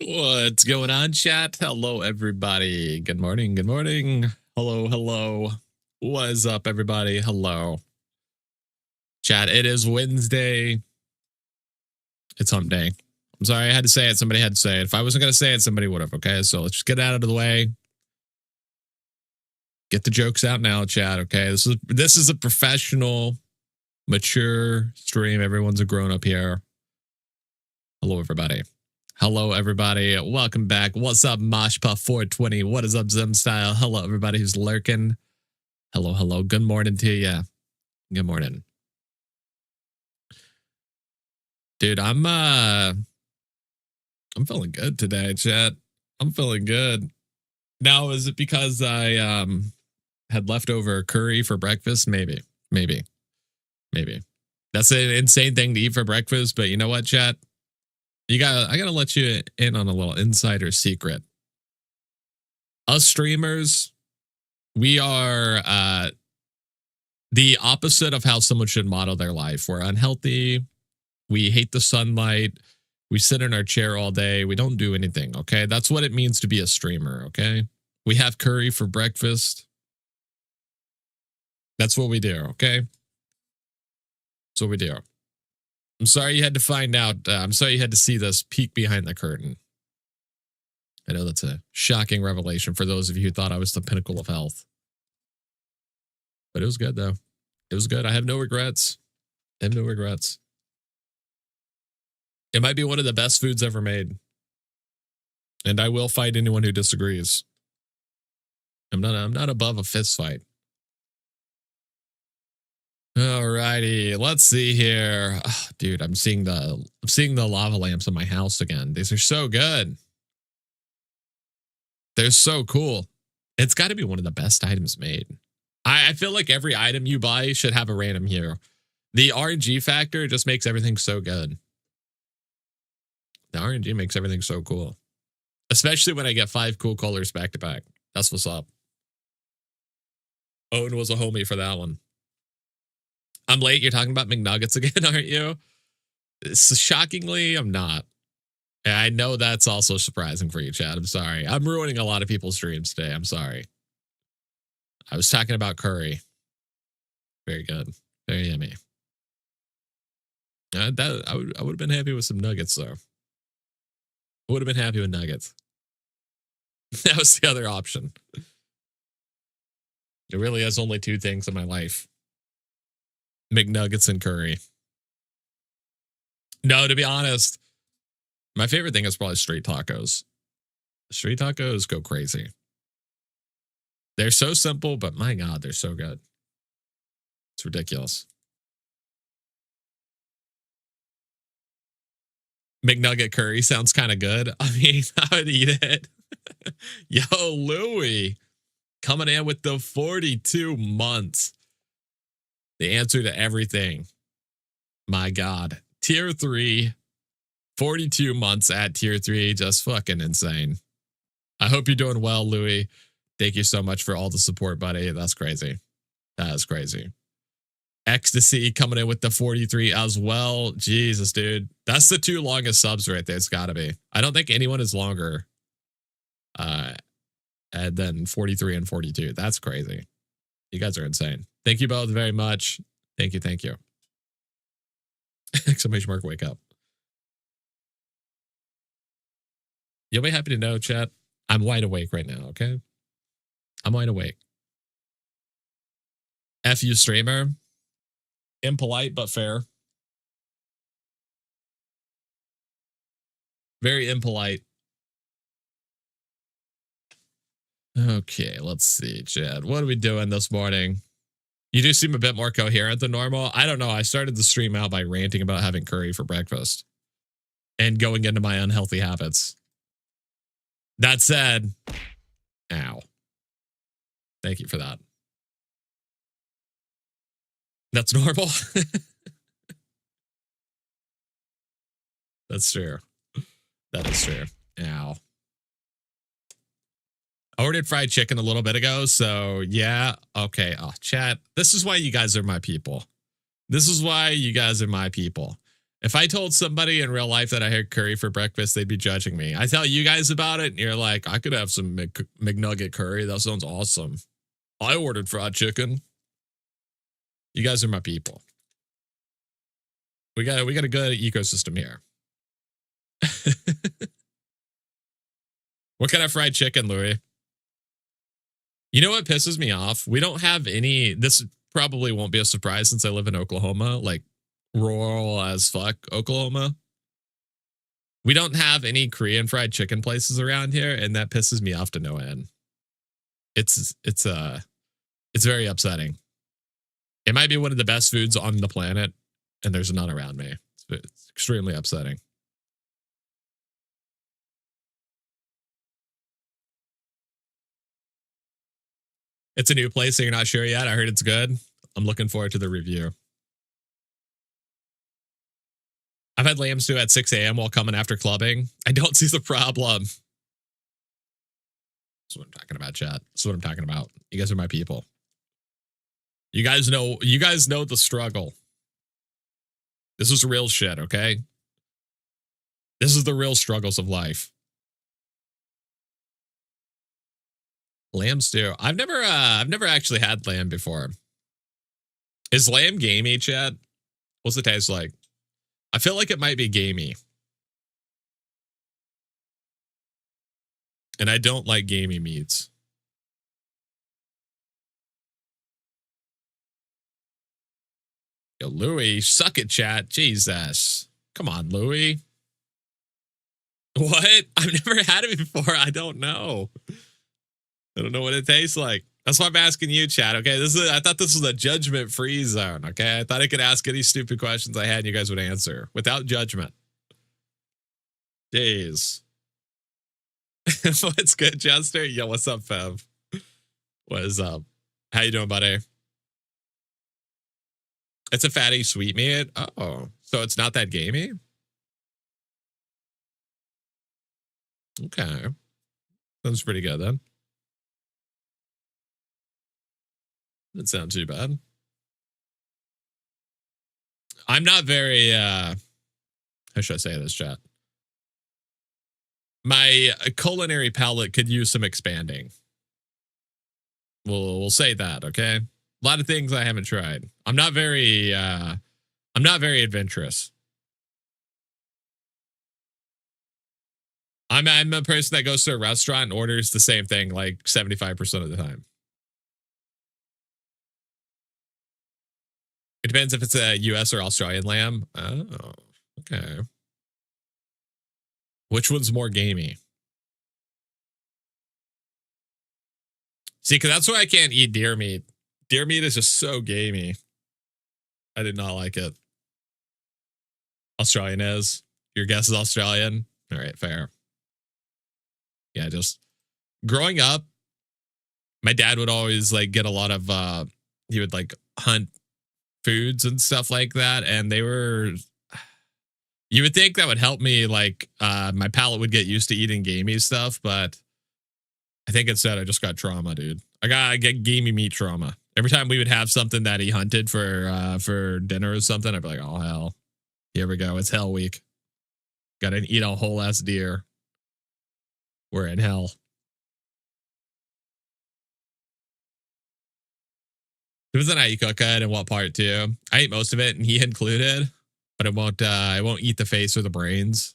What's going on, chat? Hello, everybody. Good morning. Good morning. Hello, hello. What is up, everybody? Hello. Chat, it is Wednesday. It's hump day. I'm sorry, I had to say it. Somebody had to say it. If I wasn't going to say it, somebody would have. Okay, so let's just get it out of the way. Get the jokes out now, chat. Okay, this is a professional, mature stream. Everyone's a grown up here. Hello, everybody. Hello, everybody. Welcome back. What's up, Moshpuff420? What is up, Zim Style? Hello, everybody who's lurking. Hello, hello. Good morning to you. Good morning. Dude, I'm feeling good today, chat. I'm feeling good. Now, is it because I had leftover curry for breakfast? Maybe. That's an insane thing to eat for breakfast, but you know what, chat? I gotta let you in on a little insider secret. Us streamers, we are the opposite of how someone should model their life. We're unhealthy. We hate the sunlight. We sit in our chair all day. We don't do anything, okay? That's what it means to be a streamer, okay? We have curry for breakfast. That's what we do, okay? That's what we do. I'm sorry you had to find out. I'm sorry you had to see this peek behind the curtain. I know that's a shocking revelation for those of you who thought I was the pinnacle of health. But it was good, though. It was good. I have no regrets. It might be one of the best foods ever made. And I will fight anyone who disagrees. I'm not above a fist fight. Alrighty, let's see here. Oh, dude, I'm seeing the lava lamps in my house again. These are so good. They're so cool. It's got to be one of the best items made. I feel like every item you buy should have a random hero. The RNG factor just makes everything so good. The RNG makes everything so cool. Especially when I get 5 cool colors back to back. That's what's up. Owen was a homie for that one. I'm late. You're talking about McNuggets again, aren't you? Shockingly, I'm not. And I know that's also surprising for you, Chad. I'm sorry. I'm ruining a lot of people's dreams today. I'm sorry. I was talking about curry. Very good. Very yummy. I would have been happy with some nuggets, though. I would have been happy with nuggets. That was the other option. There really is only 2 things in my life. McNuggets and curry. No, to be honest, my favorite thing is probably street tacos. Street tacos go crazy. They're so simple, but my God, they're so good. It's ridiculous. McNugget curry sounds kind of good. I mean, I would eat it. Yo, Louie, coming in with the 42 months. The answer to everything. My God. Tier 3. 42 months at tier 3. Just fucking insane. I hope you're doing well, Louie. Thank you so much for all the support, buddy. That's crazy. That is crazy. Ecstasy coming in with the 43 as well. Jesus, dude. That's the 2 longest subs right there. It's got to be. I don't think anyone is longer than 43 and 42. That's crazy. You guys are insane. Thank you both very much. Thank you. Exclamation mark, wake up. You'll be happy to know, chat. I'm wide awake right now, okay? I'm wide awake. F you, streamer. Impolite, but fair. Very impolite. Okay, let's see, Chad. What are we doing this morning? You do seem a bit more coherent than normal. I don't know. I started the stream out by ranting about having curry for breakfast and going into my unhealthy habits. That said, ow. Thank you for that. That's normal. That's true. That is true. Ow. I ordered fried chicken a little bit ago, so yeah. Okay. Oh, chat. This is why you guys are my people. If I told somebody in real life that I had curry for breakfast, they'd be judging me. I tell you guys about it, and you're like, I could have some McNugget curry. That sounds awesome. I ordered fried chicken. You guys are my people. We got a good ecosystem here. What kind of fried chicken, Louis? You know what pisses me off? We don't have any. This probably won't be a surprise since I live in Oklahoma, like rural as fuck Oklahoma. We don't have any Korean fried chicken places around here, and that pisses me off to no end. It's very upsetting. It might be one of the best foods on the planet, and there's none around me. It's extremely upsetting. It's a new place, so you're not sure yet. I heard it's good. I'm looking forward to the review. I've had lamb stew at 6 a.m. while coming after clubbing. I don't see the problem. That's what I'm talking about, chat. That's what I'm talking about. You guys are my people. You guys know the struggle. This is real shit, okay? This is the real struggles of life. Lamb stew. I've never actually had lamb before. Is lamb gamey, chat? What's it taste like? I feel like it might be gamey. And I don't like gamey meats. Yo, Louis, suck it, chat. Jesus. Come on, Louis. What? I've never had it before. I don't know. I don't know what it tastes like. That's why I'm asking you, chat. Okay, I thought this was a judgment-free zone. Okay, I thought I could ask any stupid questions I had, and you guys would answer without judgment. Jeez. What's good, Jester? Yo, what's up, Fev? What is up? How you doing, buddy? It's a fatty sweet meat. Oh, so it's not that gamey? Okay, sounds pretty good then. Doesn't sound too bad. I'm not very, how should I say this, chat? My culinary palate could use some expanding. We'll say that, okay? A lot of things I haven't tried. I'm not very adventurous. I'm a person that goes to a restaurant and orders the same thing like 75% of the time. It depends if it's a US or Australian lamb. Oh, okay. Which one's more gamey? See, because that's why I can't eat deer meat. Deer meat is just so gamey. I did not like it. Australian is. Your guess is Australian? All right, fair. Yeah, just growing up, my dad would always like get a lot of, he would like hunt foods and stuff like that, and they were, you would think that would help me, like my palate would get used to eating gamey stuff, but I think instead I just got trauma, dude. I get gamey meat trauma. Every time we would have something that he hunted for dinner or something, I'd be like, oh hell, here we go, it's hell week. Gotta eat a whole ass deer. We're in hell. Depends on how you cook it and what part too. I ate most of it, and he included, but I won't eat the face or the brains.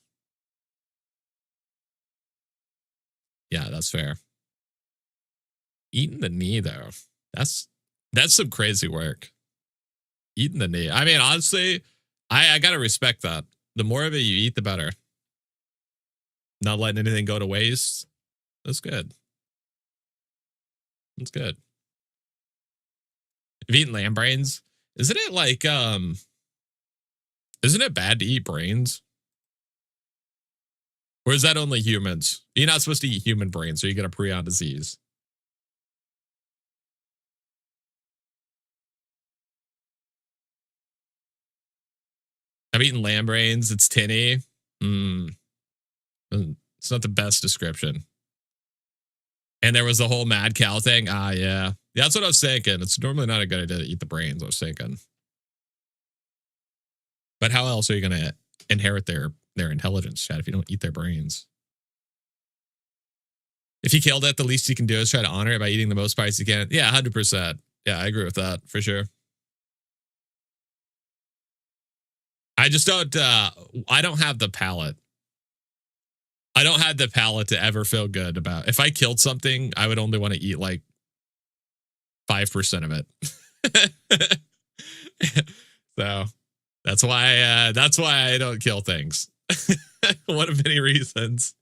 Yeah, that's fair. Eating the knee though, that's some crazy work. Eating the knee. I mean, honestly, I gotta respect that. The more of it you eat, the better. Not letting anything go to waste. That's good. That's good. Have you eaten lamb brains? Isn't it like, isn't it bad to eat brains? Or is that only humans? You're not supposed to eat human brains, so you get a prion disease. I've eaten lamb brains. It's tinny. It's not the best description. And there was the whole mad cow thing. Ah, yeah. That's what I was thinking. It's normally not a good idea to eat the brains, I was thinking. But how else are you going to inherit their intelligence, chat, if you don't eat their brains? If you killed it, the least you can do is try to honor it by eating the most parts you can. Yeah, 100%. Yeah, I agree with that for sure. I just don't, I don't have the palate. I don't have the palate to ever feel good about. If I killed something, I would only want to eat like 5% of it. So that's why I don't kill things. One of many reasons.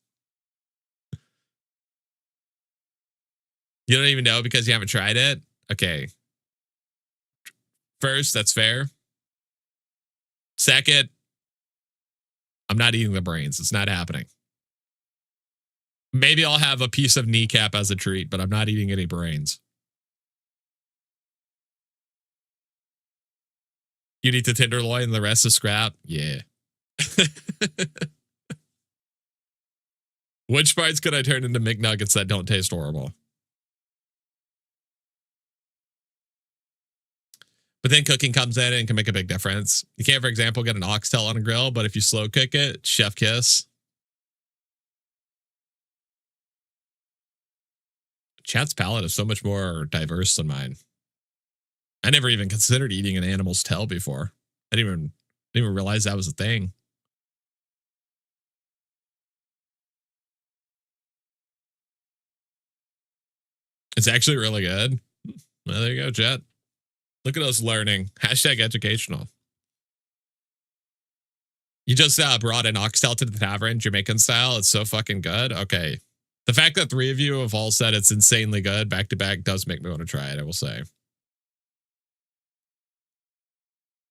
You don't even know because you haven't tried it? Okay. First, that's fair. Second, I'm not eating the brains. It's not happening. Maybe I'll have a piece of kneecap as a treat, but I'm not eating any brains. You eat the tenderloin and the rest is scrap? Yeah. Which parts could I turn into McNuggets that don't taste horrible? But then cooking comes in and can make a big difference. You can't, for example, get an oxtail on a grill, but if you slow cook it, chef kiss. Chat's palate is so much more diverse than mine. I never even considered eating an animal's tail before. I didn't even realize that was a thing. It's actually really good. Well, there you go, chat. Look at us learning. Hashtag educational. You just brought an oxtail to the tavern, Jamaican style. It's so fucking good. Okay. The fact that 3 of you have all said it's insanely good back to back does make me want to try it, I will say.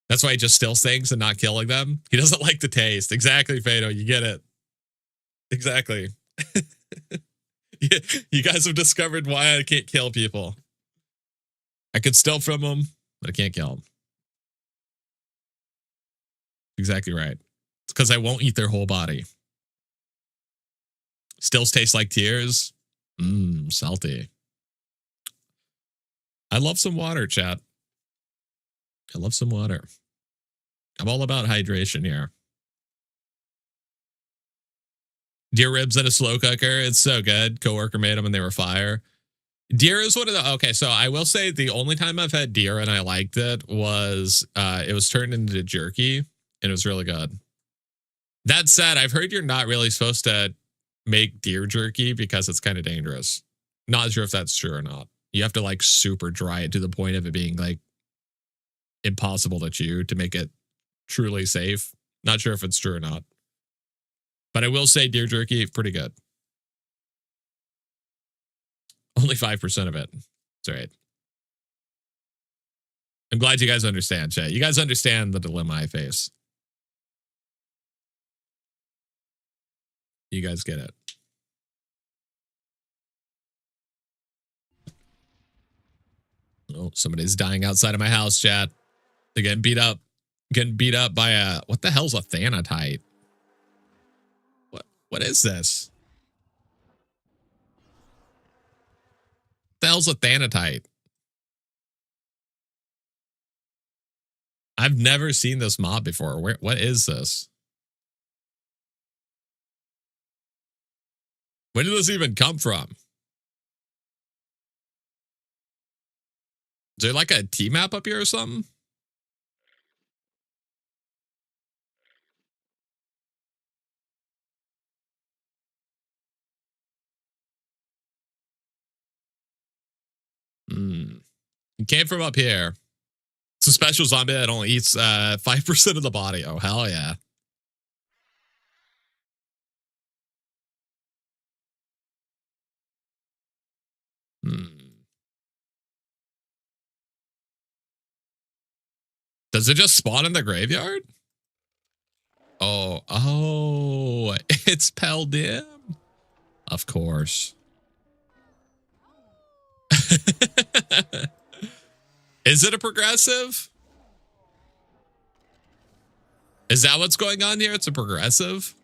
That's why he just steals things and not killing them. He doesn't like the taste. Exactly, Fado. You get it. Exactly. You guys have discovered why I can't kill people. I could steal from them, but I can't kill them. Exactly right. It's because I won't eat their whole body. Stills taste like tears. Salty. I love some water, chat. I love some water. I'm all about hydration here. Deer ribs in a slow cooker. It's so good. Coworker made them and they were fire. Deer is one of the, okay, so I will say the only time I've had deer and I liked it was turned into jerky and it was really good. That said, I've heard you're not really supposed to make deer jerky because it's kind of dangerous. Not sure if that's true or not. You have to like super dry it to the point of it being like impossible to chew to make it truly safe. Not sure if it's true or not. But I will say deer jerky, pretty good. Only 5% of it. It's all right. I'm glad you guys understand, chat. You guys understand the dilemma I face. You guys get it. Oh, somebody's dying outside of my house, chat. They're getting beat up. Getting beat up by a, what the hell's a Thanatite? What is this? What the hell's a Thanatite? I've never seen this mob before. What is this? Where did this even come from? Is there like a T-map up here or something? It came from up here. It's a special zombie that only eats 5% of the body. Oh, hell yeah. Does it just spawn in the graveyard? Oh, it's Peldim. Of course. Is it a progressive? Is that what's going on here? It's a progressive?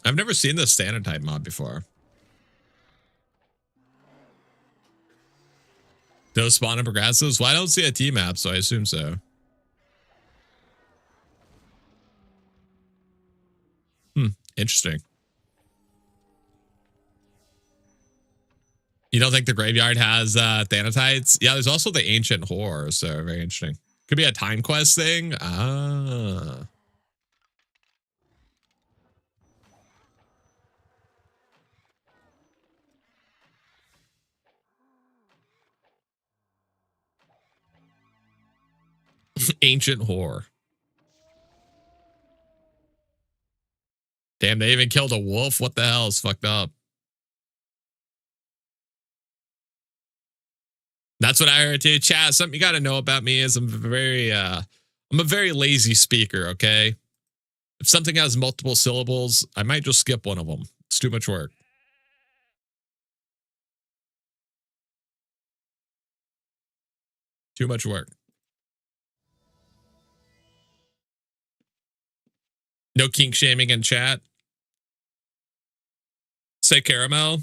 I've never seen this standard type mod before. Those spawn in progressives? Well, I don't see a T-map, so I assume so. Interesting. You don't think the graveyard has Thanatites? Yeah, there's also the ancient horror, so very interesting. Could be a time quest thing. Ah. Ancient horror. Damn, they even killed a wolf. What the hell is fucked up? That's what I heard too. Chat, something you got to know about me is I'm a very lazy speaker, okay? If something has multiple syllables, I might just skip one of them. It's too much work. Too much work. No kink shaming in chat. Say caramel.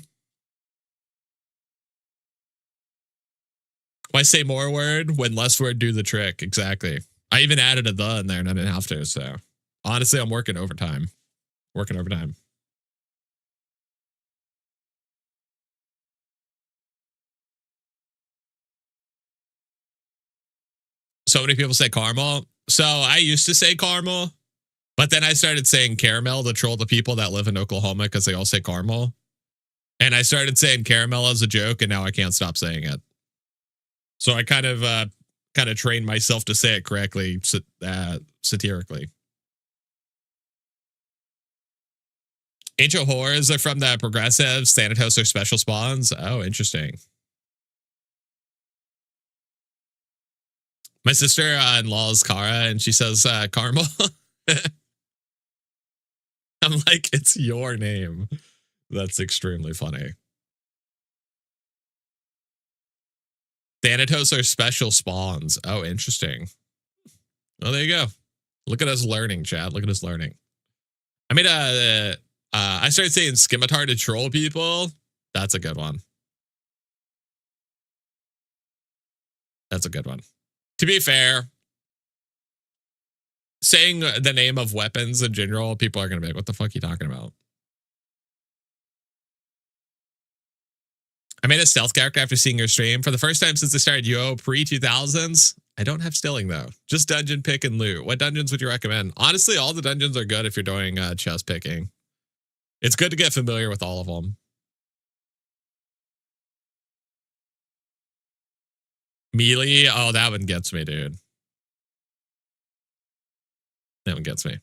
Why say more word when less word do the trick? Exactly. I even added a the in there and I didn't have to. So honestly, I'm working overtime. Working overtime. So many people say caramel. So I used to say caramel, but then I started saying caramel to troll the people that live in Oklahoma because they all say caramel. And I started saying caramel as a joke, and now I can't stop saying it. So I kind of trained myself to say it correctly, satirically. Ancient horrors are from the progressives. Thanatos are special spawns. Oh, interesting. My sister-in-law is Kara, and she says caramel. I'm like, it's your name. That's extremely funny. Thanatos are special spawns. Oh, interesting. Well, there you go. Look at us learning, Chad. Look at us learning. I made I started saying scimitar to troll people. That's a good one. That's a good one. To be fair, saying the name of weapons in general, people are going to be like, what the fuck are you talking about? I made a stealth character after seeing your stream. For the first time since I started Yo pre-2000s. I don't have stilling, though. Just dungeon pick and loot. What dungeons would you recommend? Honestly, all the dungeons are good if you're doing chest picking. It's good to get familiar with all of them. Melee? Oh, that one gets me, dude. That one gets me.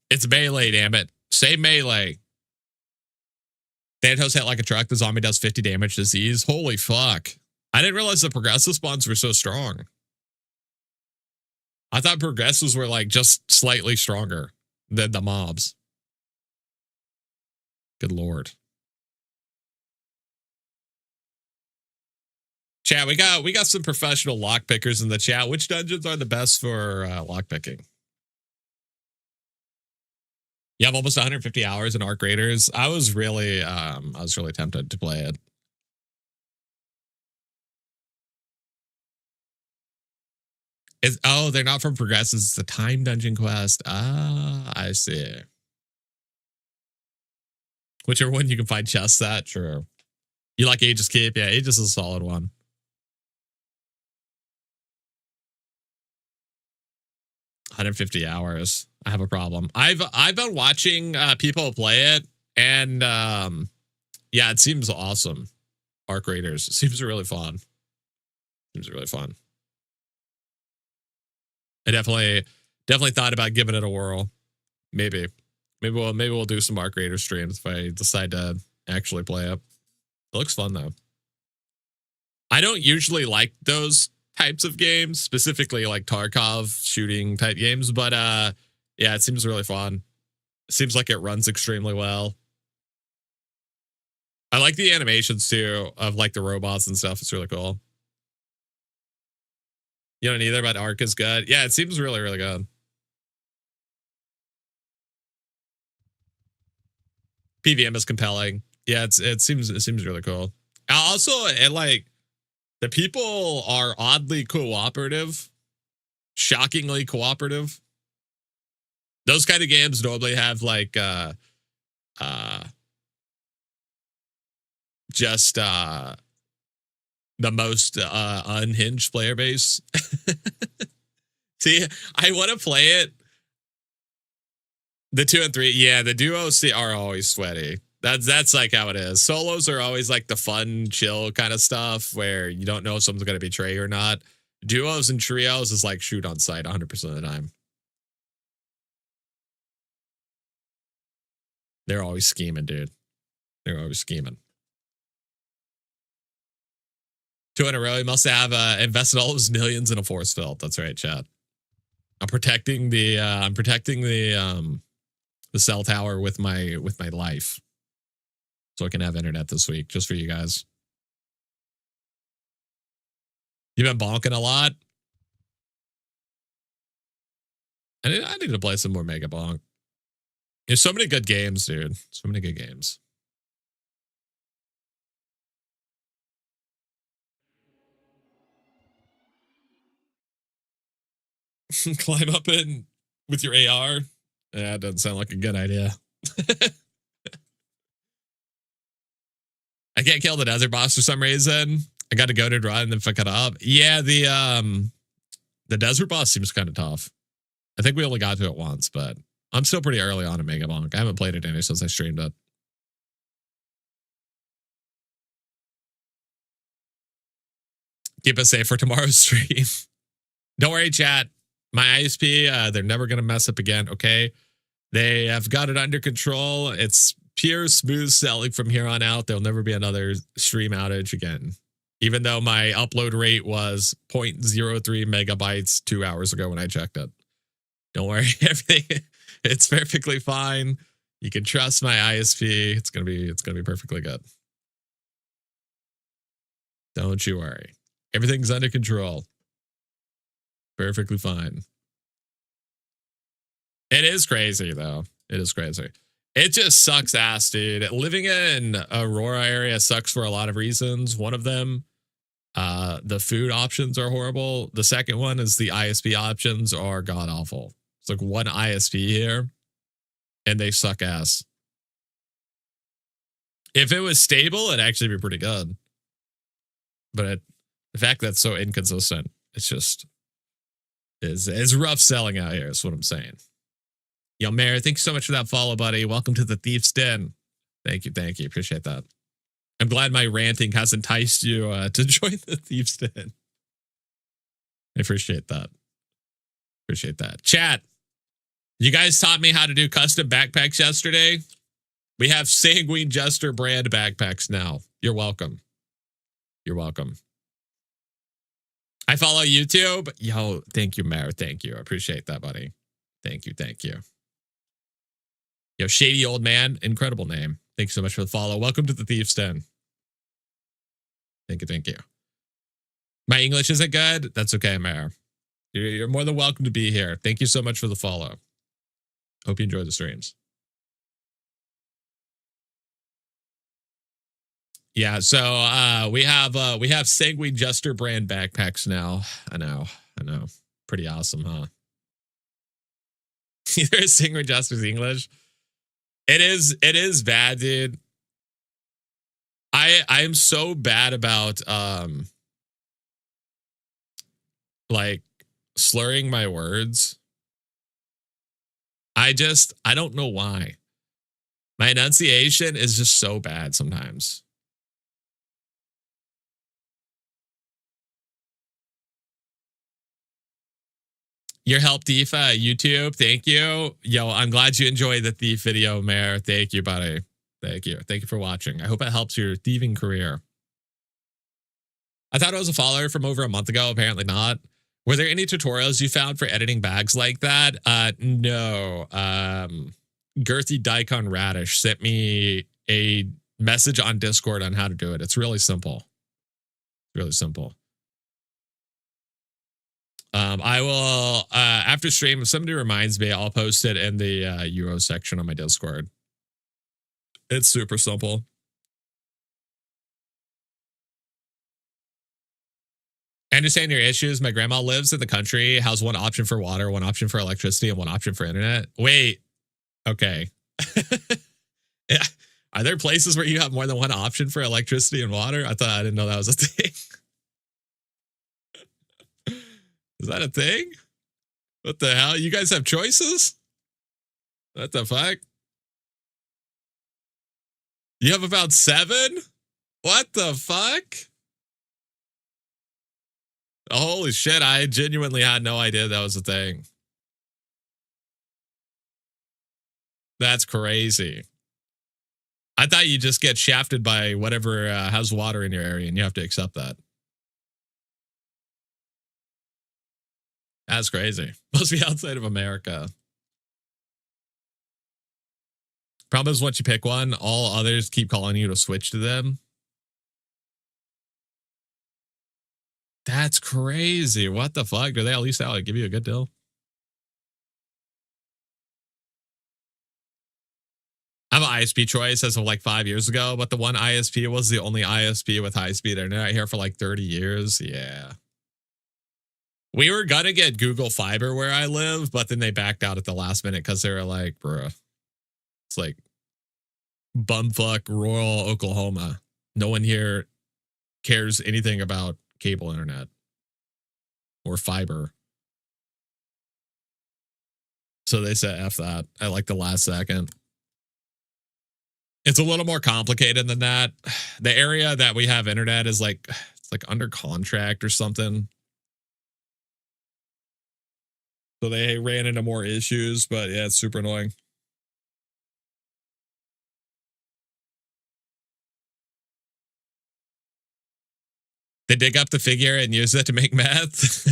It's melee, damn it. Say melee. Thanatos hit like a truck. The zombie does 50 damage to Z's. Holy fuck. I didn't realize the progressive spawns were so strong. I thought progressives were like just slightly stronger than the mobs. Good lord. Chat, we got some professional lockpickers in the chat. Which dungeons are the best for lockpicking? You have almost 150 hours in Arc Raiders. I was really tempted to play it. They're not from progressives. It's a time dungeon quest. Ah, I see. Whichever one you can find chests at, true. You like Aegis Keep? Yeah, Aegis is a solid one. $150 hours. I have a problem. I've been watching people play it, and yeah, it seems awesome. Arc Raiders. It seems really fun. Seems really fun. I definitely thought about giving it a whirl. Maybe we'll do some Arc Raider streams if I decide to actually play it. It looks fun though. I don't usually like those types of games, specifically like Tarkov shooting type games, but yeah, it seems really fun. It seems like it runs extremely well. I like the animations too of like the robots and stuff. It's really cool. You don't either, but Arc is good. Yeah, it seems really, really good. PVM is compelling. Yeah, it seems really cool. Also, like the people are oddly cooperative, shockingly cooperative. Those kind of games normally have like just the most unhinged player base. See, I want to play it. The 2 and 3, yeah, the duos are always sweaty. That's like how it is. Solos are always like the fun, chill kind of stuff where you don't know if someone's going to betray you or not. Duos and trios is like shoot on sight 100% of the time. They're always scheming, dude. They're always scheming. 2 in a row. He must have invested all his millions in a force field. That's right, chat. I'm protecting the cell tower with my life, so I can have internet this week just for you guys. You've been bonking a lot. I need to play some more Mega Bonk. There's so many good games, dude. So many good games. Climb up in with your AR. Yeah, it doesn't sound like a good idea. I can't kill the desert boss for some reason. I got to go to run and then pick it up. Yeah, the desert boss seems kind of tough. I think we only got to it once, but I'm still pretty early on in Mega Bonk. I haven't played it any since I streamed it. Keep it safe for tomorrow's stream. Don't worry, chat. My ISP, they're never going to mess up again, okay? They have got it under control. It's pure smooth selling from here on out. There'll never be another stream outage again. Even though my upload rate was 0.03 megabytes 2 hours ago when I checked it. Don't worry, everything, it's perfectly fine. You can trust my ISP. It's gonna be perfectly good. Don't you worry. Everything's under control. Perfectly fine. It is crazy, though. It is crazy. It just sucks ass, dude. Living in Aurora area sucks for a lot of reasons. One of them, the food options are horrible. The second one is the ISP options are god awful. It's like one ISP here, and they suck ass. If it was stable, it'd actually be pretty good. But the fact that it's so inconsistent, it's just is rough selling out here, is what I'm saying. Yo, Mayor, thank you so much for that follow, buddy. Welcome to the Thief's Den. Thank you. Appreciate that. I'm glad my ranting has enticed you to join the Thief's Den. I appreciate that. Chat, you guys taught me how to do custom backpacks yesterday. We have SanguineJester brand backpacks now. You're welcome. I follow YouTube. Yo, thank you, Mayor. Thank you. I appreciate that, buddy. Thank you. Yo, Shady Old Man, incredible name. Thank you so much for the follow. Welcome to the Thief's Den. Thank you. My English isn't good. That's okay, Mayor. You're more than welcome to be here. Thank you so much for the follow. Hope you enjoy the streams. Yeah, so we have SanguineJester brand backpacks now. I know. Pretty awesome, huh? Either SanguineJester's English. It is bad, dude. I am so bad about like slurring my words. I don't know why. My enunciation is just so bad sometimes. Your help, Thief, YouTube. Thank you. Yo, I'm glad you enjoyed the Thief video, Mayor. Thank you, buddy. Thank you for watching. I hope it helps your thieving career. I thought it was a follower from over a month ago. Apparently not. Were there any tutorials you found for editing bags like that? No. Girthy Daikon Radish sent me a message on Discord on how to do it. It's really simple. I will, after stream, if somebody reminds me, I'll post it in the Euro section on my Discord. It's super simple. And understand your issues. My grandma lives in the country, has one option for water, one option for electricity, and one option for internet. Wait. Okay. Yeah. Are there places where you have more than one option for electricity and water? I didn't know that was a thing. Is that a thing? What the hell? You guys have choices? What the fuck? You have about 7? What the fuck? Holy shit, I genuinely had no idea that was a thing. That's crazy. I thought you just get shafted by whatever has water in your area and you have to accept that. That's crazy. Must be outside of America. Problem is once you pick one, all others keep calling you to switch to them. That's crazy. What the fuck? Do they at least give you a good deal? I have an ISP choice as of like 5 years ago, but the one ISP was the only ISP with high-speed internet here for like 30 years. Yeah. We were going to get Google Fiber where I live, but then they backed out at the last minute because they were like, bruh, it's like bumfuck rural Oklahoma. No one here cares anything about cable internet or fiber. So they said F that at like the last second. It's a little more complicated than that. The area that we have internet is like, it's like under contract or something. So they ran into more issues, but yeah, it's super annoying. They dig up the figure and use it to make meth.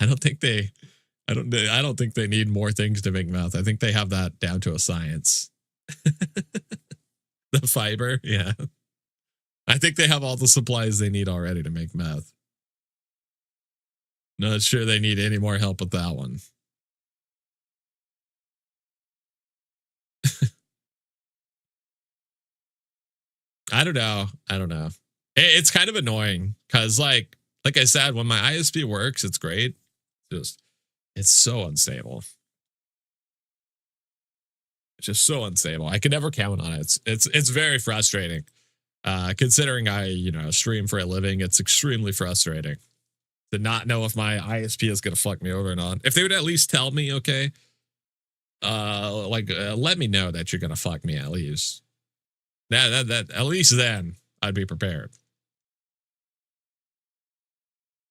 I don't think they need more things to make meth. I think they have that down to a science. The fiber, yeah. I think they have all the supplies they need already to make meth. Not sure they need any more help with that one. I don't know. It's kind of annoying because like I said, when my ISP works, it's great. It's so unstable. It's just so unstable. I can never count on it. It's very frustrating. Considering I, stream for a living, it's extremely frustrating to not know if my ISP is going to fuck me over or not. If they would at least tell me, okay, let me know that you're going to fuck me at least. That at least then I'd be prepared.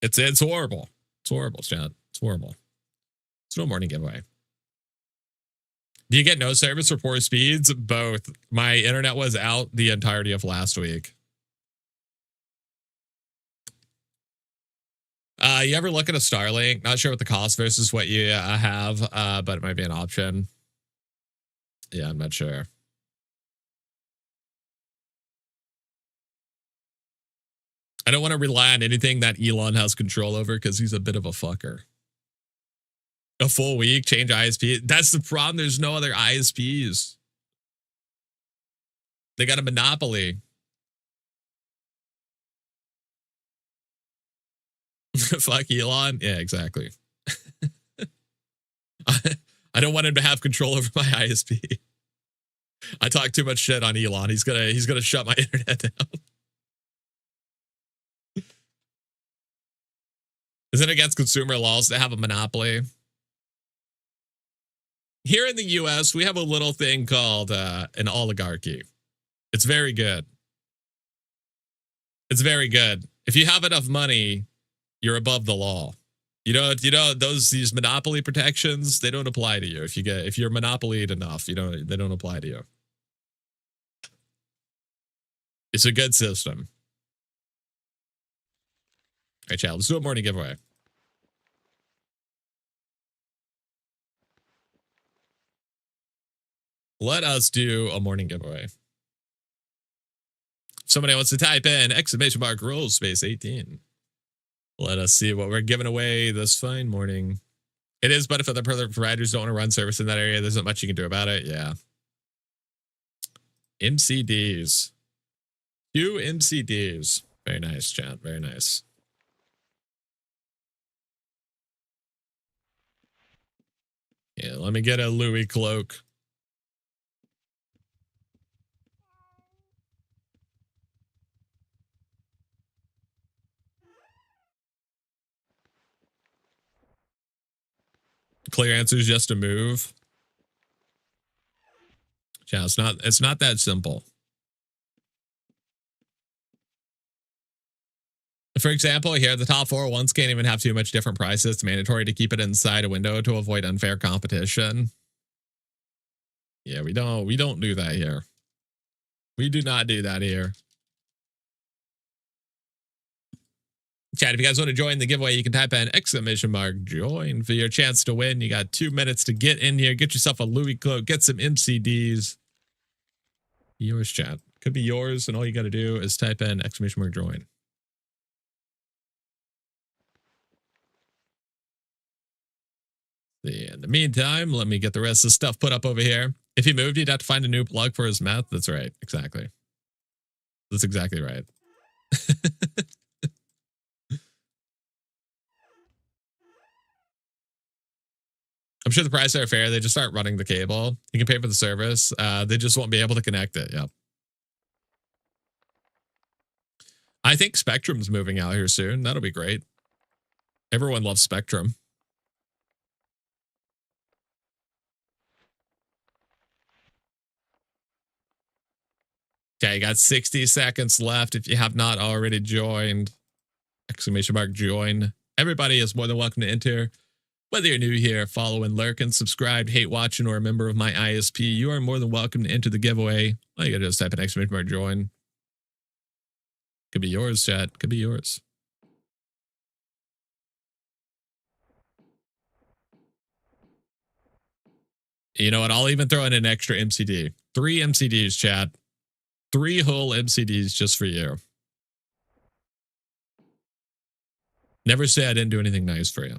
It's horrible. It's horrible, chat. It's horrible. It's no morning giveaway. Do you get no service for poor speeds? Both. My internet was out the entirety of last week. You ever look at a Starlink? Not sure what the cost versus what you have, but it might be an option. Yeah, I'm not sure. I don't want to rely on anything that Elon has control over because he's a bit of a fucker. A full week, change ISP. That's the problem. There's no other ISPs. They got a monopoly. Fuck Elon. Yeah, exactly. I don't want him to have control over my ISP. I talk too much shit on Elon. He's gonna shut my internet down. Is it against consumer laws to have a monopoly? Here in the US, we have a little thing called an oligarchy. It's very good. It's very good. If you have enough money, you're above the law. These monopoly protections, they don't apply to you. If you're monopolied enough, they don't apply to you. It's a good system. All right, chat, let's do a morning giveaway. Let us do a morning giveaway. Somebody wants to type in !rules space 18. Let us see what we're giving away this fine morning. It is, but if other providers don't want to run service in that area, there's not much you can do about it. Yeah. MCDs. 2 MCDs. Very nice, chat. Very nice. Yeah, let me get a Louis cloak. Clear answer is just a move. Yeah, it's not that simple. For example, here the top 4 ones can't even have too much different prices. It's mandatory to keep it inside a window to avoid unfair competition. Yeah, we don't do that here. We do not do that here. Chat, if you guys want to join the giveaway, you can type in !join for your chance to win. You got 2 minutes to get in here, get yourself a Louis cloak, get some MCDs. Yours, chat. Could be yours, and all you got to do is type in !join. In the meantime, let me get the rest of the stuff put up over here. If he moved, he'd have to find a new plug for his meth. That's right. Exactly. That's exactly right. I'm sure the prices are fair. They just start running the cable. You can pay for the service. They just won't be able to connect it. Yep. I think Spectrum's moving out here soon. That'll be great. Everyone loves Spectrum. Okay, you got 60 seconds left if you have not already joined. !join. Everybody is more than welcome to enter. Whether you're new here, follow and lurk and subscribe, hate watching, or a member of my ISP, you are more than welcome to enter the giveaway. All you gotta do is type in !join. Could be yours, chat. Could be yours. You know what? I'll even throw in an extra MCD. 3 MCDs, chat. 3 whole MCDs just for you. Never say I didn't do anything nice for you.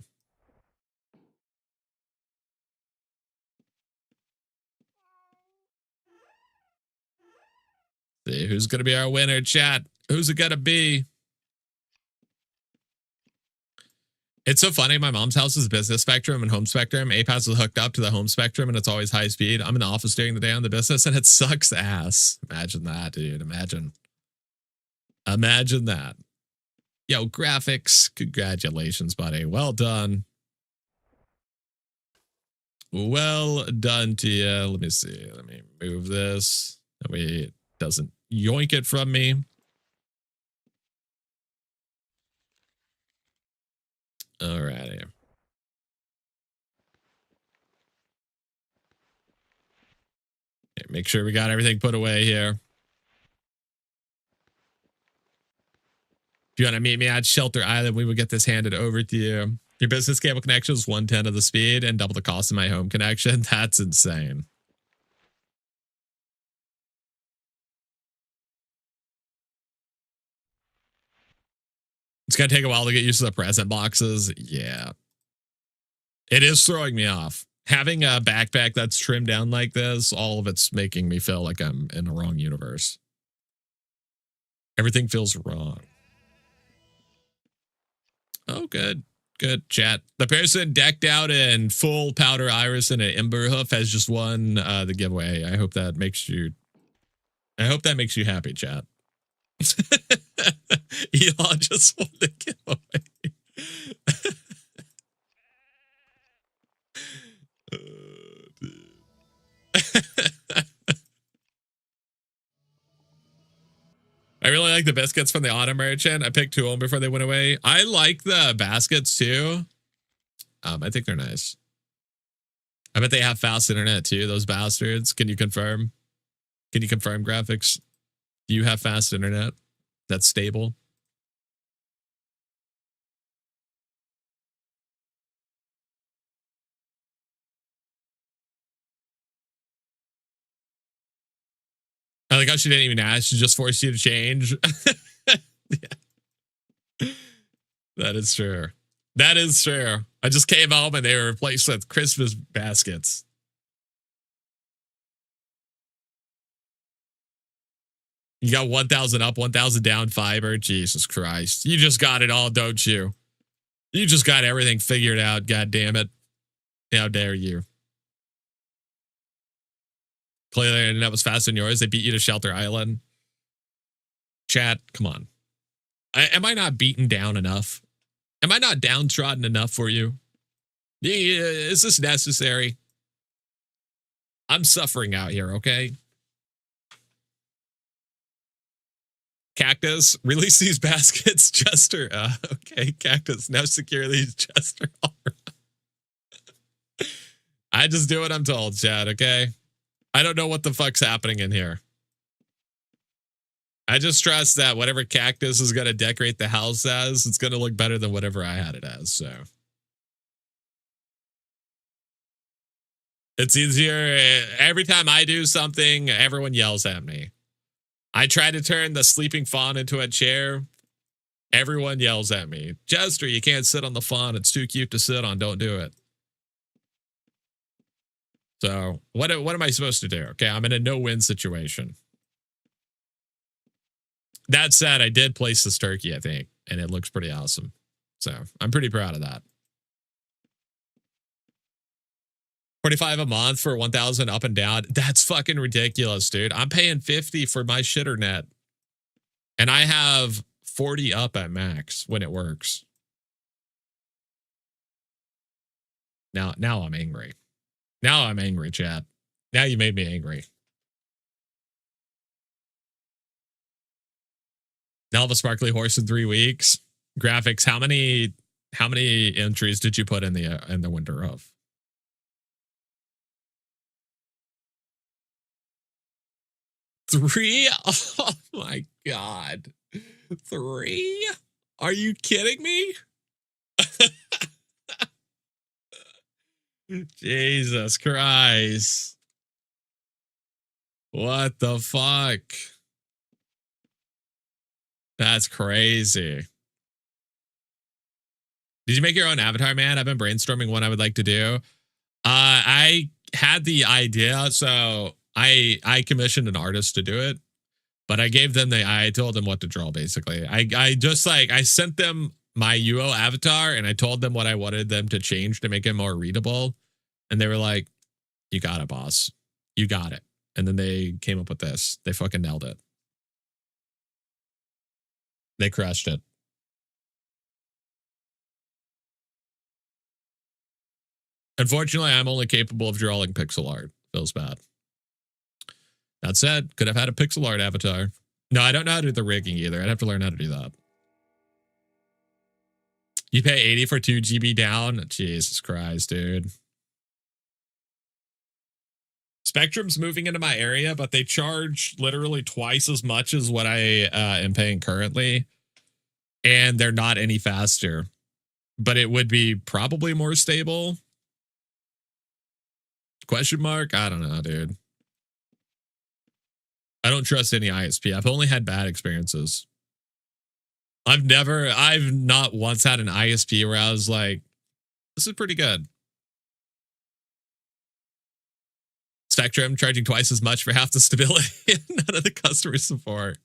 See, who's going to be our winner, chat? Who's it going to be? It's so funny. My mom's house is business spectrum and home spectrum. APAS is hooked up to the home spectrum and it's always high speed. I'm in the office during the day on the business and it sucks ass. Imagine that, dude. Imagine that. Yo, graphics. Congratulations, buddy. Well done. Well done to you. Let me see. Let me move this. That way it doesn't yoink it from me. All righty. Okay, make sure we got everything put away here. If you want to meet me at Shelter Island, we will get this handed over to you. Your business cable connection is 1/10 of the speed and double the cost of my home connection. That's insane. It's going to take a while to get used to the present boxes. Yeah. It is throwing me off. Having a backpack that's trimmed down like this, all of it's making me feel like I'm in the wrong universe. Everything feels wrong. Oh, good. Good, chat. The person decked out in full powder iris and an ember hoof has just won the giveaway. I hope that makes you happy, chat. Elon just won the giveaway. I really like the biscuits from the auto merchant. I picked 2 of them before they went away. I like the baskets too. I think they're nice. I bet they have fast internet too, those bastards. Can you confirm? Can you confirm, graphics? Do you have fast internet that's stable? I like how she didn't even ask. She just forced you to change. Yeah. That is true. That is true. I just came home and they were replaced with Christmas baskets. You got 1,000 up, 1,000 down fiber. Jesus Christ. You just got it all, don't you? You just got everything figured out. God damn it. How dare you? Clearly, their internet was faster than yours. They beat you to Shelter Island. Chat, come on. Am I not beaten down enough? Am I not downtrodden enough for you? Is this necessary? I'm suffering out here, okay? Cactus, release these baskets, Jester. Okay, Cactus, now secure these, Jester. I just do what I'm told, Chad, okay? I don't know what the fuck's happening in here. I just trust that whatever Cactus is going to decorate the house as, it's going to look better than whatever I had it as, so. It's easier. Every time I do something, everyone yells at me. I try to turn the sleeping fawn into a chair. Everyone yells at me. Jester, you can't sit on the fawn. It's too cute to sit on. Don't do it. So what am I supposed to do? Okay, I'm in a no-win situation. That said, I did place this turkey, I think, and it looks pretty awesome. So I'm pretty proud of that. 45 a month for 1,000 up and down. That's fucking ridiculous, dude. I'm paying 50 for my shitter net. And I have 40 up at max when it works. Now I'm angry. Now I'm angry, chat. Now you made me angry. Now the sparkly horse in 3 weeks. Graphics, how many entries did you put in the winter of? 3? Oh my God. 3? Are you kidding me? Jesus Christ. What the fuck? That's crazy. Did you make your own avatar, man? I've been brainstorming what I would like to do. I had the idea, so I commissioned an artist to do it, but I gave them I told them what to draw, basically. I just I sent them my UO avatar and I told them what I wanted them to change to make it more readable. And they were like, you got it, boss. You got it. And then they came up with this. They fucking nailed it. They crushed it. Unfortunately, I'm only capable of drawing pixel art. Feels bad. That said, could have had a pixel art avatar. No, I don't know how to do the rigging either. I'd have to learn how to do that. You pay 80 for 2 GB down? Jesus Christ, dude. Spectrum's moving into my area, but they charge literally twice as much as what I am paying currently. And they're not any faster. But it would be probably more stable. Question mark? I don't know, dude. I don't trust any ISP. I've only had bad experiences. I've not once had an ISP where I was like, this is pretty good. Spectrum charging twice as much for half the stability and none of the customer support.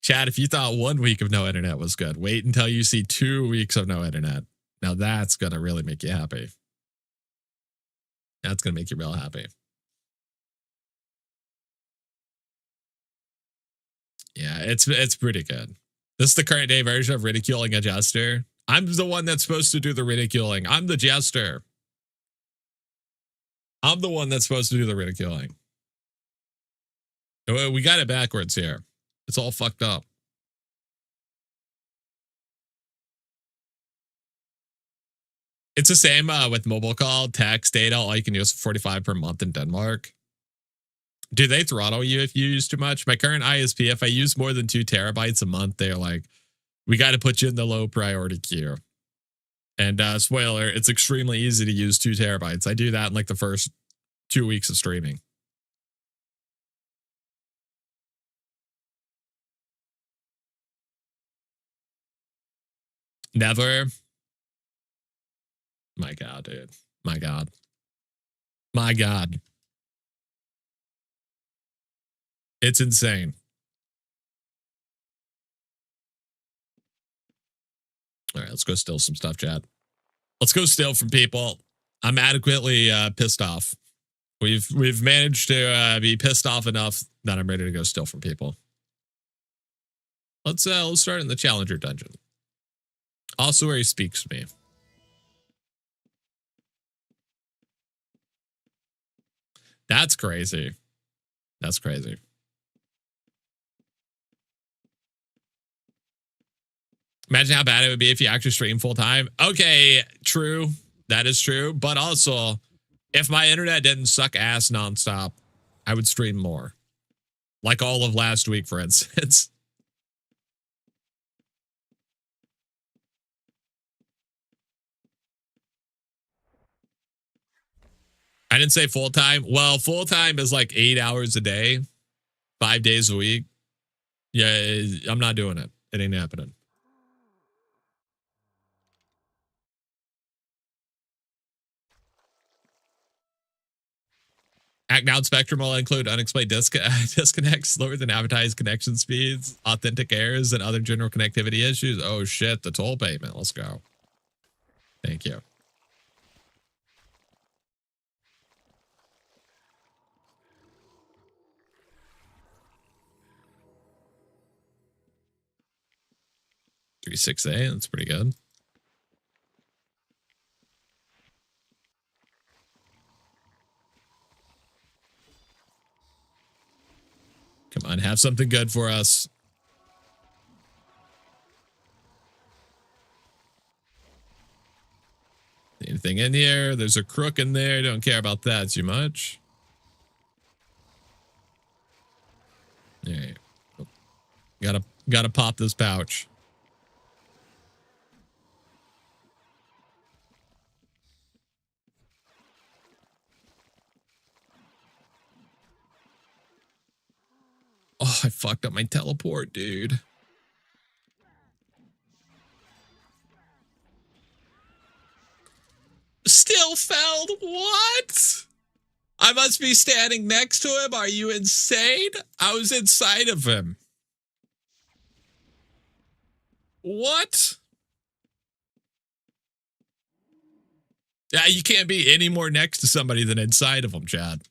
Chad, if you thought 1 week of no internet was good, wait until you see 2 weeks of no internet. Now that's going to really make you happy. That's going to make you real happy. Yeah, it's pretty good. This is the current day version of ridiculing a jester. I'm the one that's supposed to do the ridiculing. I'm the jester. I'm the one that's supposed to do the ridiculing. We got it backwards here. It's all fucked up. It's the same with mobile call, text, data. All you can use for 45 per month in Denmark. Do they throttle you if you use too much? My current ISP, if I use more than 2 terabytes a month, they're like, we got to put you in the low priority queue. And spoiler, it's extremely easy to use 2 terabytes. I do that in like the first 2 weeks of streaming. Never. My God, dude. My God. My God. It's insane. All right, let's go steal some stuff, chat. Let's go steal from people. I'm adequately pissed off. We've managed to be pissed off enough that I'm ready to go steal from people. Let's start in the Challenger dungeon. Also where he speaks to me. That's crazy. That's crazy. Imagine how bad it would be if you actually stream full time. Okay, true. That is true. But also, if my internet didn't suck ass nonstop, I would stream more. Like all of last week, for instance. I didn't say full time. Well, full time is like 8 hours a day, 5 days a week. Yeah, I'm not doing it. It ain't happening. Act out spectrum will include unexplained disconnects, lower than advertised connection speeds, authentic errors, and other general connectivity issues. Oh shit, the toll payment. Let's go. Thank you. $3.6A, that's pretty good. Come on, have something good for us. Anything in here? There's a crook in there. Don't care about that too much. All right. Gotta pop this pouch. Oh, I fucked up my teleport, dude. Still failed? What? I must be standing next to him. Are you insane? I was inside of him. What? Yeah, you can't be any more next to somebody than inside of them, Chad.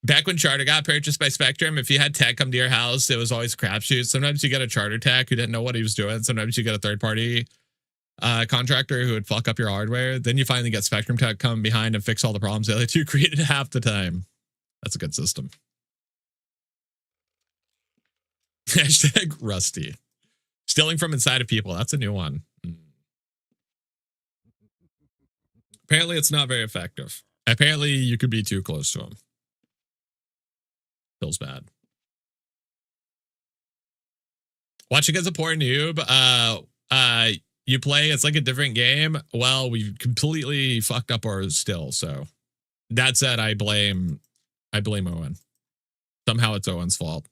Back when Charter got purchased by Spectrum, if you had tech come to your house, it was always a crapshoot. Sometimes you get a Charter tech who didn't know what he was doing. Sometimes you get a third-party contractor who would fuck up your hardware. Then you finally get Spectrum tech come behind and fix all the problems the other two created half the time. That's a good system. Hashtag Rusty. Stealing from inside of people. That's a new one. Apparently, it's not very effective. Apparently, you could be too close to them. Feels bad. Watching as a poor noob, you play, it's like a different game. Well, we completely fucked up ours still. So that said, I blame Owen. Somehow it's Owen's fault.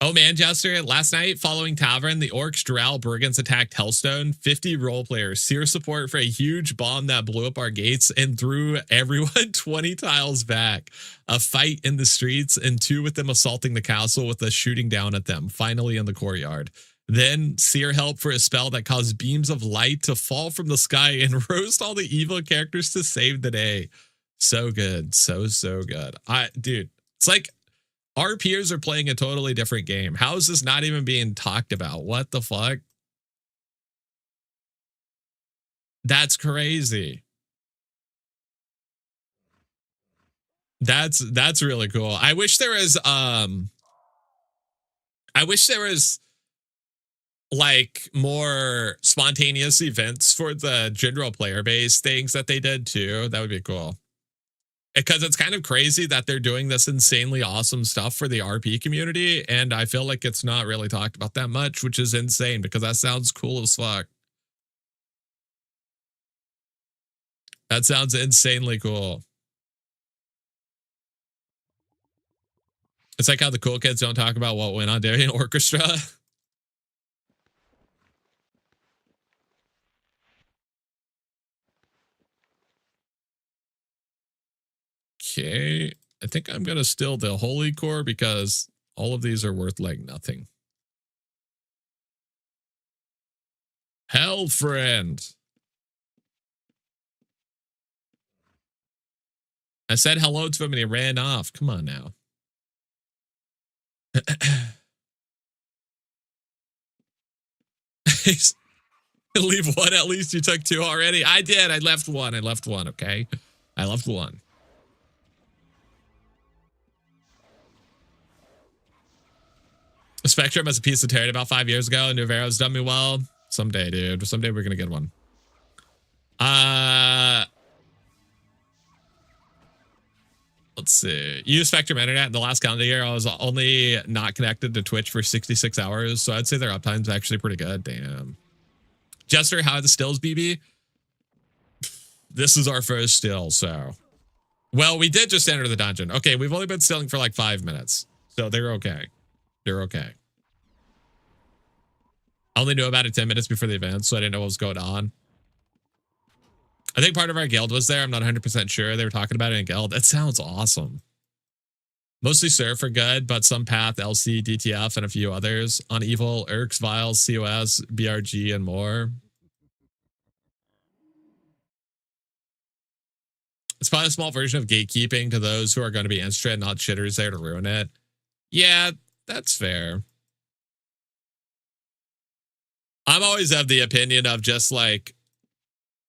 Oh man, Jester, last night following Tavern, the Orcs, Drow, Brigands attacked Hellstone. 50 role players, seer support for a huge bomb that blew up our gates and threw everyone 20 tiles back. A fight in the streets and 2 with them assaulting the castle with us shooting down at them, finally in the courtyard. Then seer help for a spell that caused beams of light to fall from the sky and roast all the evil characters to save the day. So good. So good. Dude, it's like our peers are playing a totally different game. How is this not even being talked about? What the fuck? That's crazy. That's really cool. I wish there was like more spontaneous events for the general player base things that they did too. That would be cool. Because it's kind of crazy that they're doing this insanely awesome stuff for the RP community, and I feel like it's not really talked about that much, which is insane because that sounds cool as fuck. That sounds insanely cool. It's like how the cool kids don't talk about what went on Darien Orchestra. Okay, I think I'm gonna steal the Holy Core because All of these are worth like nothing. Hell friend. I said hello to him and he ran off. Come on now. Leave one. At least you took two already. I did. I left one. Okay. I left one. Spectrum has a piece of Terran about 5 years ago. Nuvero's done me well. Someday, dude. Someday we're gonna get one. Let's see. Use Spectrum Internet in the last calendar year. I was only not connected to Twitch for 66 hours, so I'd say their uptime's actually pretty good. Damn. Jester, how are the stills, BB? This is our first still, so. Well, we did just enter the dungeon. Okay, we've only been stilling for like 5 minutes, so they're okay. They're okay. I only knew about it 10 minutes before the event, so I didn't know what was going on. I think part of our guild was there. I'm not 100% sure. They were talking about it in guild. That sounds awesome. Mostly Surf are good, but some Path, LC, DTF, and a few others. On Evil, Irks, Vials, COS, BRG, and more. It's probably a small version of gatekeeping to those who are going to be interested, not shitters there to ruin it. Yeah, that's fair. I'm always of the opinion of just like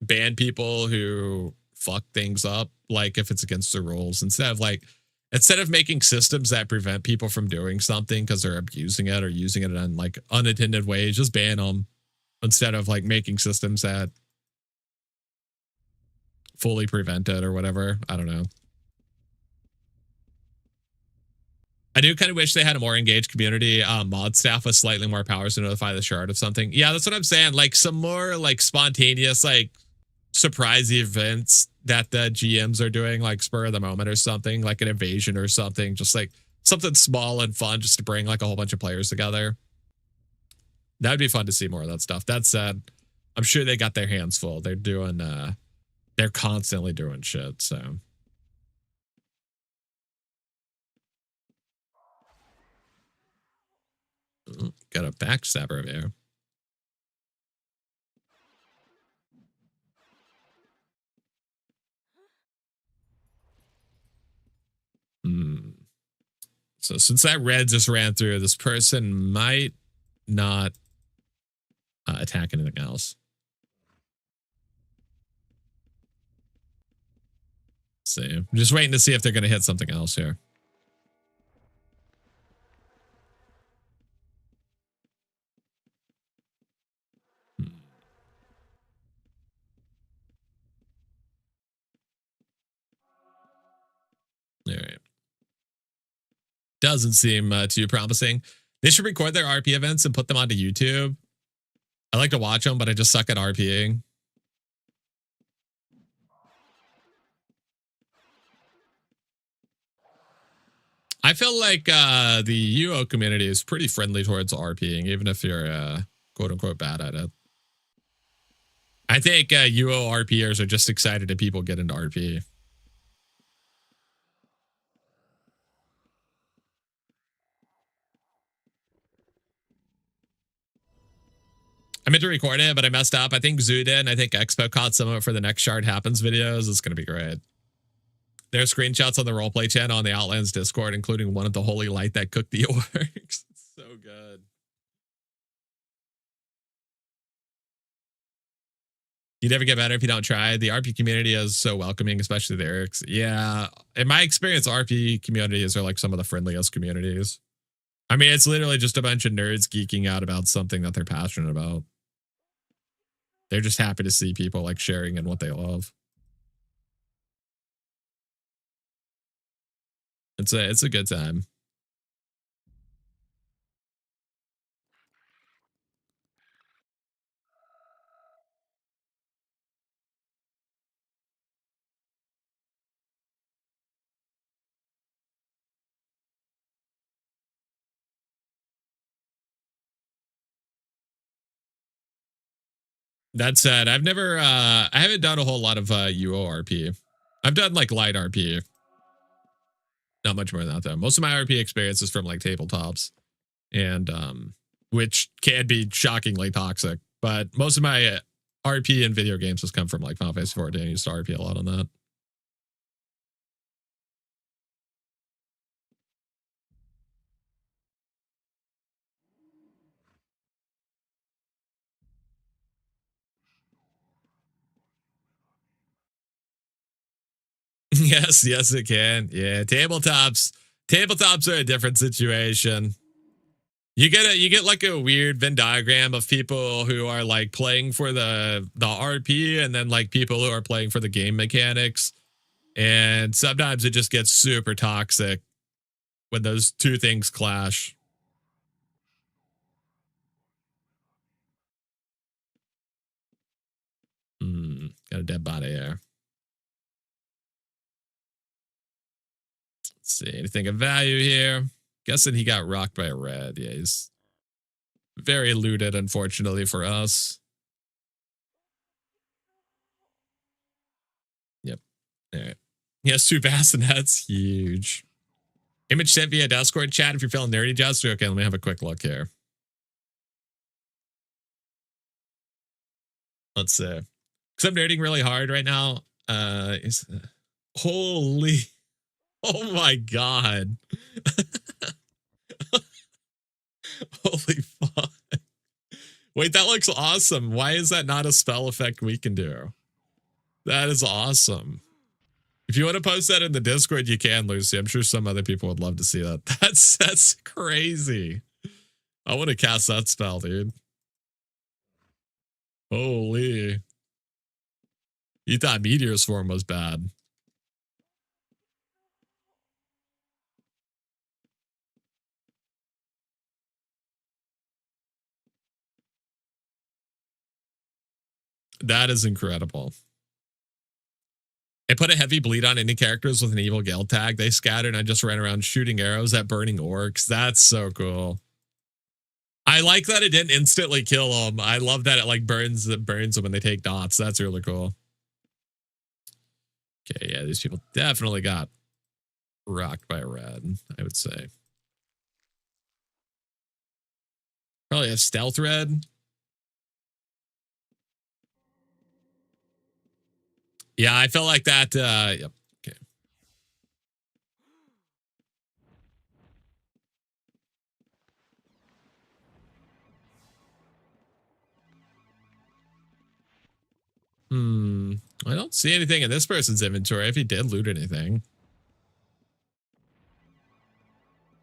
ban people who fuck things up, like if it's against the rules, instead of making systems that prevent people from doing something because they're abusing it or using it in like unattended ways, just ban them instead of like making systems that fully prevent it or whatever. I don't know. I do kind of wish they had a more engaged community mod staff with slightly more powers to notify the shard of something. Yeah, that's what I'm saying. Like some more like spontaneous, like surprise events that the GMs are doing, like spur of the moment or something, like an invasion or something, just like something small and fun just to bring like a whole bunch of players together. That'd be fun to see more of that stuff. That said, I'm sure they got their hands full. They're doing, they're constantly doing shit, so. Ooh, got a backstabber there. So since that red just ran through, this person might not attack anything else. Let's see. I'm just waiting to see if they're going to hit something else here. All right. Doesn't seem too promising. They should record their RP events and put them onto YouTube. I like to watch them, but I just suck at RPing. I feel like the UO community is pretty friendly towards RPing, even if you're quote unquote bad at it. I think UO RPers are just excited that people get into RP. I meant to record it, but I messed up. I think Zoo did, and I think Expo caught some of it for the next Shard Happens videos. It's going to be great. There are screenshots on the roleplay channel on the Outlands Discord, including one of the holy light that cooked the orcs. It's so good. You never get better if you don't try. The RP community is so welcoming, especially the orcs. Yeah, in my experience, RP communities are like some of the friendliest communities. I mean, it's literally just a bunch of nerds geeking out about something that they're passionate about. They're just happy to see people like sharing in what they love. It's a good time. That said, I've never I haven't done a whole lot of UO RP. I've done like light RP. Not much more than that though. Most of my RP experience is from like tabletops, and which can be shockingly toxic. But most of my RP in video games has come from like Final Fantasy 14. I used to RP a lot on that. Yes, yes, it can. Yeah, tabletops are a different situation. You get like a weird Venn diagram of people who are like playing for the RP, and then like people who are playing for the game mechanics. And sometimes it just gets super toxic when those two things clash. Got a dead body here. Let's see, anything of value here? Guessing he got rocked by a red. Yeah, he's very looted, unfortunately for us. Yep. All right. He has 2 bassinets. Huge. Image sent via Discord chat if you're feeling nerdy, Jester. Okay, let me have a quick look here. Let's see. Because I'm nerding really hard right now. Holy. Oh my god. Holy fuck. Wait, that looks awesome. Why is that not a spell effect we can do? That is awesome. If you want to post that in the Discord, you can, Lucy. I'm sure some other people would love to see that. That's crazy. I want to cast that spell, dude. Holy. You thought Meteor's form was bad. That is incredible. I put a heavy bleed on any characters with an evil guild tag. They scattered and I just ran around shooting arrows at burning orcs. That's so cool. I like that it didn't instantly kill them. I love that it like burns them when they take dots. That's really cool. Okay, yeah, these people definitely got rocked by a red, I would say. Probably a stealth red. Yeah, I felt like that. Yep. Okay. I don't see anything in this person's inventory if he did loot anything.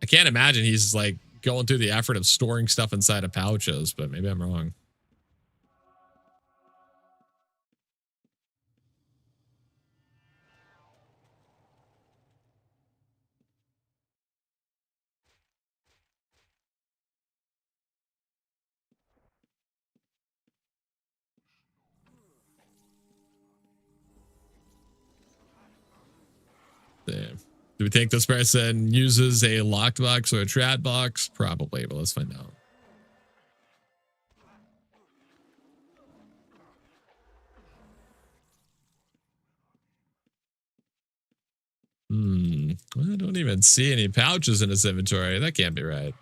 I can't imagine he's like going through the effort of storing stuff inside of pouches, but maybe I'm wrong. Damn. Do we think this person uses a locked box or a trap box? Probably, but let's find out. I don't even see any pouches in his inventory. That can't be right.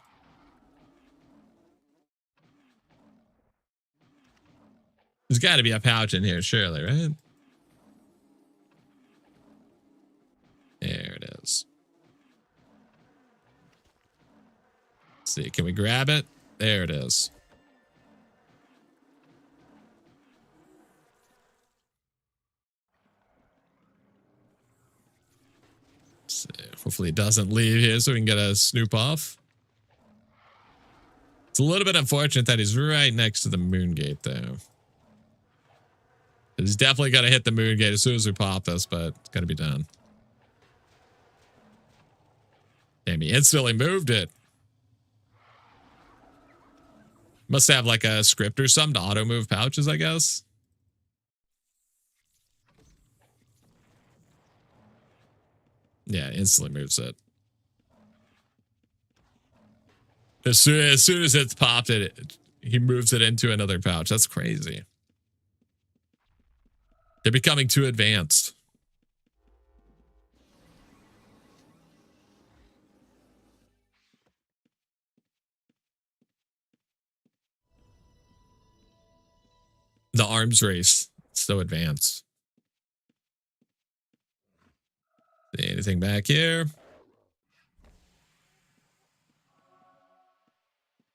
There's got to be a pouch in here, surely, right? There it is. Let's see, can we grab it? There it is. Let's see. Hopefully it doesn't leave here so we can get a snoop off. It's a little bit unfortunate that he's right next to the moon gate, though. He's definitely got to hit the moon gate as soon as we pop this, but it's got to be done. Damn, he instantly moved it. Must have like a script or something to auto move pouches, I guess. Yeah, instantly moves it. As soon as it's popped, he moves it into another pouch. That's crazy. They're becoming too advanced. The arms race. It's so advanced. Anything back here?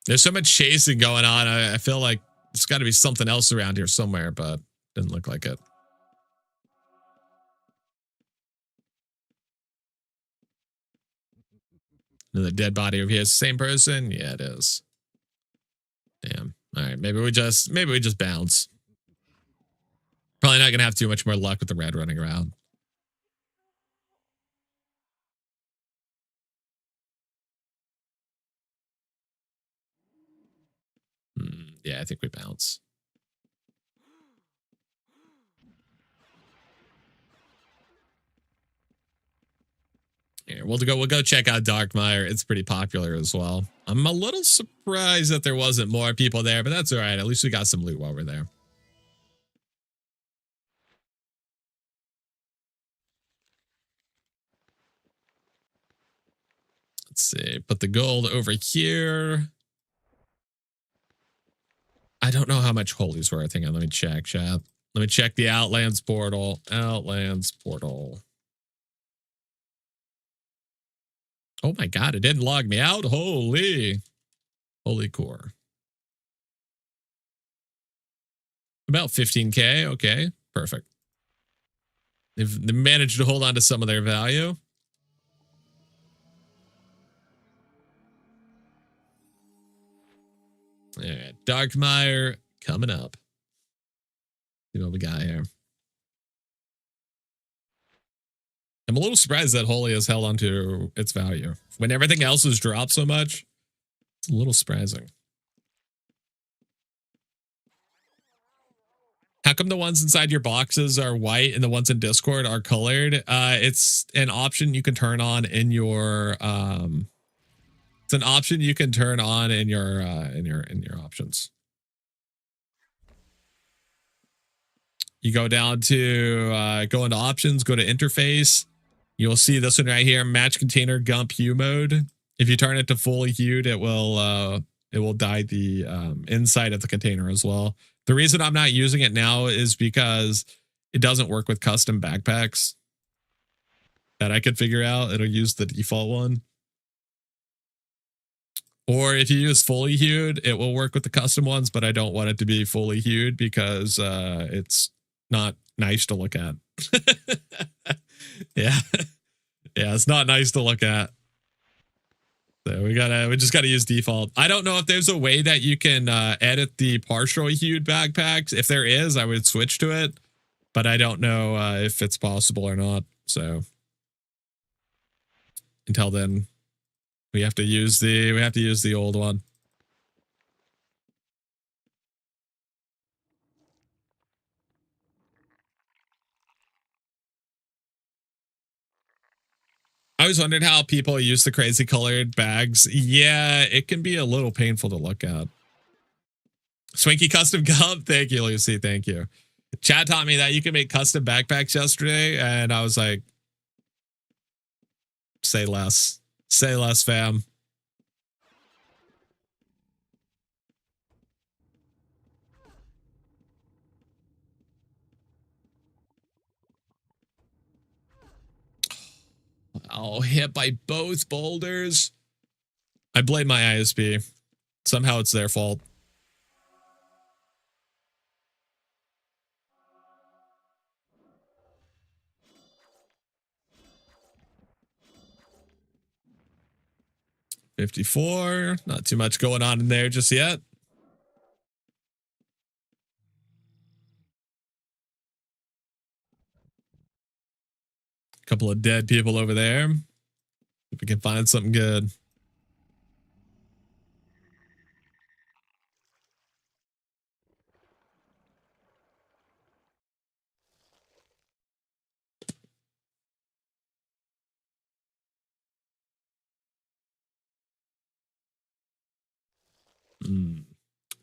There's so much chasing going on. I feel like there's got to be something else around here somewhere, but didn't look like it. Another dead body over here. Same person? Yeah, it is. Damn. All right, maybe we just bounce. Probably not gonna have too much more luck with the red running around. Yeah, I think we bounce. Here, we'll go check out Darkmire. It's pretty popular as well. I'm a little surprised that there wasn't more people there, but that's all right. At least we got some loot while we're there. Let's see. Put the gold over here. I don't know how much holy's worth. Hang on, let me check, chat. Let me check the Outlands portal. Outlands portal. Oh my god, it didn't log me out. Holy core. About 15k. Okay, perfect. They've managed to hold on to some of their value. All right, Darkmire coming up. See what we got here. I'm a little surprised that Holy has held onto its value. When everything else has dropped so much, it's a little surprising. How come the ones inside your boxes are white and the ones in Discord are colored? It's an option you can turn on in your it's an option you can turn on in your options. You go down to go into options, go to interface. You'll see this one right here, match container gump hue mode. If you turn it to fully hued, it will dye the inside of the container as well. The reason I'm not using it now is because it doesn't work with custom backpacks that I could figure out. It'll use the default one. Or if you use fully hued, it will work with the custom ones, but I don't want it to be fully hued because it's not nice to look at. Yeah. Yeah, it's not nice to look at. So we just gotta use default. I don't know if there's a way that you can edit the partially hued backpacks. If there is, I would switch to it, but I don't know if it's possible or not. So until then, we have to use the old one. I always wondered how people use the crazy colored bags. Yeah, it can be a little painful to look at. Swanky custom gum. Thank you, Lucy. Thank you. Chad taught me that you can make custom backpacks yesterday, and I was like, say less. Say less, fam. Oh, hit by both boulders. I blame my ISP. Somehow it's their fault. $54. Not too much going on in there just yet. Couple of dead people over there. If we can find something good.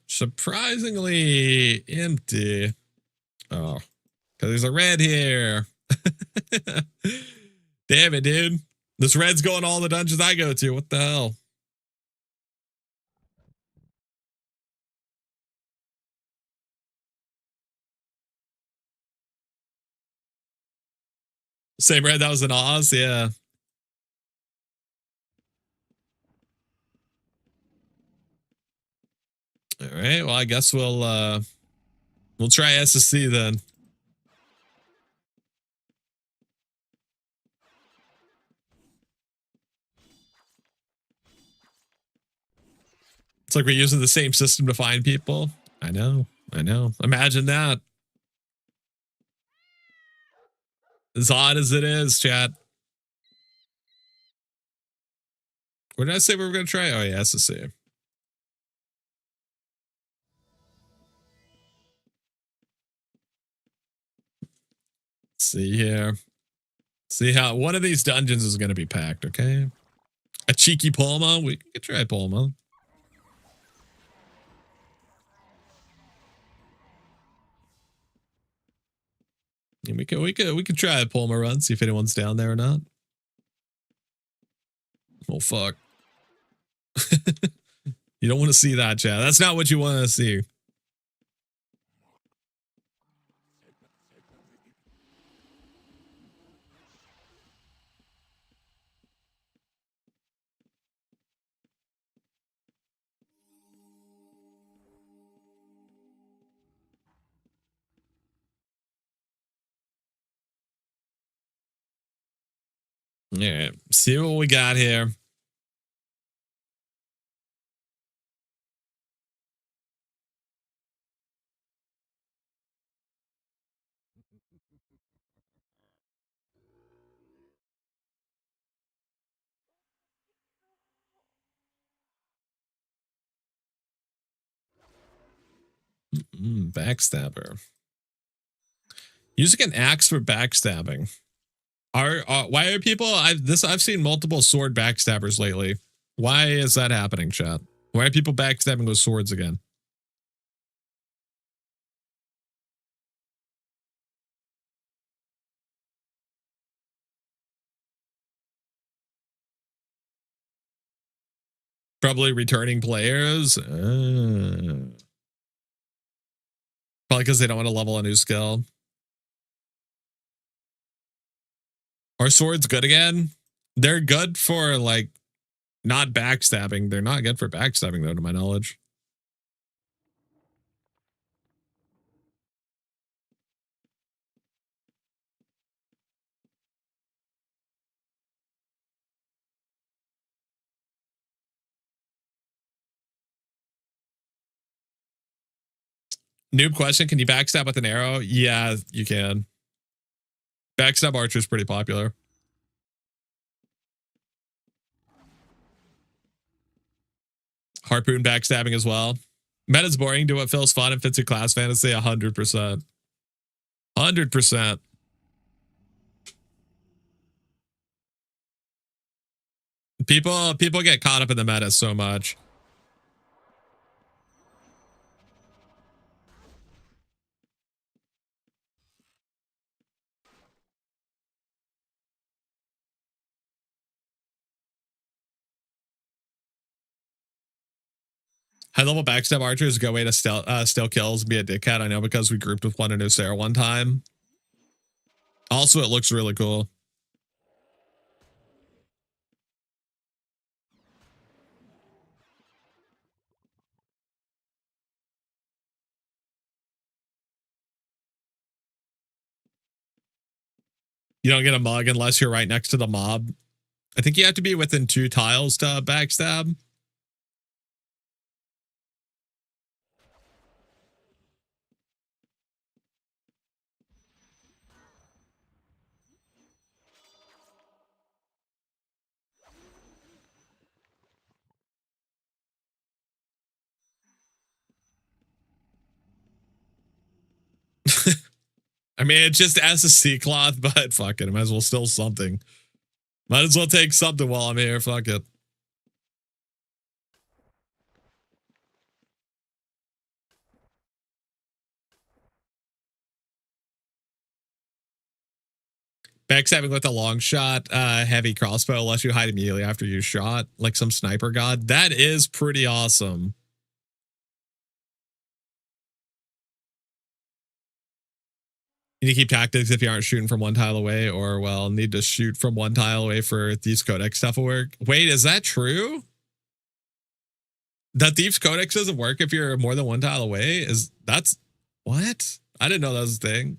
Surprisingly empty. Oh, because there's a red here. Damn it, dude. This red's going all the dungeons I go to. What the hell? Same red that was in Oz, yeah. All right, well, I guess we'll try SSC then. It's like we're using the same system to find people. I know. Imagine that. As odd as it is, chat. What did I say we were going to try? Oh, yeah, SSC. See here. See how one of these dungeons is going to be packed, okay? A cheeky Palma. We could try Palma. And we could try a Palma run, see if anyone's down there or not. Oh fuck. You don't want to see that, chat. That's not what you want to see. Yeah, see what we got here. Backstabber. Using an axe for backstabbing. Why are people? I've seen multiple sword backstabbers lately. Why is that happening, chat? Why are people backstabbing with swords again? Probably returning players. Probably because they don't want to level a new skill. Are swords good again? They're good for like not backstabbing. They're not good for backstabbing though, to my knowledge. Noob question: can you backstab with an arrow? Yeah, you can. Backstab archer is pretty popular. Harpoon backstabbing as well. Meta's boring. Do what feels fun and fits your class fantasy. 100%. 100%. People get caught up in the meta so much. High level backstab archer is a good way to steal kills, be a dickhead. I know because we grouped with one in Sarah one time. Also, it looks really cool. You don't get a mug unless you're right next to the mob. I think you have to be within 2 tiles to backstab. I mean, it's just SSC cloth, but fuck it. I might as well steal something. Might as well take something while I'm here. Fuck it. Backstabbing with a long shot, heavy crossbow lets you hide immediately after you shot, like some sniper god. That is pretty awesome. You need to keep tactics if you aren't shooting from one tile away, or well, need to shoot from one tile away for Thieves Codex stuff will work. Wait, is that true? That Thieves Codex doesn't work if you're more than one tile away? That's what? I didn't know that was a thing.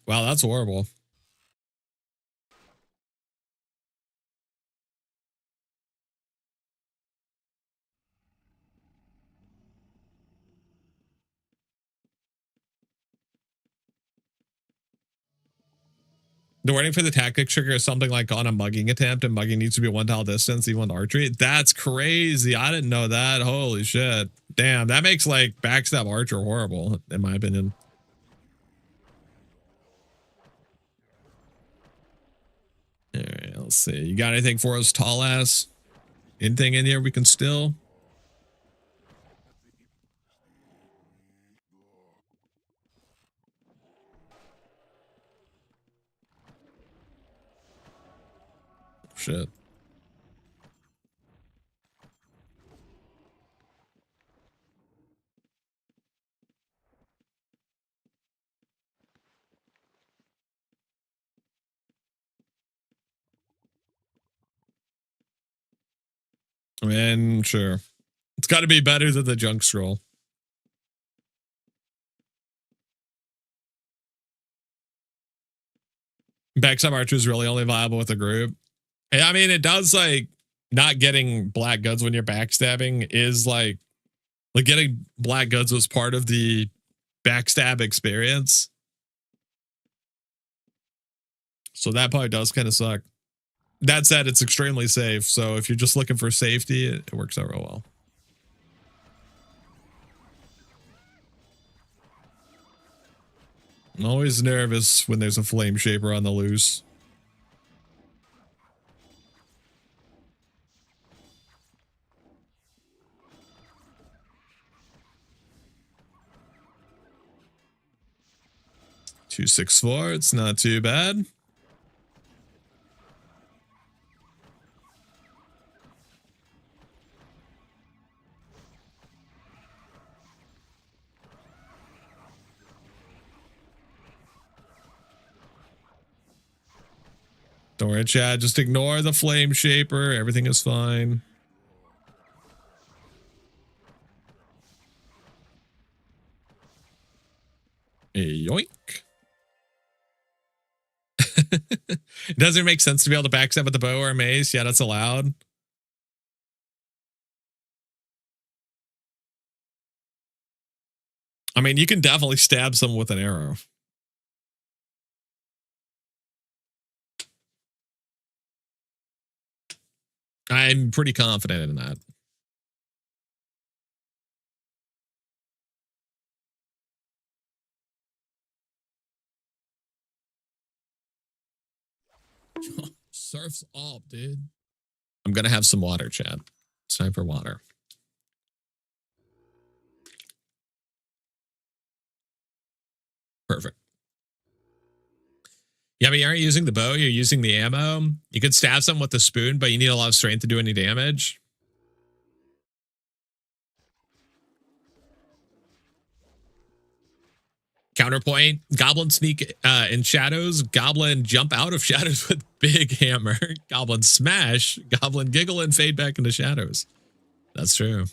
Wow, that's horrible. The wording for the tactic trigger is something like on a mugging attempt, and mugging needs to be one tile distance, even with archery. That's crazy. I didn't know that. Holy shit. Damn, that makes like backstab archer horrible, in my opinion. All right, let's see. You got anything for us, tall ass? Anything in here we can steal? Shit. I mean, sure. It's got to be better than the junk scroll. Backstab archer is really only viable with a group. I mean, it does like not getting black goods when you're backstabbing is like getting black goods was part of the backstab experience. So that part does kind of suck. That said, it's extremely safe. So if you're just looking for safety, it works out real well. I'm always nervous when there's a flame shaper on the loose. $264. It's not too bad. Don't worry, Chad. Just ignore the flame shaper. Everything is fine. Yoink. Does it make sense to be able to backstab with the bow or a mace? Yeah, that's allowed. I mean, you can definitely stab someone with an arrow. I'm pretty confident in that. Surf's up, dude. I'm going to have some water, Chad. It's time for water. Perfect. Yeah, but you aren't using the bow. You're using the ammo. You could stab someone with the spoon, but you need a lot of strength to do any damage. Counterpoint, goblin sneak in shadows, goblin jump out of shadows with big hammer, goblin smash, goblin giggle and fade back into shadows. That's true.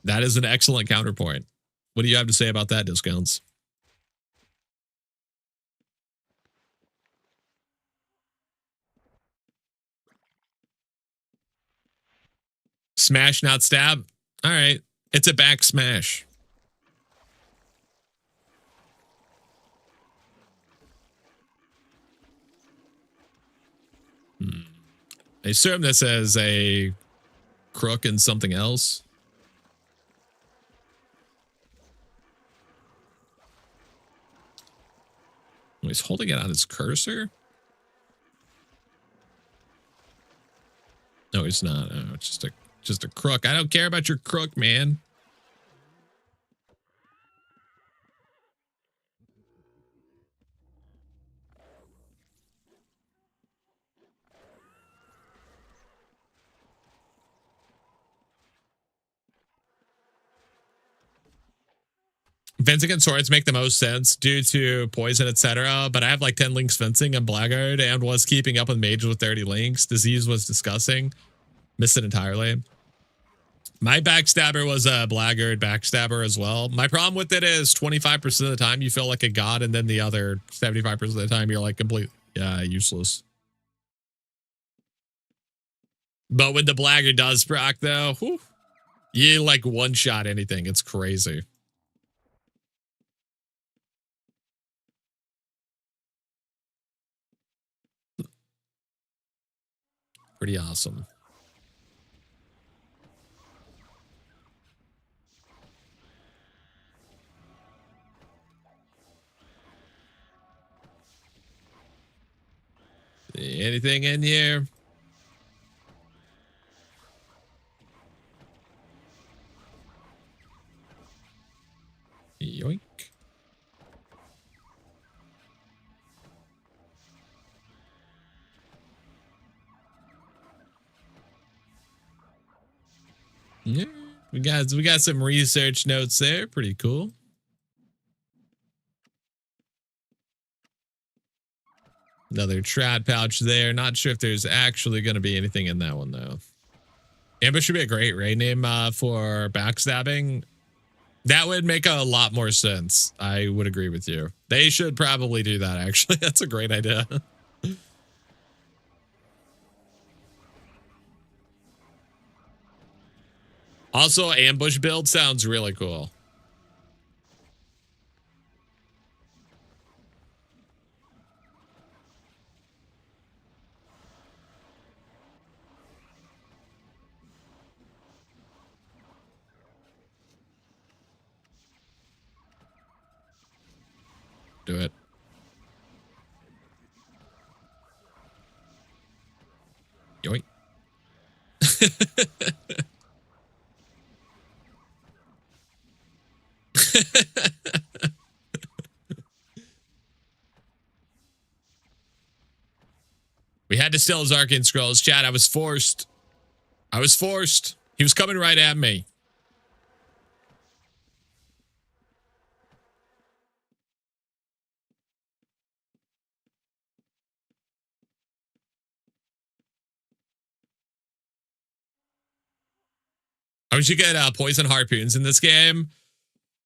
That is an excellent counterpoint. What do you have to say about that, Discounts? Smash, not stab. All right. It's a back smash. I assume this is a crook and something else. He's holding it on his cursor. No, he's not. Oh, it's just a crook. I don't care about your crook, man. Fencing and swords make the most sense due to poison, etc. But I have like 10 links fencing and blackguard and was keeping up with mages with 30 links. Disease was disgusting. Missed it entirely. My backstabber was a blackguard backstabber as well. My problem with it is 25% of the time you feel like a god, and then the other 75% of the time you're like complete useless. But when the blackguard does proc though, whew, you like one shot anything. It's crazy. Pretty awesome. Anything in here? Yoink. Yeah, we got some research notes there. Pretty cool. Another trad pouch there. Not sure if there's actually going to be anything in that one though. Ambush should be a great raid name for backstabbing. That would make a lot more sense. I would agree with you. They should probably do that, actually. That's a great idea. Also, ambush build sounds really cool. Do it. Yoink. We had to steal his arcane scrolls. Chat, I was forced. I was forced. He was coming right at me. I wish you could poison harpoons in this game.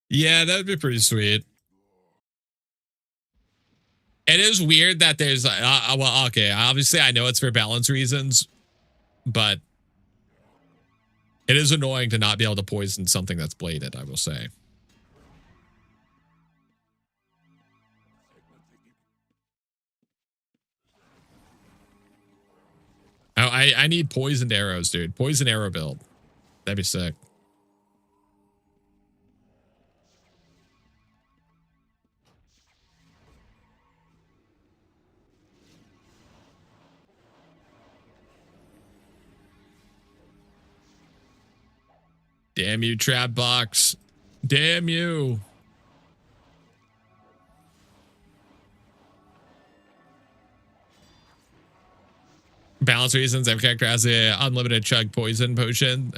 Yeah, that would be pretty sweet. It is weird that there's well, okay, obviously I know it's for balance reasons, but it is annoying to not be able to poison something that's bladed, I will say. Oh, I need poisoned arrows, dude. Poison arrow build. That'd be sick. Damn you, trap box. Damn you. Balance reasons, every character has the unlimited chug poison potion,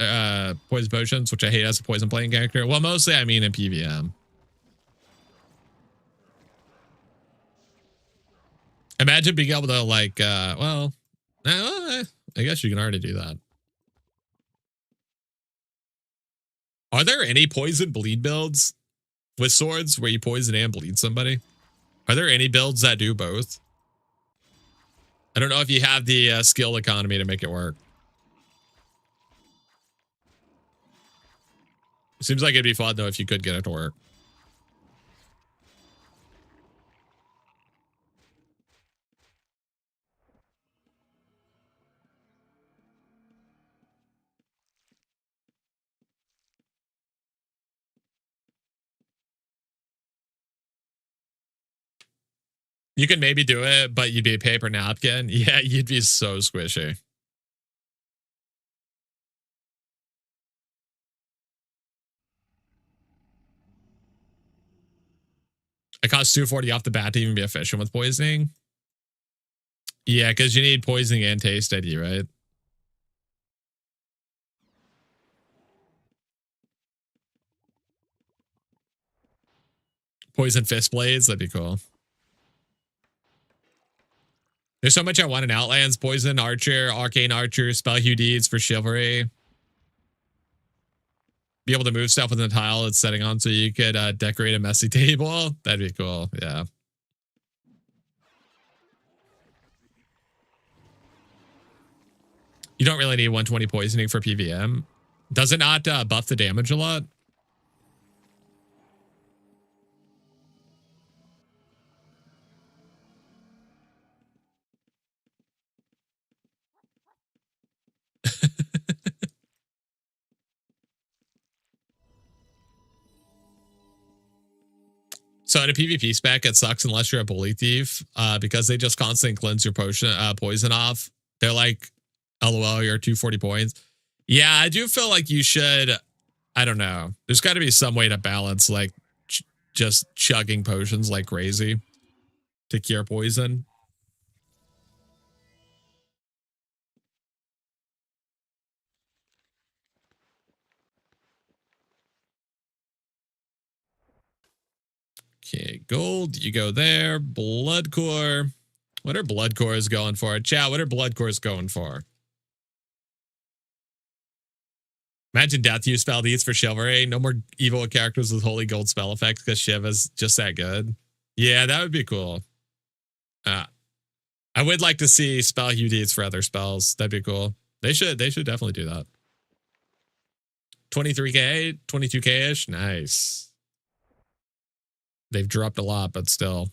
poison potions, which I hate as a poison playing character. Well, mostly I mean in PVM. Imagine being able to like, well, I guess you can already do that. Are there any poison bleed builds with swords where you poison and bleed somebody? Are there any builds that do both? I don't know if you have the skill economy to make it work. It seems like it'd be fun though if you could get it to work. You could maybe do it, but you'd be a paper napkin. Yeah, you'd be so squishy. It costs 240 off the bat to even be efficient with poisoning. Yeah, because you need poisoning and taste ID, right? Poison fist blades. That'd be cool. There's so much I want in Outlands. Poison archer, arcane archer, spell hue deeds for chivalry. Be able to move stuff within the tile it's setting on, so you could decorate a messy table. That'd be cool. Yeah. You don't really need 120 poisoning for PVM. Does it not buff the damage a lot? So in a PvP spec, it sucks unless you're a bully thief, because they just constantly cleanse your poison off. They're like, LOL, you're 240 points. Yeah, I do feel like you should. I don't know. There's got to be some way to balance like just chugging potions like crazy to cure poison. Okay, gold, you go there. Blood core. What are blood cores going for? Chat, what are blood cores going for? Imagine death use spell these for chivalry. No more evil characters with holy gold spell effects because Shiv is just that good. Yeah, that would be cool. I would like to see spell hue deeds for other spells. That'd be cool. They should definitely do that. 23k, 22k-ish. Nice. They've dropped a lot, but still.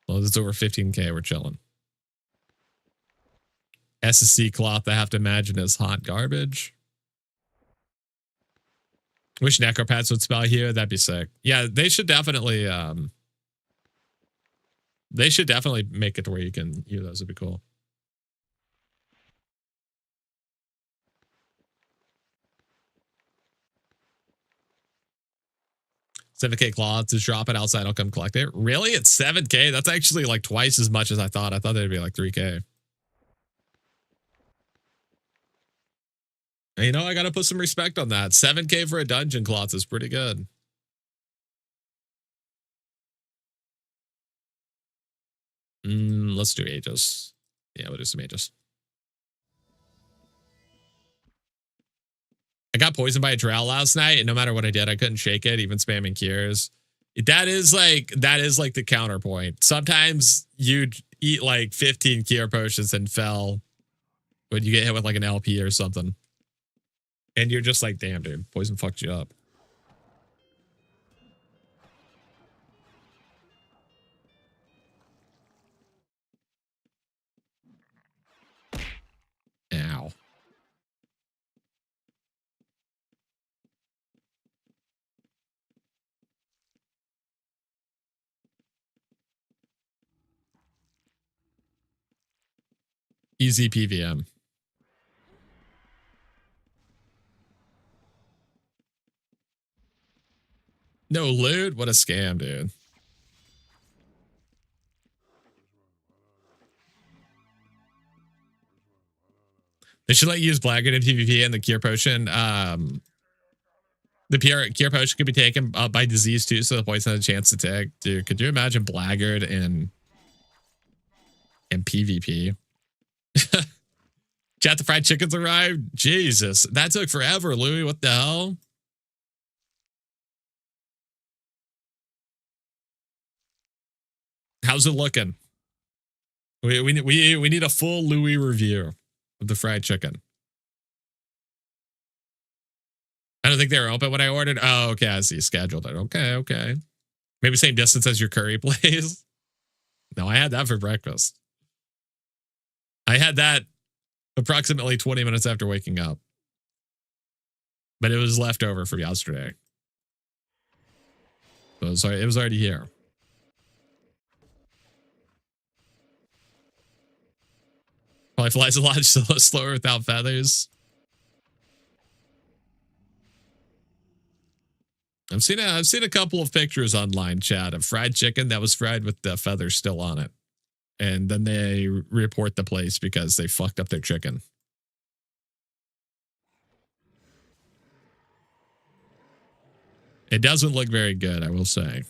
Well, it's over 15k. We're chilling. SSC cloth, I have to imagine, is hot garbage. Wish necropats would spell here. That'd be sick. Yeah, they should definitely make it to where you can use those. It'd be cool. $7K cloths is dropping outside. I'll come collect it. Really? It's 7K? That's actually like twice as much as I thought. I thought they'd be like 3K. And you know, I got to put some respect on that. 7K for a dungeon cloth is pretty good. Let's do Aegis. Yeah, we'll do some Aegis. I got poisoned by a drow last night, and no matter what I did, I couldn't shake it, even spamming cures. That is like the counterpoint. Sometimes you'd eat like 15 cure potions and fell when you get hit with like an LP or something. And you're just like, damn, dude, poison fucked you up. Ow. Easy PVM. No loot? What a scam, dude. They should let you use Blackguard in PvP and the cure potion. The cure potion could be taken by disease too, so the poison has a chance to take. Dude, could you imagine Blackguard in PvP? Chat, the fried chickens arrived. Jesus, that took forever, Louis. What the hell? How's it looking? We need a full Louis review of the fried chicken. I don't think they were open when I ordered. Oh, okay. I see. Scheduled it. Okay. Maybe same distance as your curry place. No, I had that for breakfast. I had that approximately 20 minutes after waking up. But it was left over from yesterday. So it was already here. Probably flies a lot slower without feathers. I've seen a couple of pictures online, chat, of fried chicken that was fried with the feathers still on it. And then they report the place because they fucked up their chicken. It doesn't look very good, I will say.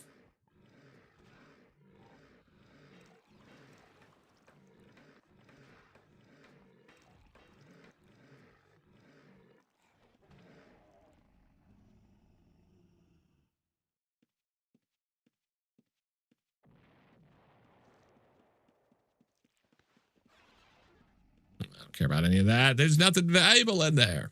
Don't care about any of that. There's nothing valuable in there.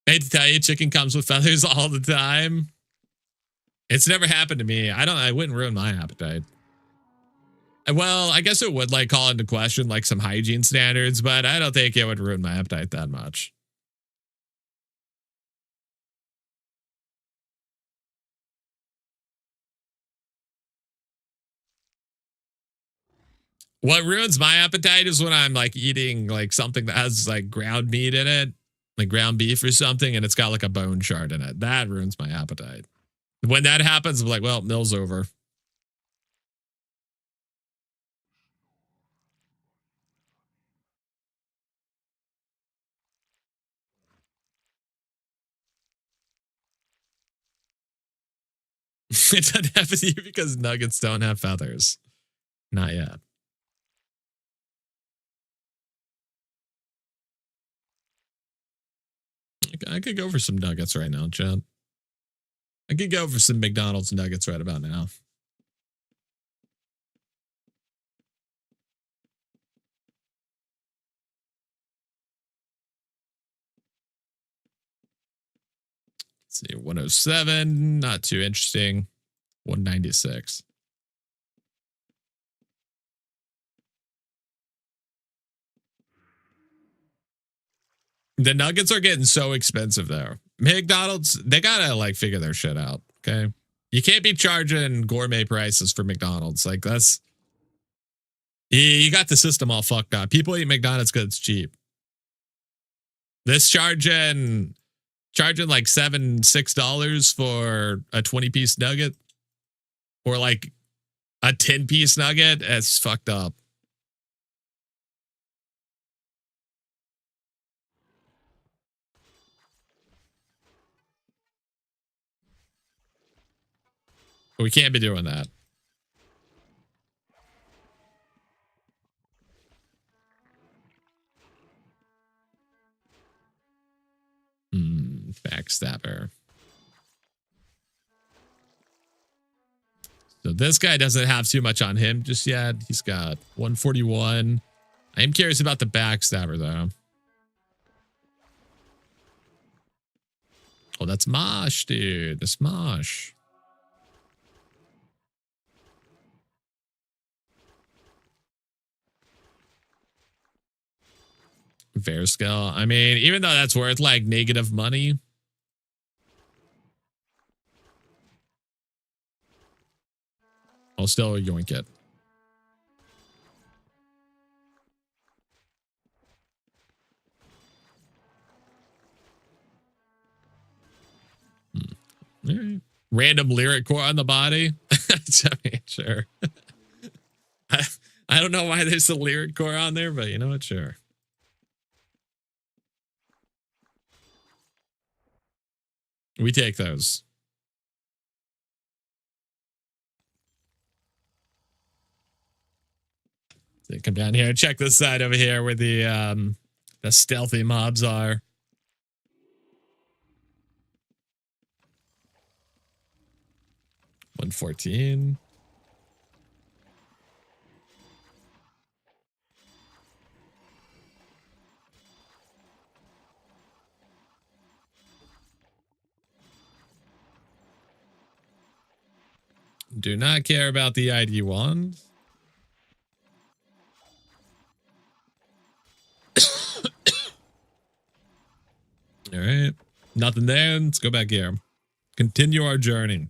I hate to tell you, chicken comes with feathers all the time. It's never happened to me. I wouldn't ruin my appetite. Well, I guess it would like call into question like some hygiene standards, but I don't think it would ruin my appetite that much. What ruins my appetite is when I'm like eating like something that has like ground meat in it, like ground beef or something, and it's got like a bone shard in it. That ruins my appetite. When that happens, I'm like, well, meal's over. It doesn't happen to you because nuggets don't have feathers. Not yet. I could go for some nuggets right now, Chad. I could go for some McDonald's nuggets right about now. Let's see, 107, not too interesting. 196. The nuggets are getting so expensive though. McDonald's, they gotta like figure their shit out. Okay. You can't be charging gourmet prices for McDonald's. Like that's, you got the system all fucked up. People eat McDonald's because it's cheap. This charging like $6 for a 20-piece nugget or like a 10-piece nugget. It's fucked up. We can't be doing that. Backstabber. So this guy doesn't have too much on him just yet. He's got 141. I am curious about the backstabber though. Oh, that's Mosh, dude. That's Mosh. Fair skill. I mean, even though that's worth like negative money. I'll still yoink it. All right. Random lyric core on the body. I mean, sure. I don't know why there's a lyric core on there, but you know what? Sure. We take those. So come down here. Check this side over here where the stealthy mobs are. $114. Do not care about the ID wand. All right. Nothing there. Let's go back here. Continue our journey.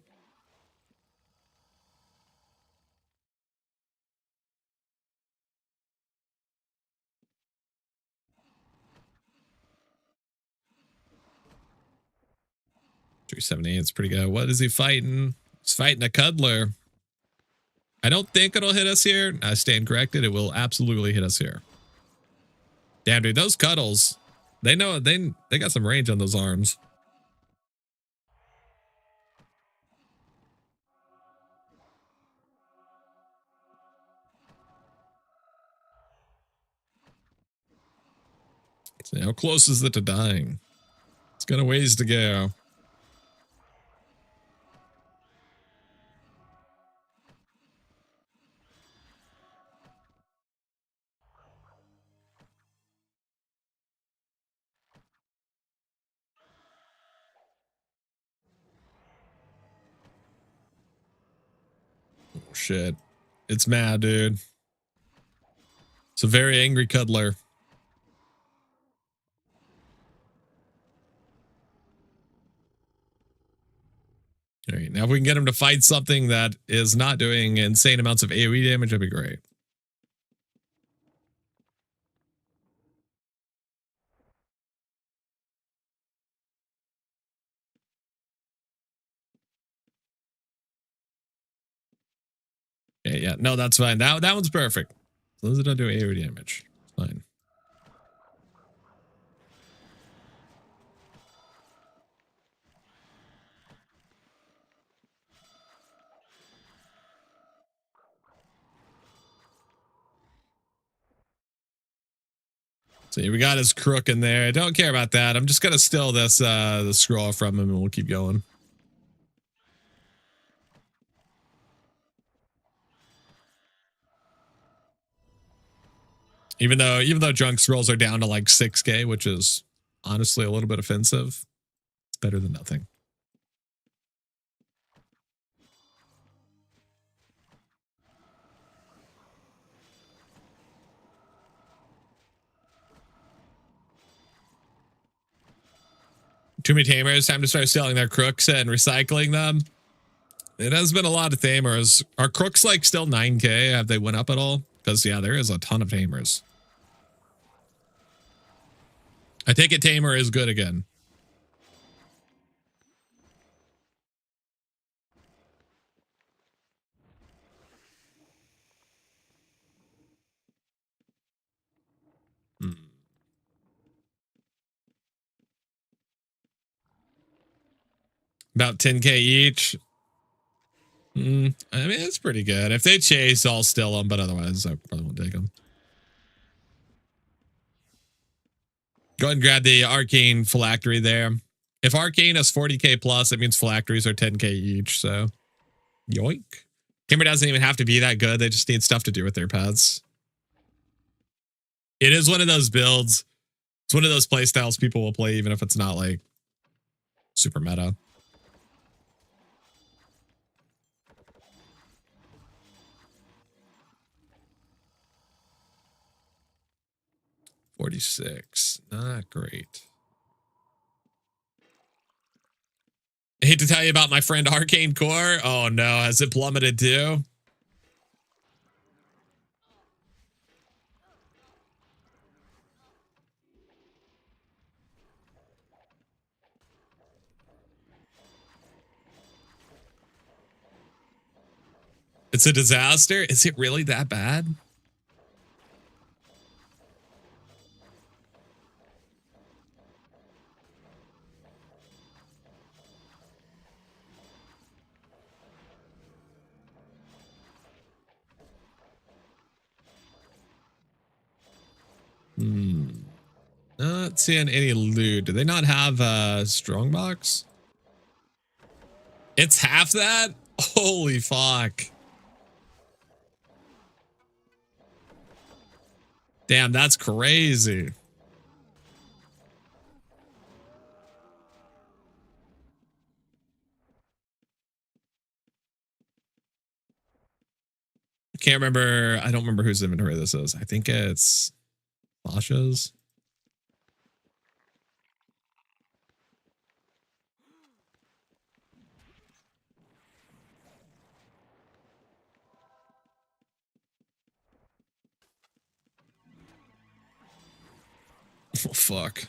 $378. It's pretty good. What is he fighting? He's fighting a cuddler. I don't think it'll hit us here. I stand corrected. It will absolutely hit us here. Damn, dude, those cuddles. They know they got some range on those arms. So how close is it to dying? It's got a ways to go. shit. It's mad, dude. It's a very angry cuddler. All right, now if we can get him to fight something that is not doing insane amounts of AoE damage, that'd be great. Yeah. No, that's fine. That one's perfect. As long as it doesn't do AoE damage, it's fine. See, we got his crook in there. I don't care about that. I'm just gonna steal this the scroll from him and we'll keep going. Even though junk scrolls are down to like 6k, which is honestly a little bit offensive, it's better than nothing. Too many tamers. Time to start selling their crooks and recycling them. It has been a lot of tamers. Are crooks like still 9k? Have they went up at all? Because yeah, there is a ton of tamers. I take it tamer is good again. About 10k each. I mean, it's pretty good. If they chase, I'll steal them, but otherwise, I probably won't take them. Go ahead and grab the arcane phylactery there. If arcane is 40k plus, it means phylacteries are 10k each. So, yoink. Kimber doesn't even have to be that good. They just need stuff to do with their pets. It is one of those builds. It's one of those play styles people will play even if it's not like super meta. $46. Not great. I hate to tell you about my friend Arcane Core. Oh no, has it plummeted too? It's a disaster? Is it really that bad? Not seeing any loot. Do they not have a strongbox? It's half that? Holy fuck. Damn, that's crazy. Can't remember. I don't remember whose inventory this is. I think it's Sasha's. Oh, fuck.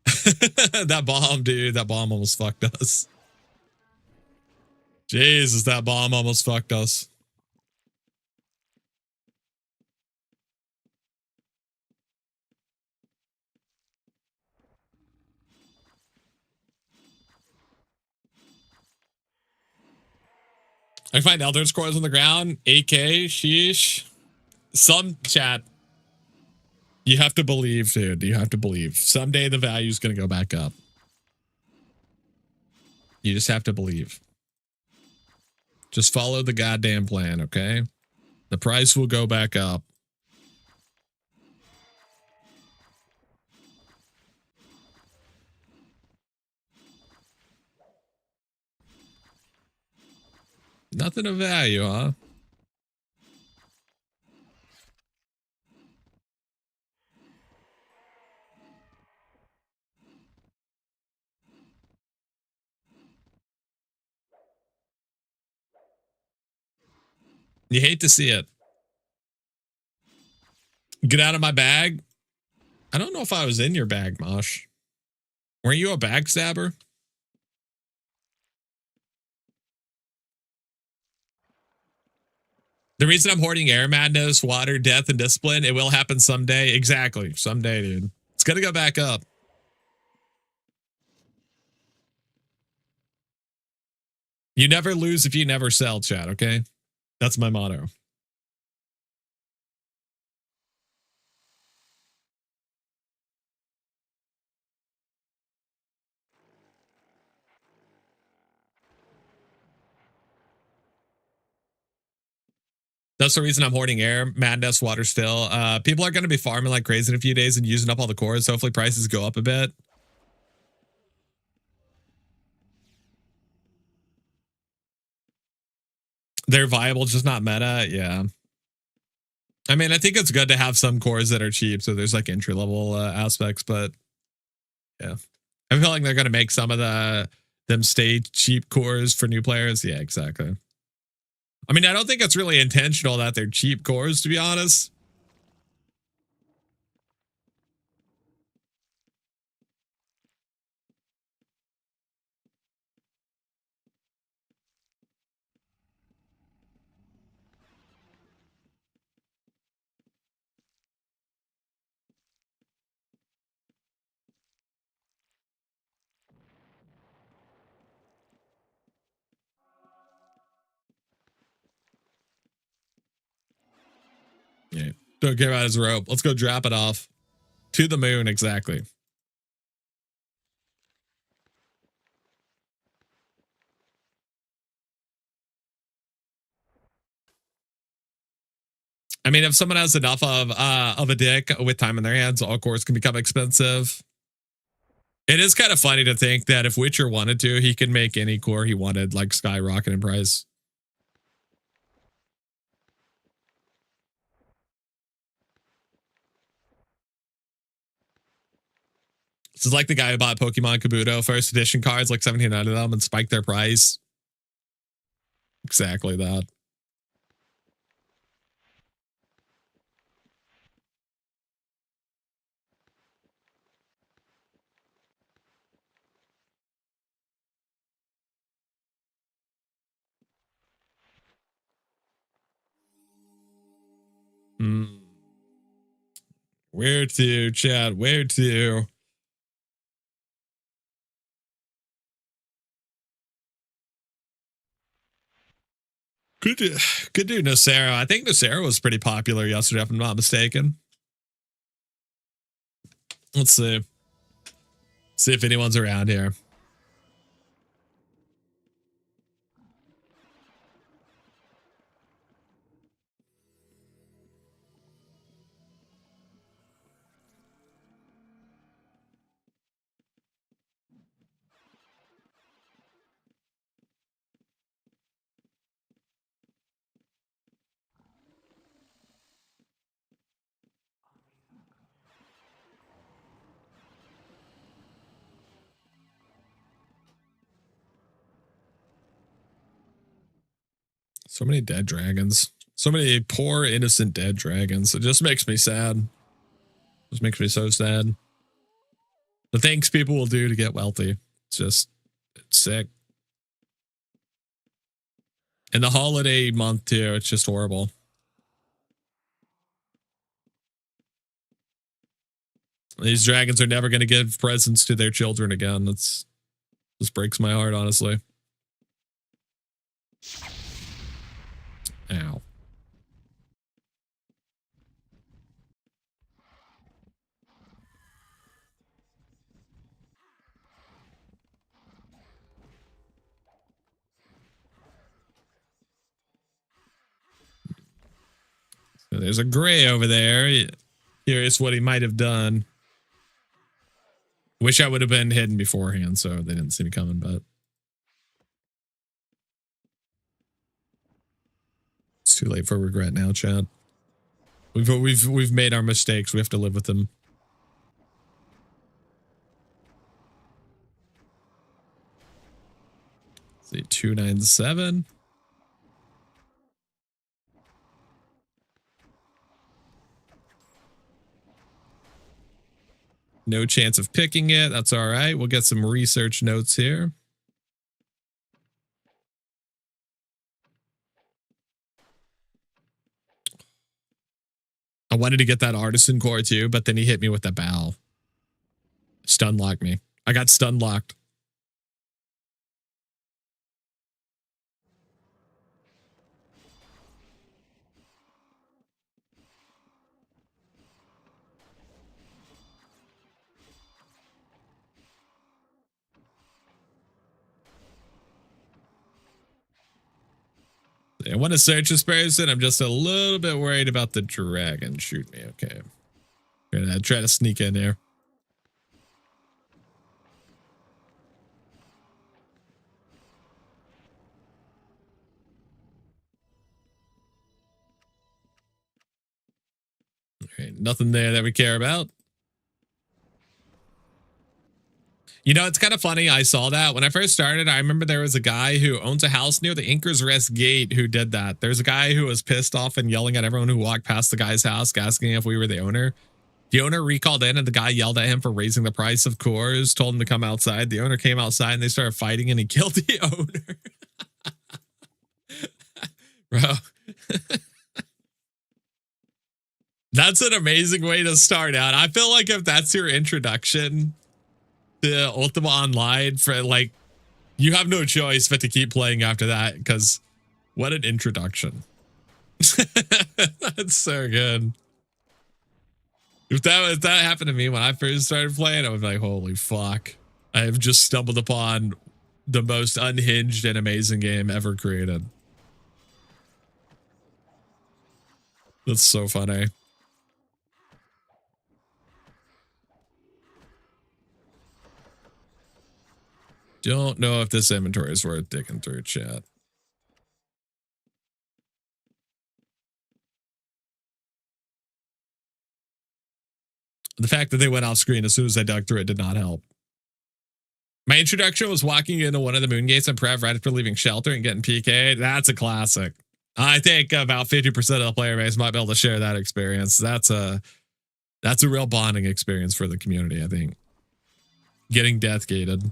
That bomb, dude. That bomb almost fucked us. Jesus, that bomb almost fucked us. I find Elder Scrolls on the ground. 8k, sheesh. Some chat. You have to believe, dude. You have to believe. Someday the value is going to go back up. You just have to believe. Just follow the goddamn plan, okay? The price will go back up. Nothing of value, huh? You hate to see it. Get out of my bag. I don't know if I was in your bag, Mosh. Weren't you a backstabber? The reason I'm hoarding air madness, water, death, and discipline, it will happen someday. Exactly. Someday, dude. It's going to go back up. You never lose if you never sell, chat, okay? That's my motto. That's the reason I'm hoarding air, madness, water still. People are going to be farming like crazy in a few days and using up all the cores. Hopefully prices go up a bit. They're viable, just not meta. Yeah. I mean, I think it's good to have some cores that are cheap. So there's like entry level aspects, but yeah. I feel like they're going to make some of them stay cheap cores for new players. Yeah, exactly. I mean, I don't think it's really intentional that they're cheap cores, to be honest. Yeah. Don't care about his rope. Let's go drop it off. To the moon, exactly. I mean, if someone has enough of a dick with time in their hands, all cores can become expensive. It is kind of funny to think that if Witcher wanted to, he could make any core he wanted, like skyrocket in price. This is like the guy who bought Pokemon Kabuto first edition cards, like 1,700 of them, and spiked their price. Exactly that. Where to, Chad? Where to? Good dude, Nocera. I think Nocera was pretty popular yesterday, if I'm not mistaken. Let's see. See if anyone's around here. So many dead dragons. So many poor, innocent dead dragons. It just makes me sad. It just makes me so sad. The things people will do to get wealthy. It's sick. And the holiday month, too. It's just horrible. These dragons are never going to give presents to their children again. This breaks my heart, honestly. Ow. So there's a gray over there. Curious what he might have done. Wish I would have been hidden beforehand so they didn't see me coming, but It's too late for regret now, Chad. We've made our mistakes. We have to live with them. Let's see, 297. No chance of picking it. That's all right. We'll get some research notes here. I wanted to get that artisan core too, but then he hit me with the bow. Stun locked me. I got stun locked. I want to search this person. I'm just a little bit worried about the dragon. Shoot me. Okay. I'm gonna try to sneak in here. All right, nothing there that we care about. You know, it's kind of funny. I saw that when I first started. I remember there was a guy who owns a house near the Anchor's Rest gate who did that. There's a guy who was pissed off and yelling at everyone who walked past the guy's house, asking if we were the owner. The owner recalled in and the guy yelled at him for raising the price of cores, told him to come outside. The owner came outside and they started fighting and he killed the owner. Bro. That's an amazing way to start out. I feel like if that's your introduction to Ultima Online, for like, you have no choice but to keep playing after that, because what an introduction. That's so good. If that happened to me when I first started playing, I would be like, holy fuck. I have just stumbled upon the most unhinged and amazing game ever created. That's so funny. Don't know if this inventory is worth digging through, chat. The fact that they went off screen as soon as I dug through it did not help. My introduction was walking into one of the moon gates and Prev right after leaving shelter and getting PK'd. That's a classic. I think about 50% of the player base might be able to share that experience. That's a real bonding experience for the community, I think. Getting death gated.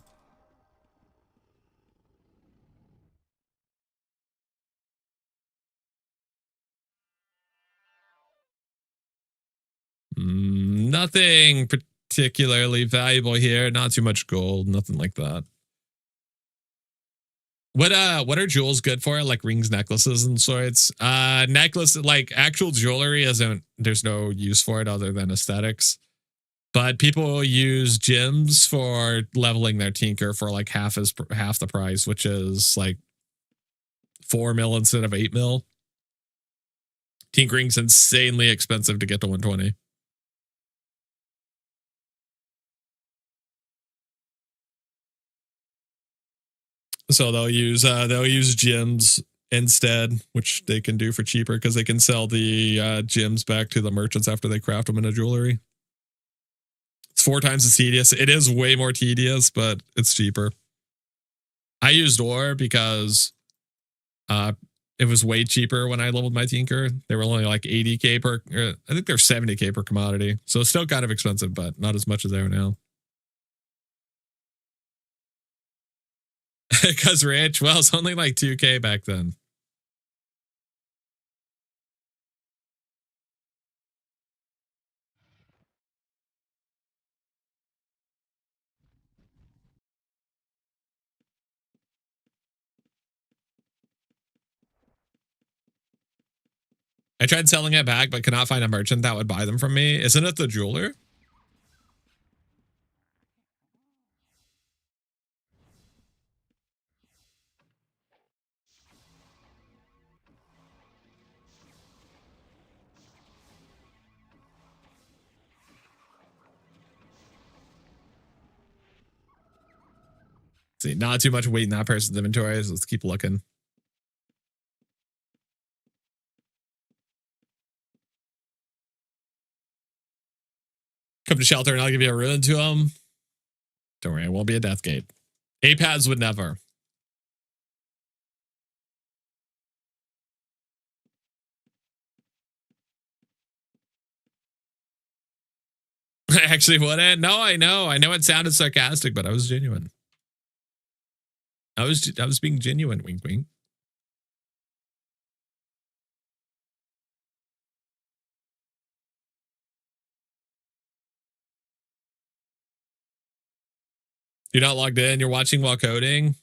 Nothing particularly valuable here. Not too much gold. Nothing like that. What are jewels good for? Like rings, necklaces, and sorts. Necklace, like actual jewelry isn't. There's no use for it other than aesthetics. But people use gems for leveling their tinker for like half the price, which is like 4 mil instead of 8 mil. Tinkering's insanely expensive to get to 120. So they'll use gems instead, which they can do for cheaper because they can sell the gems back to the merchants after they craft them into jewelry. It's 4 times as tedious. It is way more tedious, but it's cheaper. I used ore because it was way cheaper when I leveled my tinker. They were only like 80k per. I think they're 70k per commodity, so it's still kind of expensive, but not as much as they are now. Because rich, well, it's only like 2k back then. I tried selling it back, but could not find a merchant that would buy them from me. Isn't it the jeweler? See, not too much weight in that person's inventory, so let's keep looking. Come to shelter and I'll give you a ruin to him. Don't worry, it won't be a death gate. APADs would never. I actually wouldn't. No, I know. I know it sounded sarcastic, but I was genuine. I was being genuine, wink wink. You're not logged in, you're watching while coding.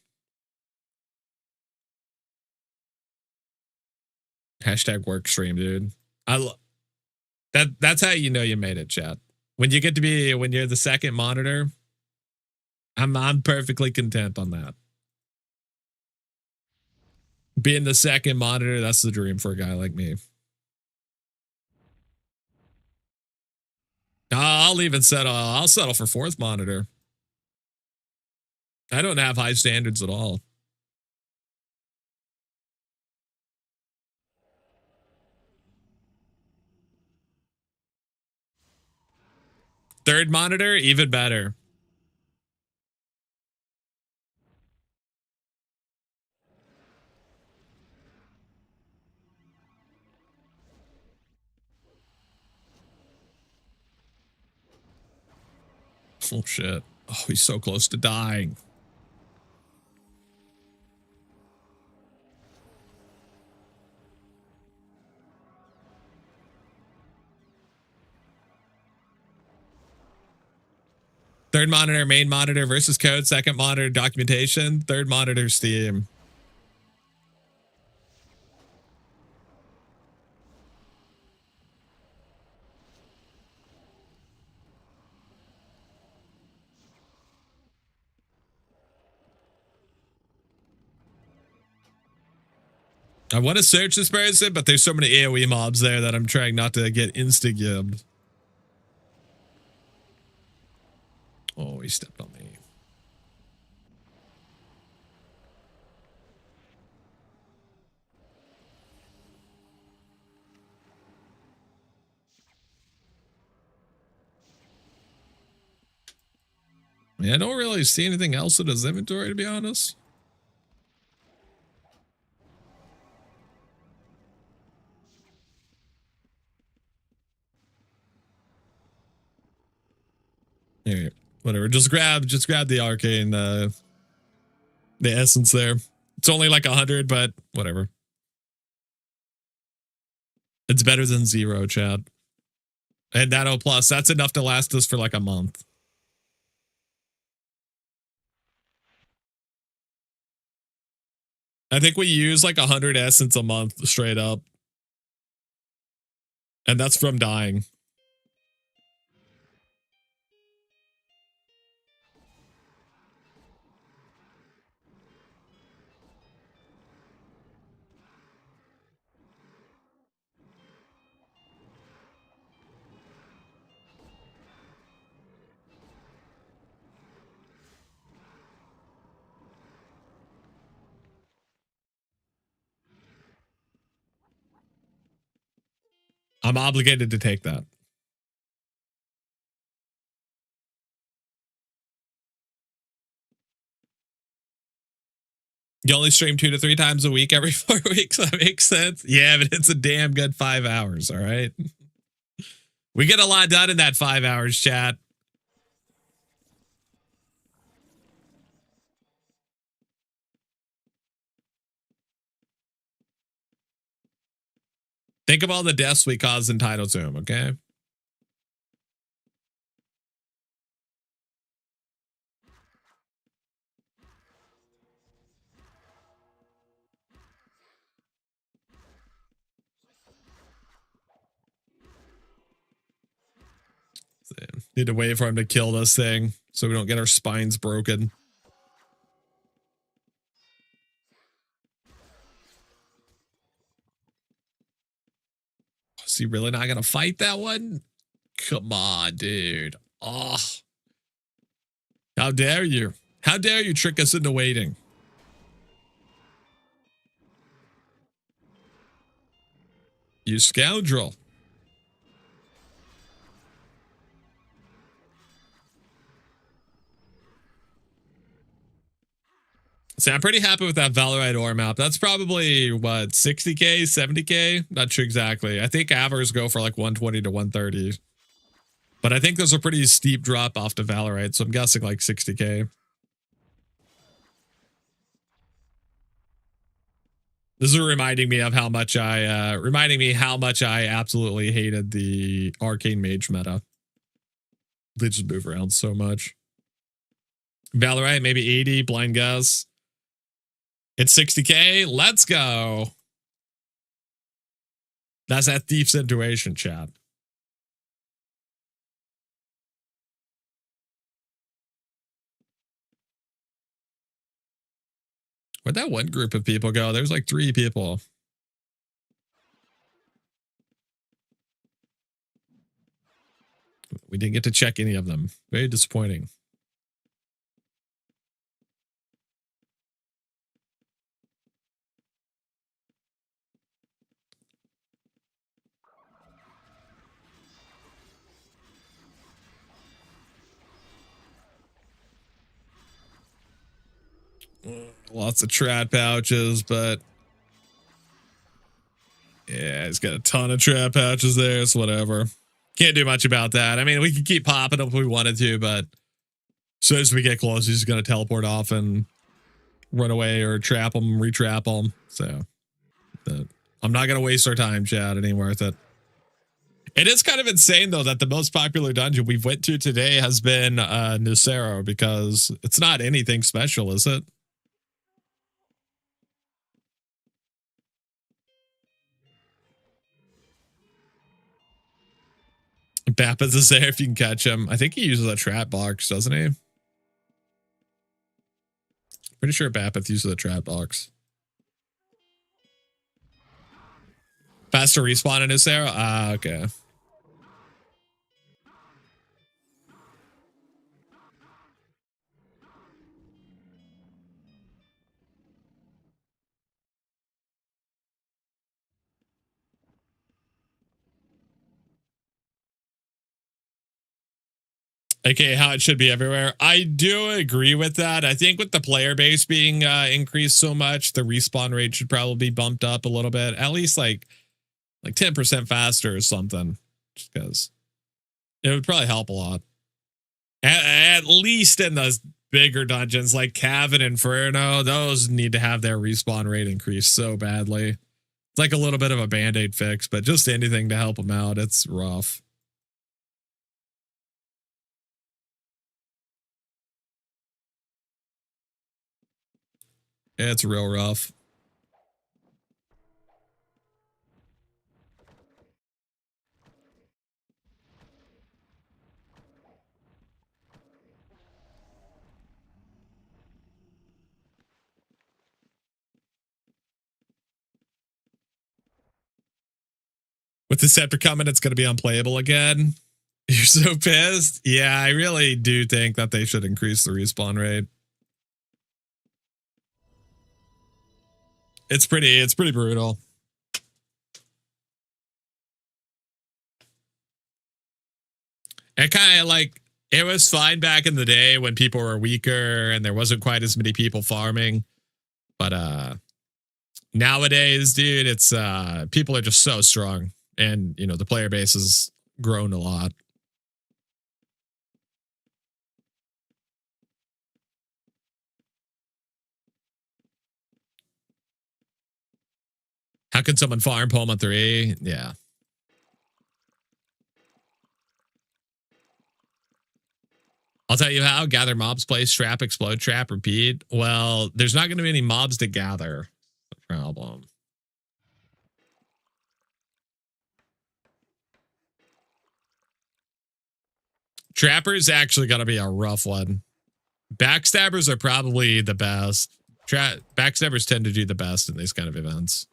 Hashtag work stream, dude. That's how you know you made it, chat. When you get to be, when you're the second monitor, I'm perfectly content on that. Being the second monitor, that's the dream for a guy like me. I'll even settle. I'll settle for fourth monitor. I don't have high standards at all. Third monitor, even better. Oh shit. Oh, he's so close to dying. Third monitor, main monitor versus code. Second monitor, documentation. Third monitor, Steam. I want to search this person, but there's so many AoE mobs there that I'm trying not to get insta-gibbed. Oh, he stepped on me. Yeah, I don't really see anything else in his inventory, to be honest. Here, whatever. Just grab the arcane, the essence there. It's only like 100, but whatever. It's better than 0, Chad. And that O plus, that's enough to last us for like a month. I think we use like 100 essence a month straight up. And that's from dying. I'm obligated to take that. You only stream 2 to 3 times a week every 4 weeks. That makes sense. Yeah, but it's a damn good 5 hours. All right. We get a lot done in that 5 hours, chat. Think of all the deaths we caused in Title Tomb, okay? Need to wait for him to kill this thing so we don't get our spines broken. Is he really not going to fight that one? Come on, dude. Oh. How dare you? How dare you trick us into waiting? You scoundrel. So I'm pretty happy with that Valorite ore map. That's probably what, 60k, 70k? Not sure exactly. I think avers go for like 120 to 130. But I think there's a pretty steep drop off to Valorite, so I'm guessing like 60k. This is reminding me of how much I absolutely hated the arcane mage meta. They just move around so much. Valorite, maybe 80, blind guess. It's 60k. Let's go. That's that thief situation, chat. Where'd that one group of people go? There's like 3 people. We didn't get to check any of them. Very disappointing. Lots of trap pouches, but yeah, he's got a ton of trap pouches there. It's whatever. Can't do much about that. I mean, we could keep popping them if we wanted to, but as soon as we get close, he's going to teleport off and run away or trap them, retrap them. So I'm not going to waste our time, chat. It ain't worth it. It is kind of insane, though, that the most popular dungeon we've went to today has been Nucero, because it's not anything special, is it? Baptist is there if you can catch him. I think he uses a trap box, doesn't he? Pretty sure Baptist uses a trap box. Faster respawn in Nucero? Ah, okay. Okay, how it should be everywhere. I do agree with that. I think with the player base being increased so much, the respawn rate should probably be bumped up a little bit, at least like 10% faster or something, just because it would probably help a lot. At least in those bigger dungeons like Cav and Inferno, those need to have their respawn rate increased so badly. It's like a little bit of a band-aid fix, but just anything to help them out. It's rough. It's real rough. With the scepter coming, it's going to be unplayable again. You're so pissed? Yeah, I really do think that they should increase the respawn rate. It's pretty brutal. And kind of like, it was fine back in the day when people were weaker and there wasn't quite as many people farming. But nowadays, dude, it's people are just so strong, and you know, the player base has grown a lot. How can someone farm Poma 3? Yeah. I'll tell you how. Gather mobs, place, trap, explode, trap, repeat. Well, there's not going to be any mobs to gather. That's the problem. Trapper's actually going to be a rough one. Backstabbers are probably the best. Backstabbers tend to do the best in these kind of events.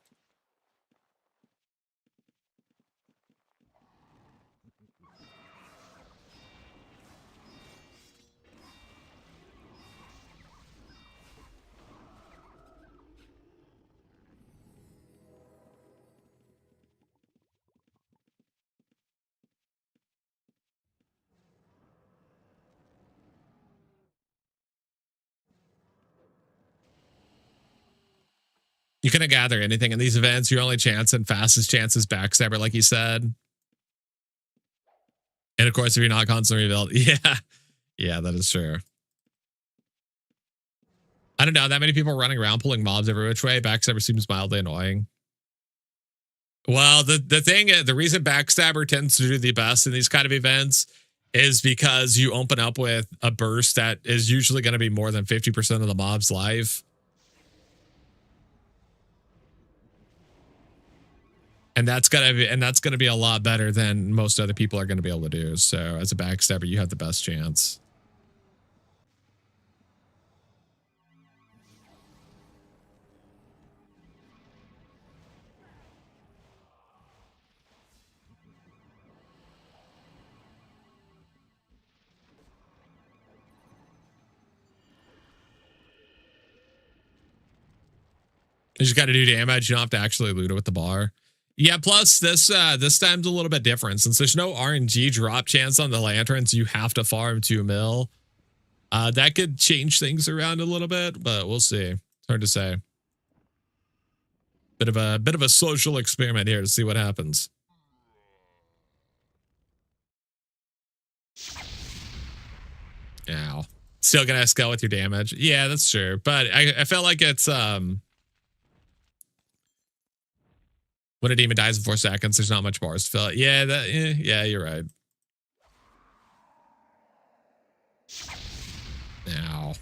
You couldn't gather anything in these events. Your only chance and fastest chance is backstabber, like you said. And of course, if you're not constantly revealed, yeah. Yeah, that is true. I don't know. That many people running around pulling mobs every which way. Backstabber seems mildly annoying. Well, the reason backstabber tends to do the best in these kind of events is because you open up with a burst that is usually going to be more than 50% of the mob's life. And that's gonna be a lot better than most other people are gonna be able to do. So as a backstabber, you have the best chance. You just got to do damage. You don't have to actually loot it with the bar. Yeah. Plus, this time's a little bit different since there's no RNG drop chance on the lanterns. You have to farm 2 mil. That could change things around a little bit, but we'll see. It's hard to say. Bit of a social experiment here to see what happens. Ow. Still gonna scale with your damage. Yeah, that's true. But I felt like it's when a demon dies in 4 seconds, there's not much bars to fill it. Yeah, yeah, you're right. Ow.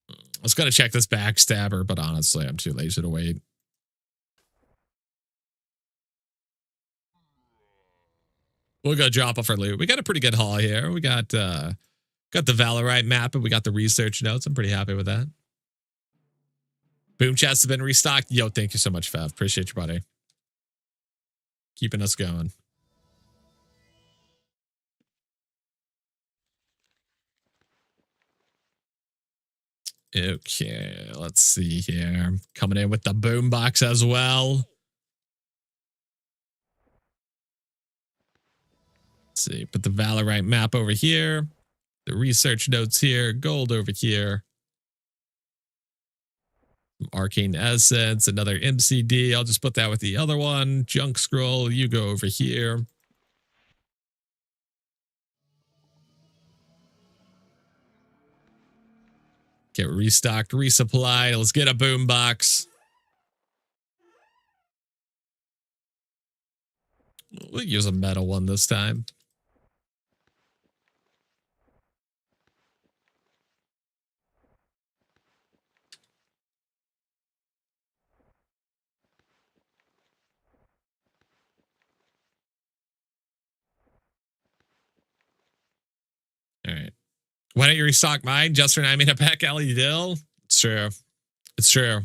I was gonna check this backstabber, but honestly, I'm too lazy to wait. We'll go drop off our loot. We got a pretty good haul here. We got the Valorite map and we got the research notes. I'm pretty happy with that. Boom chests have been restocked. Yo, thank you so much, Fav. Appreciate you, buddy. Keeping us going. Okay, let's see here. Coming in with the boombox as well. Let's see, put the Valorite map over here. The research notes here. Gold over here. Arcane Essence, another MCD. I'll just put that with the other one. Junk Scroll, you go over here. Get restocked, resupplied. Let's get a boombox. We'll use a metal one this time. All right. Why don't you restock mine? Just for 9 minute pack, Ellie Dill? It's true. It's true.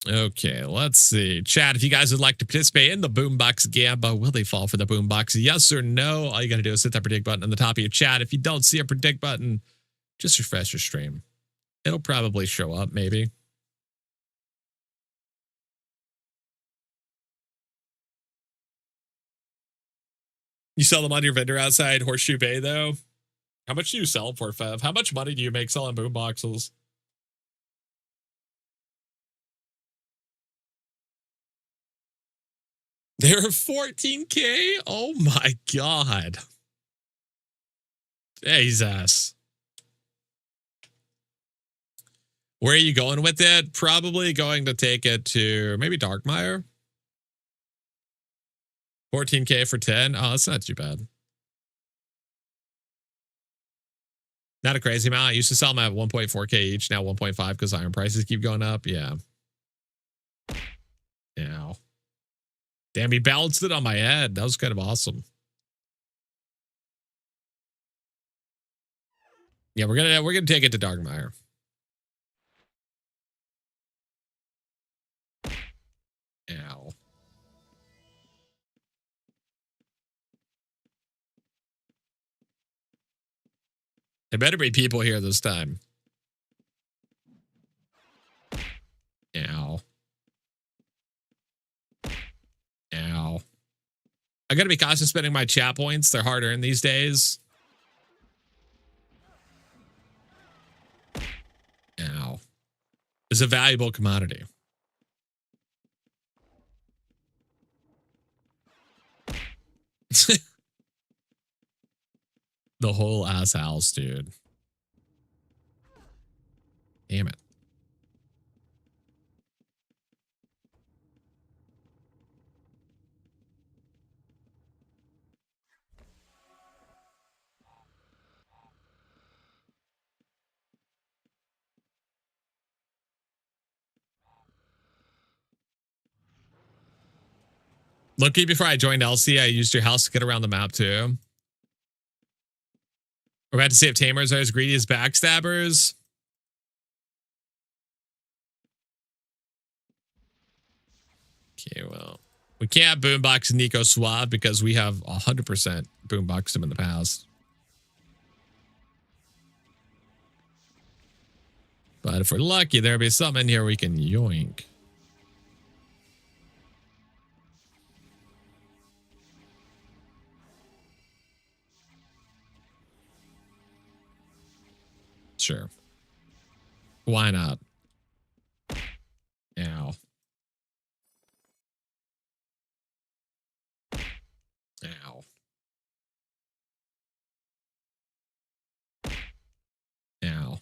Okay, let's see. Chat, if you guys would like to participate in the Boombox Gamba, will they fall for the Boombox? Yes or no? All you got to do is hit that predict button on the top of your chat. If you don't see a predict button, just refresh your stream. It'll probably show up, maybe. You sell them on your vendor outside Horseshoe Bay, though? How much do you sell them for, Fev? How much money do you make selling boomboxes? They're 14K? Oh my god. Jesus. Where are you going with it? Probably going to take it to maybe Darkmire. 14K for 10. Oh, that's not too bad. Not a crazy amount. I used to sell them at 1.4K each. Now 1.5 because iron prices keep going up. Yeah. Yeah. Damn, he balanced it on my head. That was kind of awesome. Yeah, we're gonna take it to Darkmire. Ow. There better be people here this time. Ow. Ow. I gotta be cautious spending my chat points. They're hard earned these days. Ow. It's a valuable commodity. The whole ass house, dude. Damn it. Lucky before I joined LC, I used your house to get around the map too. We're about to see if tamers are as greedy as backstabbers. Okay, well, we can't boombox Nico Swab because we have 100% boomboxed him in the past. But if we're lucky, there'll be something in here we can yoink. Sure. Why not? Ow. Ow. Ow.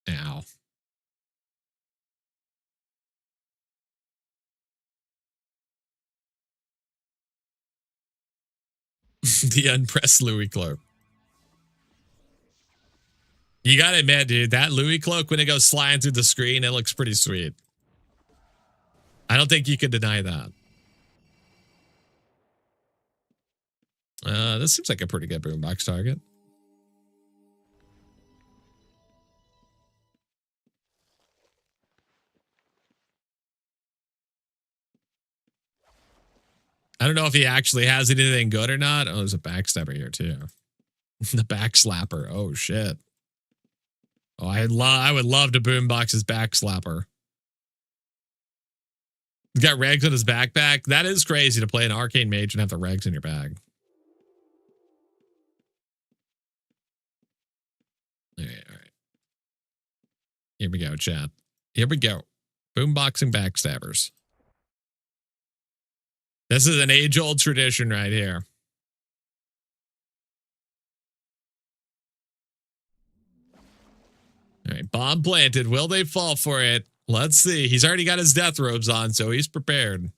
Ow. The unpressed Louis cloak. You gotta admit, dude, that Louis cloak, when it goes sliding through the screen, it looks pretty sweet. I don't think you could deny that. This seems like a pretty good boombox target. I don't know if he actually has anything good or not. Oh, there's a backstabber here too. The back slapper. Oh shit. Oh, I would love to boombox his back slapper. He's got regs on his backpack. That is crazy to play an arcane mage and have the regs in your bag. All right. Here we go, chat. Here we go. Boomboxing backstabbers. This is an age-old tradition right here. All right, bomb planted. Will they fall for it? Let's see. He's already got his death robes on, so he's prepared.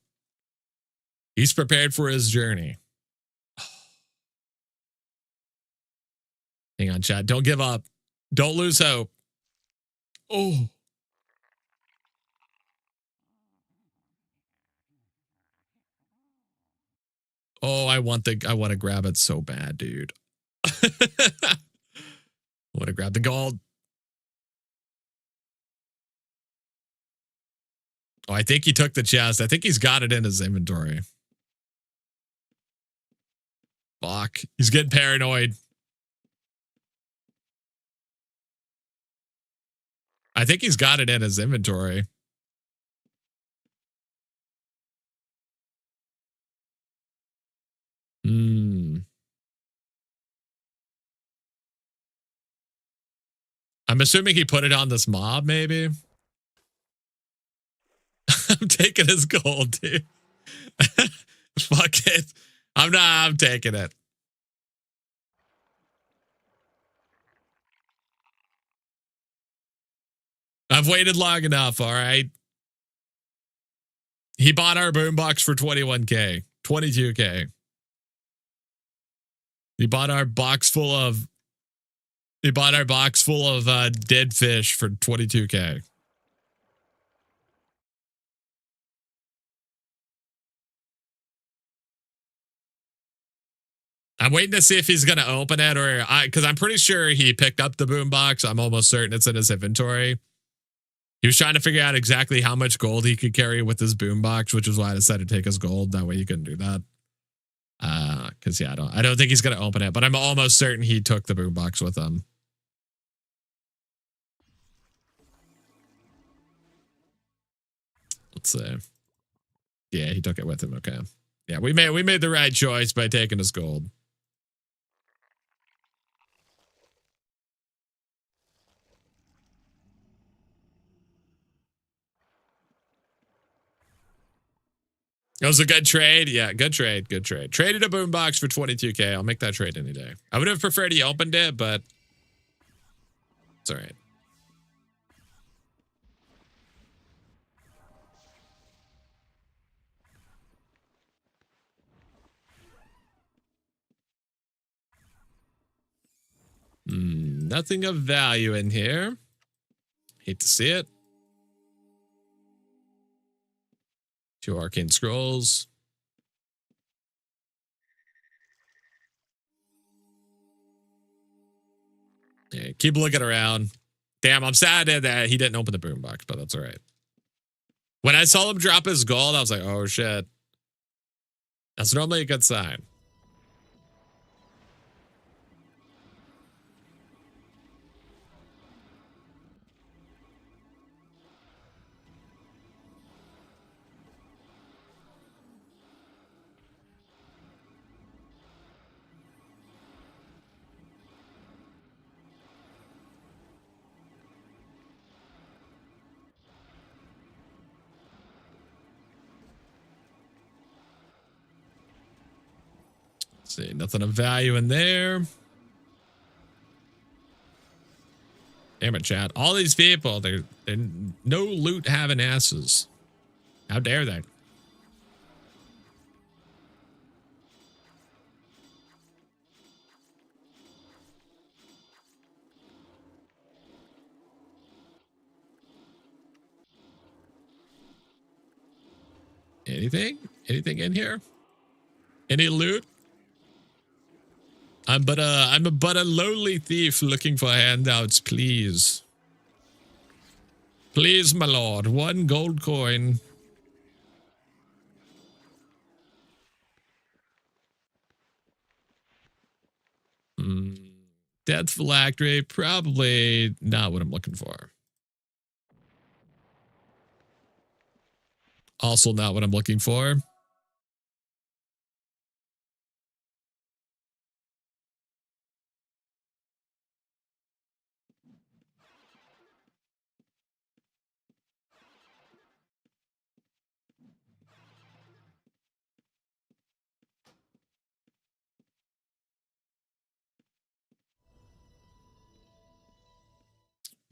He's prepared for his journey. Hang on, chat. Don't give up. Don't lose hope. Oh. Oh, I want to grab it so bad, dude. I want to grab the gold. Oh, I think he took the chest. I think he's got it in his inventory. Fuck. He's getting paranoid. I think he's got it in his inventory. I'm assuming he put it on this mob, maybe. I'm taking his gold, dude. Fuck it. I'm taking it. I've waited long enough, all right? He bought our boombox for 21K, 22K. He bought our box full of dead fish for 22K. I'm waiting to see if he's going to open it because I'm pretty sure he picked up the boombox. I'm almost certain it's in his inventory. He was trying to figure out exactly how much gold he could carry with his boombox, which is why I decided to take his gold. That way he couldn't do that. Because yeah, I don't think he's going to open it, but I'm almost certain he took the boombox with him. Let's see. Yeah, he took it with him. Okay. Yeah, we made the right choice by taking his gold. It was a good trade. Yeah, good trade. Good trade. Traded a boombox for 22K. I'll make that trade any day. I would have preferred he opened it, but it's all right. Nothing of value in here. Hate to see it. 2 arcane scrolls. Yeah, keep looking around. Damn, I'm sad that he didn't open the boombox, but that's all right. When I saw him drop his gold, I was like, oh shit. That's normally a good sign. Let's see, nothing of value in there. Damn it, chat. All these people, they're no loot having asses. How dare they? Anything? Anything in here? Any loot? I'm but a lowly thief looking for handouts, please. Please, my lord, 1 gold coin. Death phylactery, probably not what I'm looking for. Also not what I'm looking for.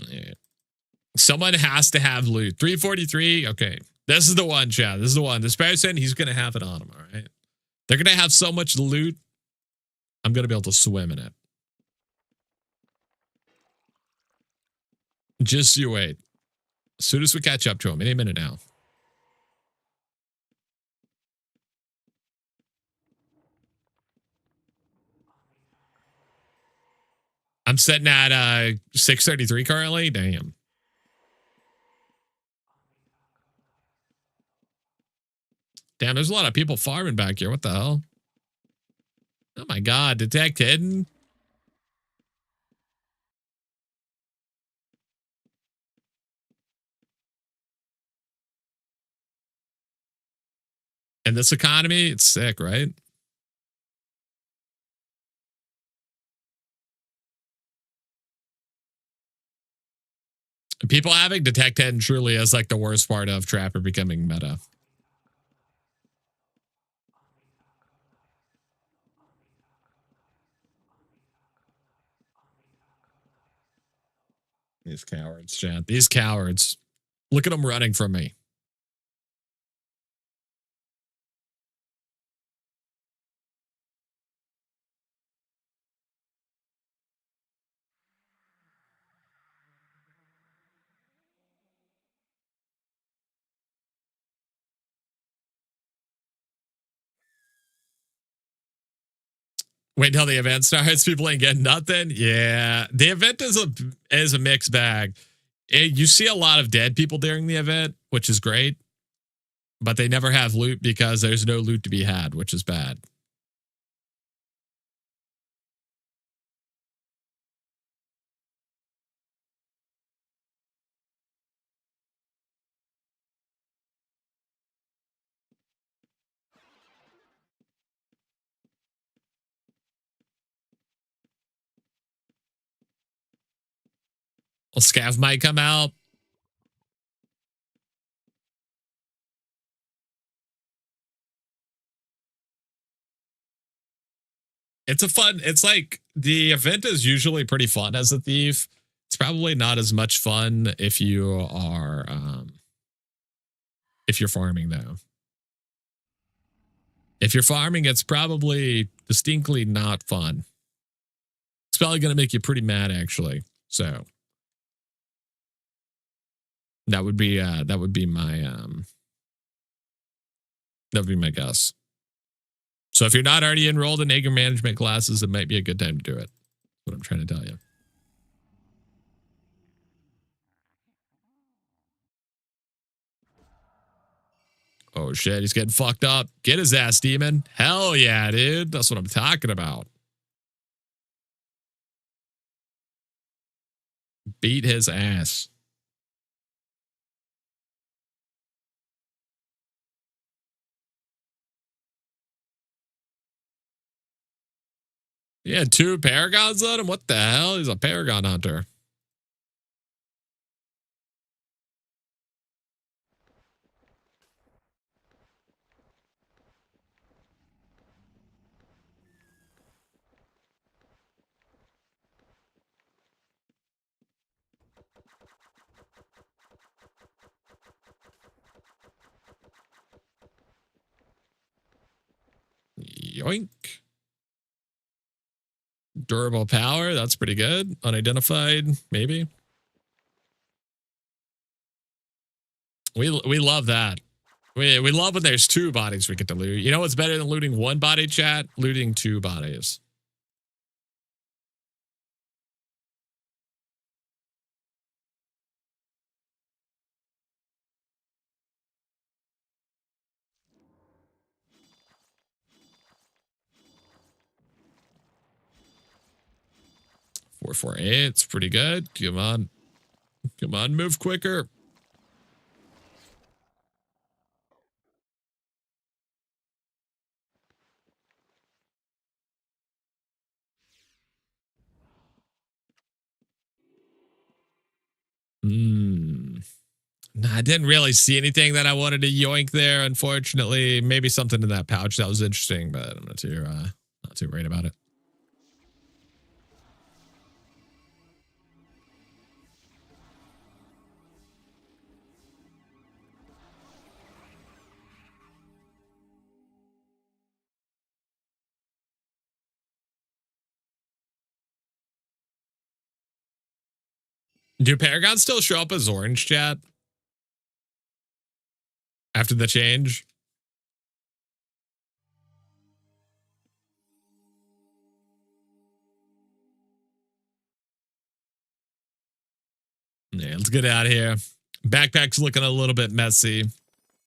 Yeah. Someone has to have loot. 343. Okay. This is the one, Chad. This is the one. This person, he's going to have it on him. All right. They're going to have so much loot. I'm going to be able to swim in it. Just you wait. As soon as we catch up to him, any minute now. I'm sitting at 633 currently. Damn. Damn, there's a lot of people farming back here. What the hell? Oh my god, detect hidden. In this economy, it's sick, right? People having detect hidden truly is like the worst part of Trapper becoming meta. These cowards, chat. These cowards. Look at them running from me. Wait till the event starts. People ain't getting nothing. Yeah, the event is a mixed bag. You see a lot of dead people during the event, which is great, but they never have loot because there's no loot to be had, which is bad. A scav might come out. It's like the event is usually pretty fun as a thief. It's probably not as much fun if you are if you're farming though. If you're farming, it's probably distinctly not fun. It's probably going to make you pretty mad actually. So that would be my guess. So if you're not already enrolled in anger management classes, it might be a good time to do it. That's what I'm trying to tell you. Oh shit, he's getting fucked up. Get his ass, demon. Hell yeah, dude. That's what I'm talking about. Beat his ass. Yeah, 2 paragons on him? What the hell? He's a paragon hunter. Yoink. Durable power. That's pretty good. Unidentified, maybe. We love that. We love when there's 2 bodies we get to loot. You know what's better than looting 1 body, chat? Looting 2 bodies. Four, 4, 8. It's pretty good. Come on. Come on, move quicker. I didn't really see anything that I wanted to yoink there, unfortunately. Maybe something in that pouch that was interesting, but I'm not too worried about it. Do paragons still show up as orange, chat? After the change? Yeah, let's get out of here. Backpack's looking a little bit messy.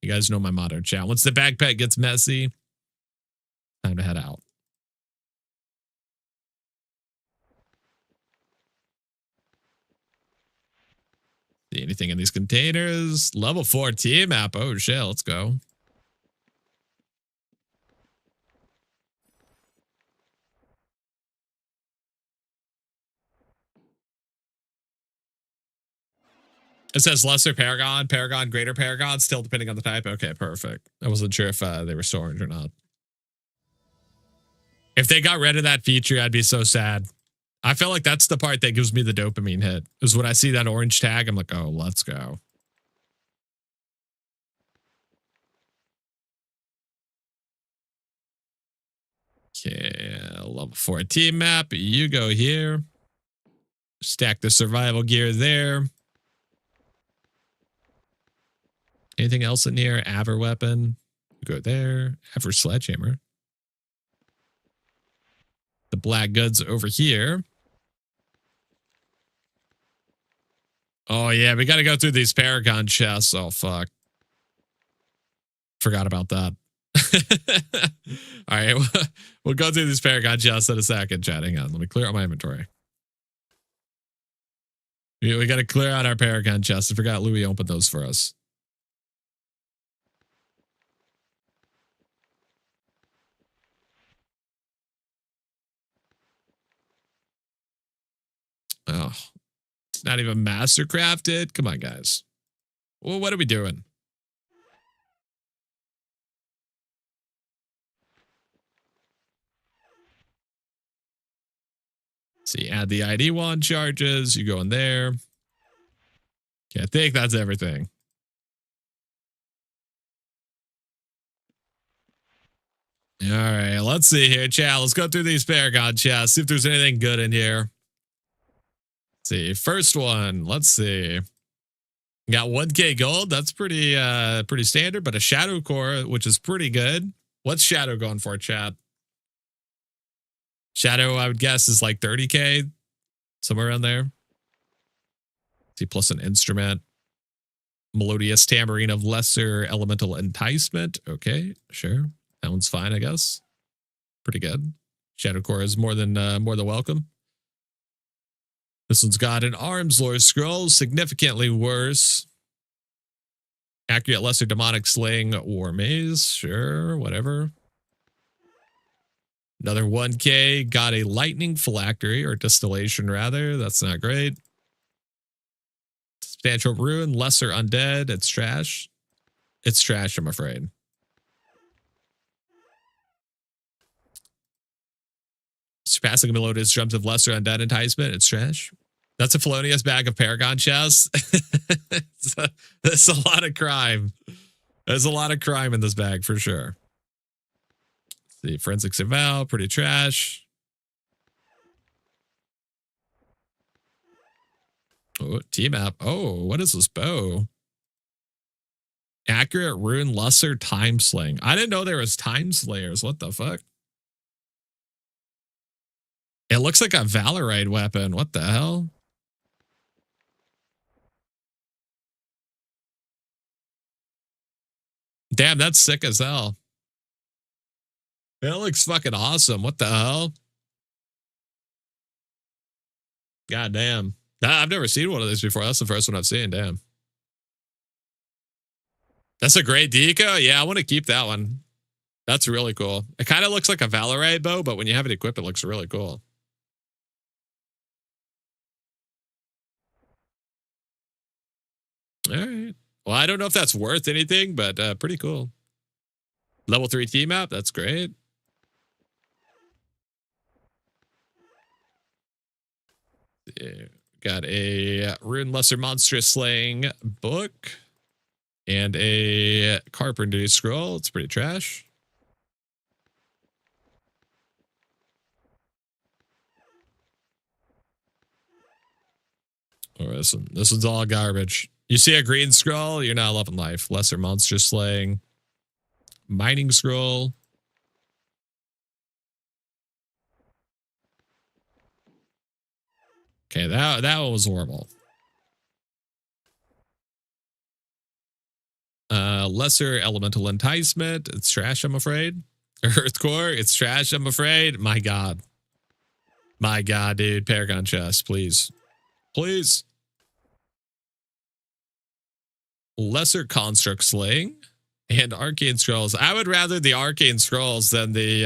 You guys know my motto, chat. Once the backpack gets messy, time to head out. See anything in these containers? Level 4 team map. Oh shit, let's go. It says lesser paragon, paragon, greater paragon, still depending on the type. Okay, perfect. I wasn't sure if they were orange or not. If they got rid of that feature, I'd be so sad. I feel like that's the part that gives me the dopamine hit. Is when I see that orange tag, I'm like, oh, let's go. Okay, level 4 team map. You go here. Stack the survival gear there. Anything else in here? Aver weapon. Go there. Aver sledgehammer. The black goods over here. Oh, yeah. We got to go through these paragon chests. Oh, fuck. Forgot about that. All right. We'll go through these paragon chests in a second, chat. Hang on. Let me clear out my inventory. We got to clear out our paragon chests. I forgot Louis opened those for us. Oh, Not even master crafted. Come on, guys. Well, what are we doing? So you add the ID wand charges. You go in there. Okay, I think that's everything. All right, let's see here, chat. Let's go through these Paragon chests. See if there's anything good in here. Let's see, first one. Let's see. Got 1K gold. That's pretty standard, but a shadow core, which is pretty good. What's shadow going for, chat? Shadow, I would guess, is like 30K, somewhere around there. See, plus an instrument. Melodious tambourine of lesser elemental enticement. Okay, sure. That one's fine, I guess. Pretty good. Shadow core is more than welcome. This one's got an arms lore scroll, significantly worse. Accurate lesser demonic slaying war maze. Sure, whatever. Another 1K. Got a lightning phylactery, or distillation rather. That's not great. Substantial ruin, lesser undead. It's trash. It's trash, I'm afraid. Surpassing a melodious drums of lesser undead enticement. It's trash. That's a felonious bag of Paragon chests. There's a lot of crime. There's a lot of crime in this bag for sure. The forensic survival, pretty trash. Oh, T-map. Oh, what is this bow? Accurate rune lesser time slaying. I didn't know there was time slayers. What the fuck? It looks like a Valorite weapon. What the hell? Damn, that's sick as hell. It looks fucking awesome. What the hell? God damn. I've never seen one of these before. That's the first one I've seen. Damn. That's a great deco. Yeah, I want to keep that one. That's really cool. It kind of looks like a Valorite bow, but when you have it equipped, it looks really cool. All right. Well, I don't know if that's worth anything, but pretty cool. Level 3 team map. That's great. Yeah. Got a Rune Lesser Monstrous Slaying book and a Carpentry Scroll. It's pretty trash. Oh, this one's all garbage. You see a green scroll, you're not loving life. Lesser Monster Slaying. Mining Scroll. Okay, that one was horrible. Lesser Elemental Enticement. It's trash, I'm afraid. Earth Core. It's trash, I'm afraid. My God. My God, dude. Paragon chest, please. Please. Lesser Construct Slaying and Arcane Scrolls. I would rather the Arcane Scrolls than the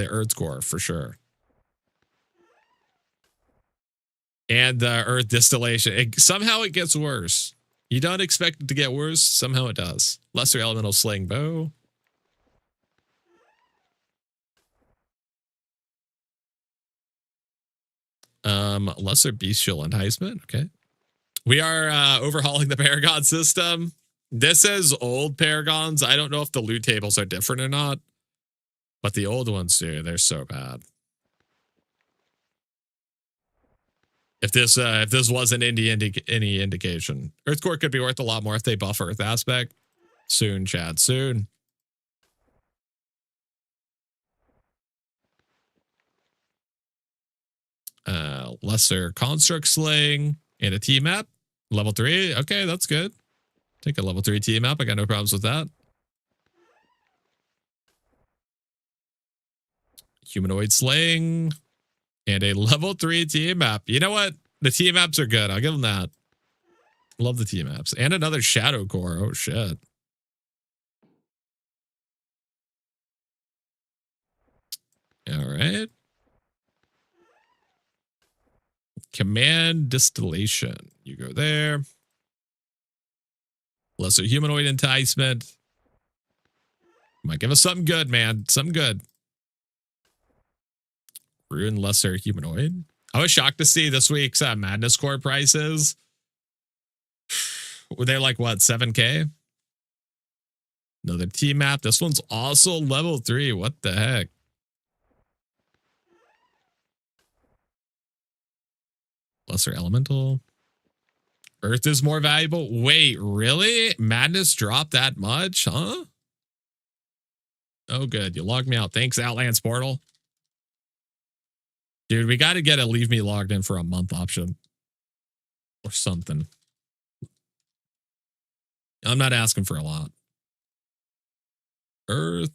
Earth Core for sure. And the Earth Distillation. Somehow it gets worse. You don't expect it to get worse. Somehow it does. Lesser Elemental Slaying Bow. Lesser Bestial Enticement. Okay. We are overhauling the Paragon system. This is old Paragons. I don't know if the loot tables are different or not, but the old ones, dude, they're so bad. If this wasn't any indication, Earthcore could be worth a lot more if they buff Earth aspect. Soon, Chad, soon. Lesser Construct Slaying and a T-map. Level 3. Okay, that's good. Take a level 3 T-map. I got no problems with that. Humanoid Slaying and a level 3 T-map. You know what? The T-maps are good. I'll give them that. Love the T-maps. And another Shadow Core. Oh, shit. All right. Command Distillation. You go there. Lesser humanoid enticement. Might give us something good, man. Something good. Ruin lesser humanoid. I was shocked to see this week's Madness Core prices. Were they like, what, 7K? Another team map. This one's also level 3. What the heck? Lesser elemental. Earth is more valuable. Wait, really? Madness dropped that much? Huh? Oh, good. You logged me out. Thanks, Outlands portal. Dude, we got to get a leave me logged in for a month option. Or something. I'm not asking for a lot. Earth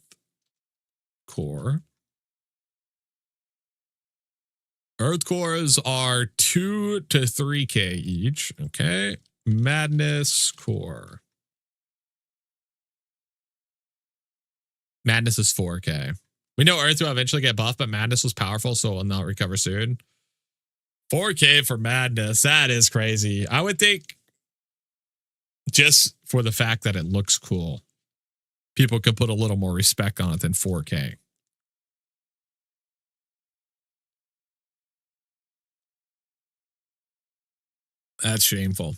core. Earth cores are 2 to 3K each. Okay. Madness core. Madness is 4K. We know Earth will eventually get buffed, but Madness was powerful, so it will not recover soon. 4K for Madness. That is crazy. I would think just for the fact that it looks cool, people could put a little more respect on it than 4K. That's shameful.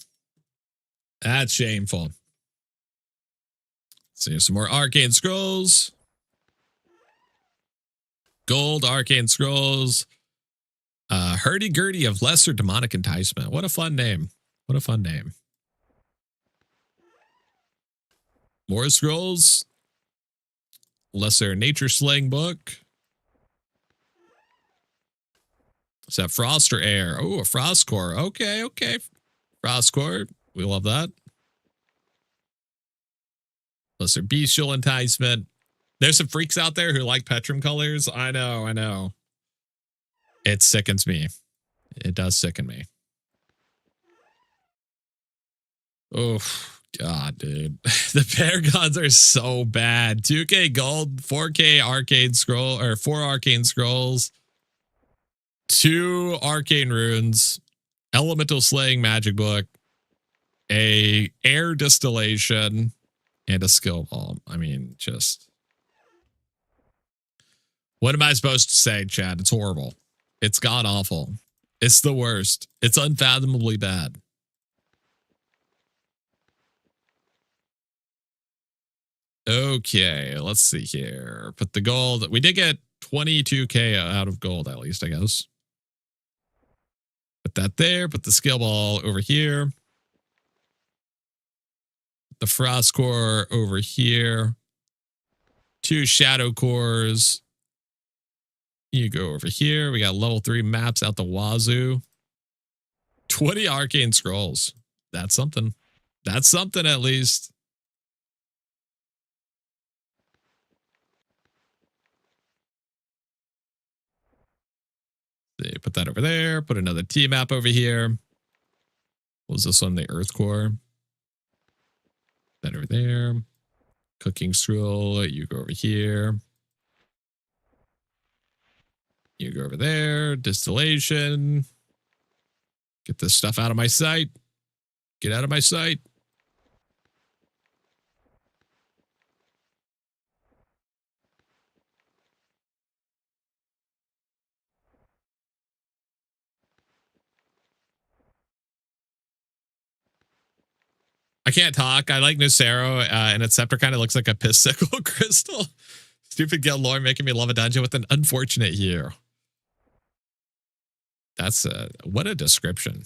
That's shameful. So here's some more arcane scrolls. Gold arcane scrolls. Hurdy-gurdy of lesser demonic enticement. What a fun name. What a fun name. More scrolls. Lesser nature slaying book. Is that frost or air? Oh, a frost core. Okay, okay. Frost core. We love that. Lesser bestial enticement. There's some freaks out there who like Petrum colors. I know, I know. It sickens me. It does sicken me. Oh, God, dude. The paragons are so bad. 2K gold, 4K arcane scroll, or 4 arcane scrolls, 2 arcane runes, elemental slaying magic book, a air distillation, and a skill ball. I mean, just... What am I supposed to say, Chad? It's horrible. It's god awful. It's the worst. It's unfathomably bad. Okay, let's see here. Put the gold. We did get 22K out of gold, at least, I guess. Put that there. Put the skill ball over here. The frost core over here. 2 shadow cores. You go over here. We got level 3 maps out the wazoo. 20 arcane scrolls. That's something. That's something, at least. See, put that over there. Put another T map over here. What was this one? The Earth Core. That over there. Cooking scroll. You go over here. You go over there. Distillation. Get this stuff out of my sight. Get out of my sight. I can't talk. I like Nucero, and its scepter kind of looks like a piss sickle crystal. Stupid guild lore making me love a dungeon with an unfortunate hero. That's what a description.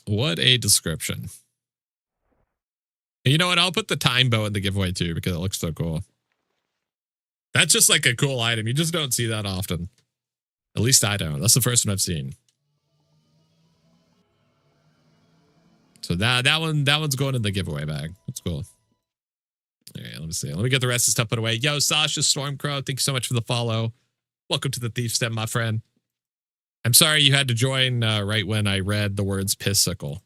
What a description. You know what? I'll put the time bow in the giveaway too because it looks so cool. That's just like a cool item. You just don't see that often. At least I don't. That's the first one I've seen. So that one's going in the giveaway bag. That's cool. All right, let me see. Let me get the rest of the stuff put away. Yo, Sasha Stormcrow, thank you so much for the follow. Welcome to the Thief's Den, my friend. I'm sorry you had to join right when I read the words piss sickle.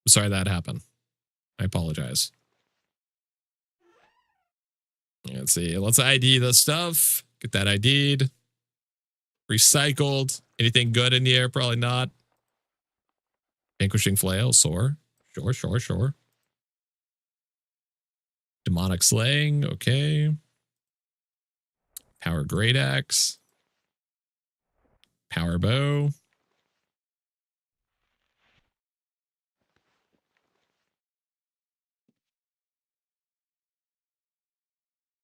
I'm sorry that happened. I apologize. Let's see. Let's ID this stuff. Get that ID'd. Recycled. Anything good in here? Probably not. Vanquishing flail, sore. Sure. Demonic slaying, okay. Power great axe. Power bow.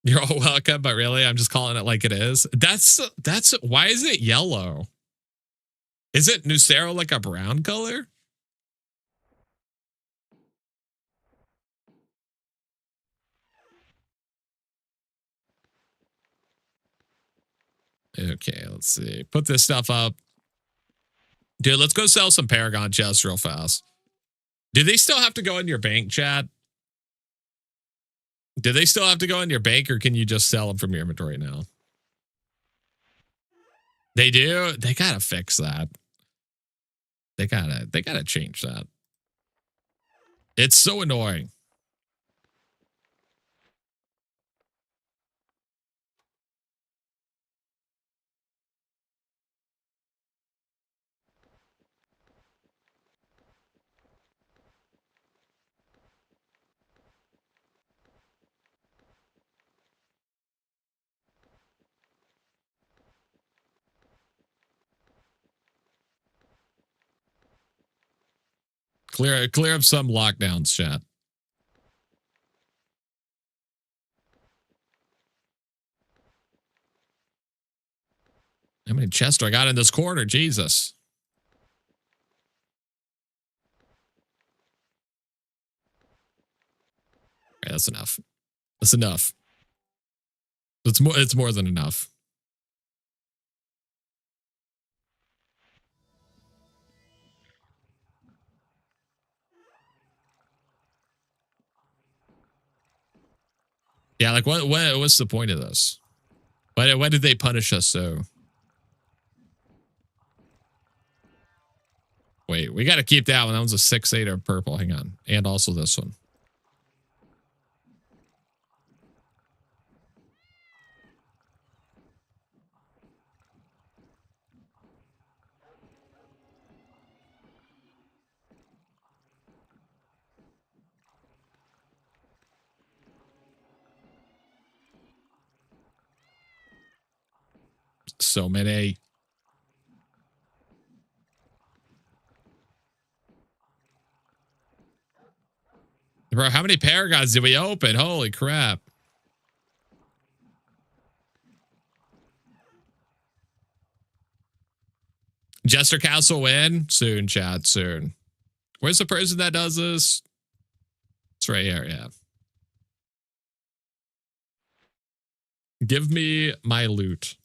You're all welcome, but really, I'm just calling it like it is. That's why is it yellow? Is it Nucero like a brown color? Okay, let's see. Put this stuff up. Dude, let's go sell some Paragon chests real fast. Do they still have to go in your bank, chat? Do they still have to go in your bank, or can you just sell them from your inventory now? They do? They gotta fix that. They gotta change that. It's so annoying. Clear up some lockdowns, chat. How many chests do I got in this corner? Jesus. Okay, that's enough. That's enough. It's more than enough. Yeah, like what's the point of this? Why did they punish us so? Wait, we got to keep that one. That one's a 6/8 of purple. Hang on. And also this one. So many. Bro, how many Paragons did we open? Holy crap. Jester Castle win? Soon, chat, soon. Where's the person that does this? It's right here, yeah. Give me my loot.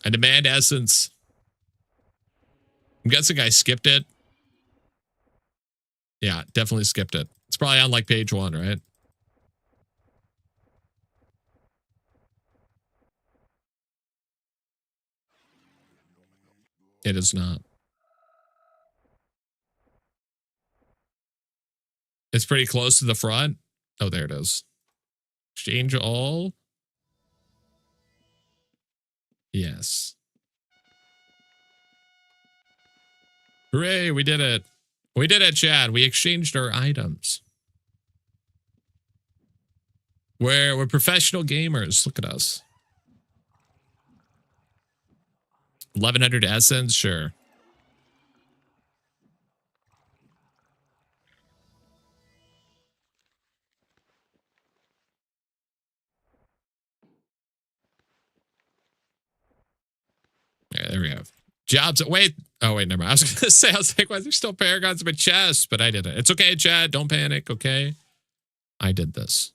I demand essence. I'm guessing I skipped it. Yeah, definitely skipped it. It's probably on like page 1, right? It is not. It's pretty close to the front. Oh, there it is. Exchange all. Yes. Hooray, we did it. We did it, Chad. We exchanged our items. We're professional gamers. Look at us. 1100 essence, sure. Yeah, there we go. Jobs. Wait. Oh, wait, never mind. I was going to say, I was like, why is there still Paragons in my chest? But I did it. It's okay, Chad. Don't panic, okay? I did this.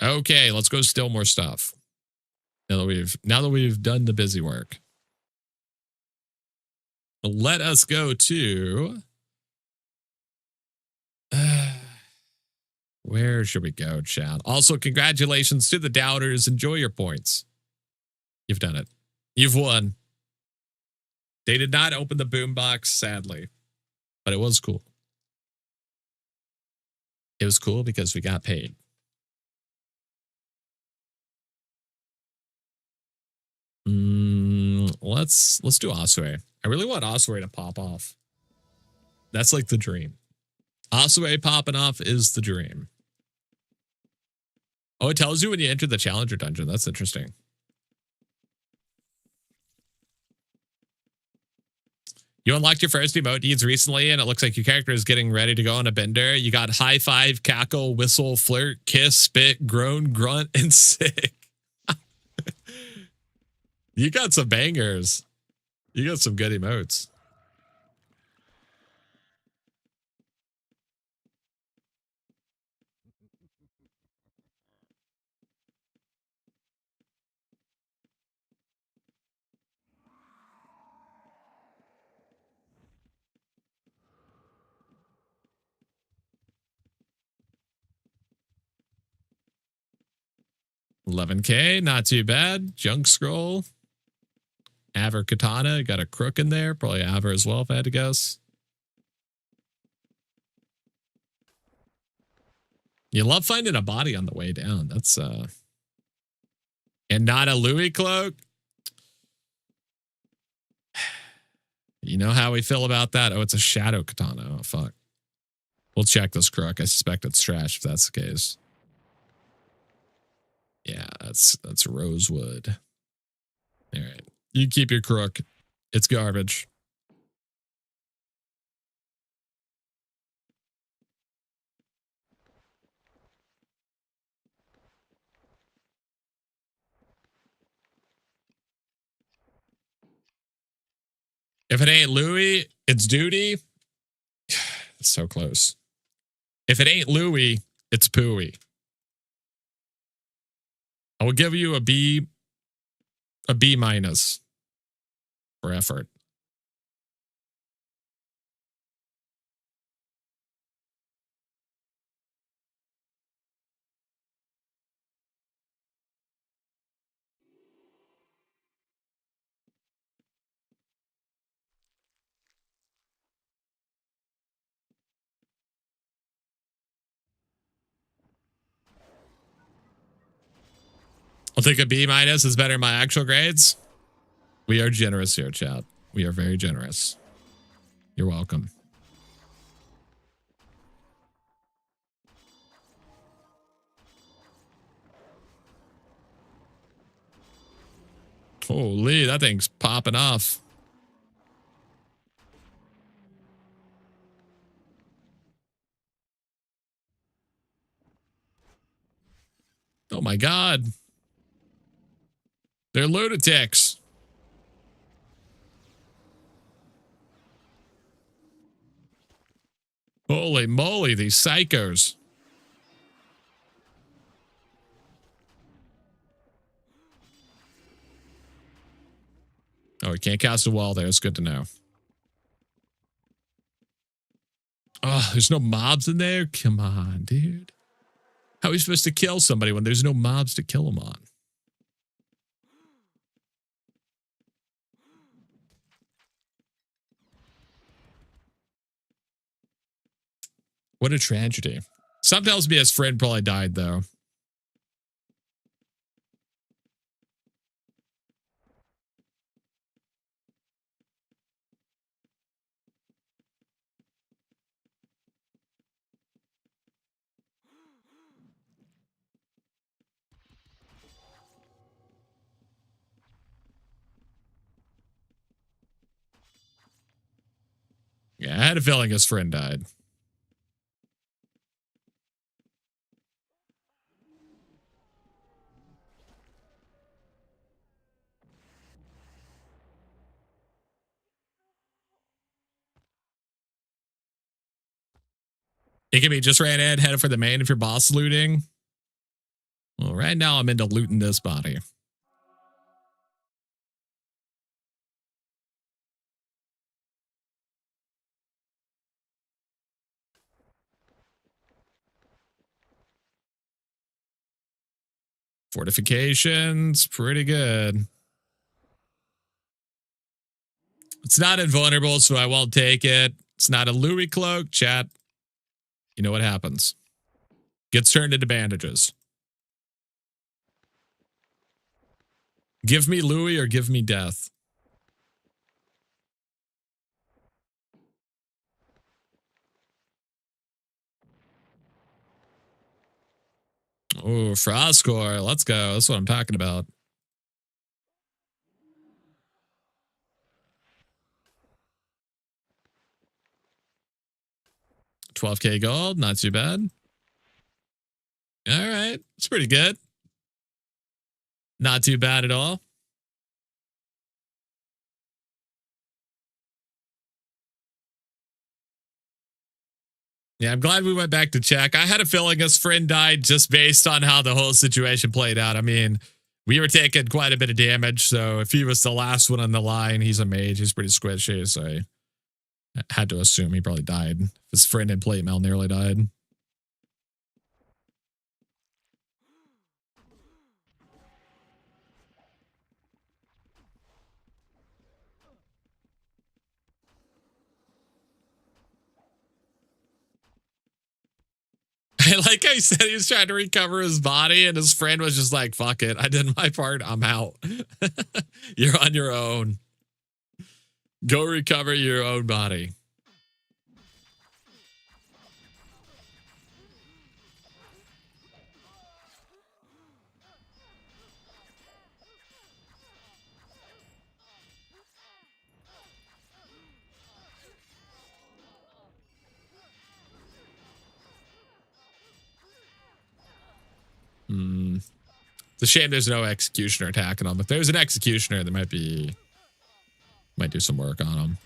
Okay, let's go steal more stuff. Now that we've done the busy work. Let us go to where should we go, Chad? Also, congratulations to the doubters. Enjoy your points. You've done it. You've won. They did not open the boombox, sadly, but it was cool. It was cool because we got paid. Let's do Osway. I really want Osway to pop off. That's like the dream. Osway popping off is the dream. Oh, it tells you when you enter the challenger dungeon. That's interesting. You unlocked your first emote needs recently, and it looks like your character is getting ready to go on a bender. You got high five, cackle, whistle, flirt, kiss, spit, groan, grunt, and sick. You got some bangers. You got some good emotes. $11K, not too bad. Junk scroll. Aver Katana, got a crook in there. Probably Aver as well, if I had to guess. You love finding a body on the way down. That's and not a Louis cloak. You know how we feel about that? Oh, it's a shadow katana. Oh, fuck. We'll check this crook. I suspect it's trash if that's the case. Yeah, that's rosewood. All right. You keep your crook. It's garbage. If it ain't Louis, it's duty. It's so close. If it ain't Louis, it's Pooey. I will give you a B minus for effort. I'll take a B minus is better than my actual grades. We are generous here, chat. We are very generous. You're welcome. Holy, that thing's popping off. Oh my God. They're lunatics. Holy moly, these psychos. Oh, we can't cast a wall there. It's good to know. Oh, there's no mobs in there? Come on, dude. How are we supposed to kill somebody when there's no mobs to kill them on? What a tragedy. Some tells me his friend probably died, though. Yeah, I had a feeling his friend died. It can be just ran in, headed for the main if you're boss looting. Well, right now I'm into looting this body. Fortifications, pretty good. It's not invulnerable, so I won't take it. It's not a Louis cloak, chat. You know what happens. Gets turned into bandages. Give me Louis or give me death. Oh, frost core. Let's go. That's what I'm talking about. $12K gold. Not too bad. All right. It's pretty good. Not too bad at all. Yeah, I'm glad we went back to check. I had a feeling his friend died just based on how the whole situation played out. I mean, we were taking quite a bit of damage, so if he was the last one on the line, he's a mage. He's pretty squishy, so I had to assume he probably died. His friend in plate mail nearly died. I like I said, he was trying to recover his body, and his friend was just like, fuck it. I did my part. I'm out. You're on your own. Go recover your own body. It's a shame there's no executioner attacking him. If there's an executioner, there might do some work on him.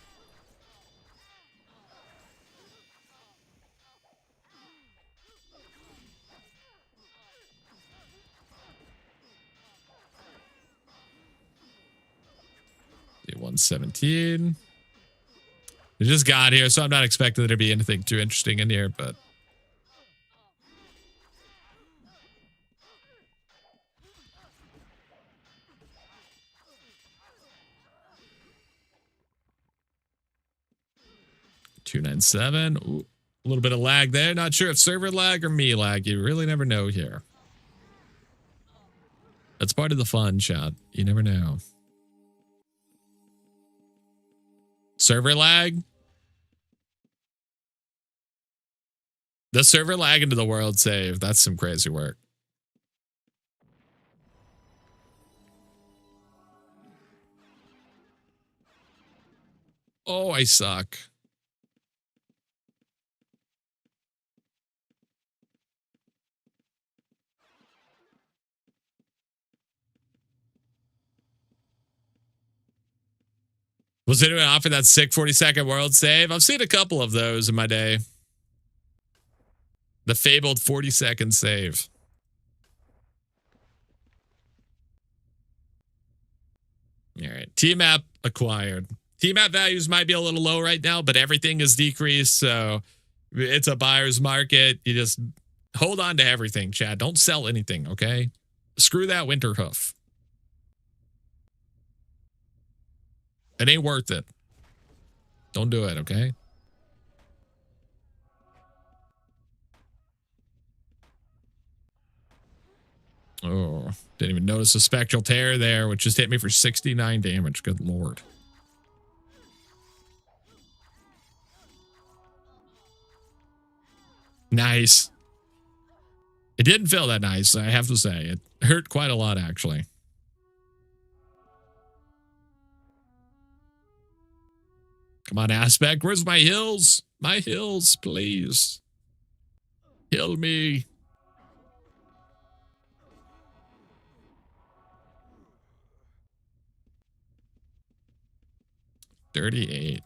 Okay, 117. We just got here, so I'm not expecting there to be anything too interesting in here, but $297. Ooh, a little bit of lag there. Not sure if server lag or me lag. You really never know here. That's part of the fun, chat. You never know. Server lag? The server lag into the world save. That's some crazy work. Oh, I suck. Was anyone offering that sick 40-second world save? I've seen a couple of those in my day. The fabled 40-second save. All right. T-map acquired. T-map values might be a little low right now, but everything is decreased, so it's a buyer's market. You just hold on to everything, Chad. Don't sell anything, okay? Screw that winter hoof. It ain't worth it. Don't do it, okay? Oh, didn't even notice a spectral tear there, which just hit me for 69 damage. Good lord. Nice. It didn't feel that nice, I have to say. It hurt quite a lot, actually. Come on, Aspect. Where's my heals? My heals, please. Heal me. $38.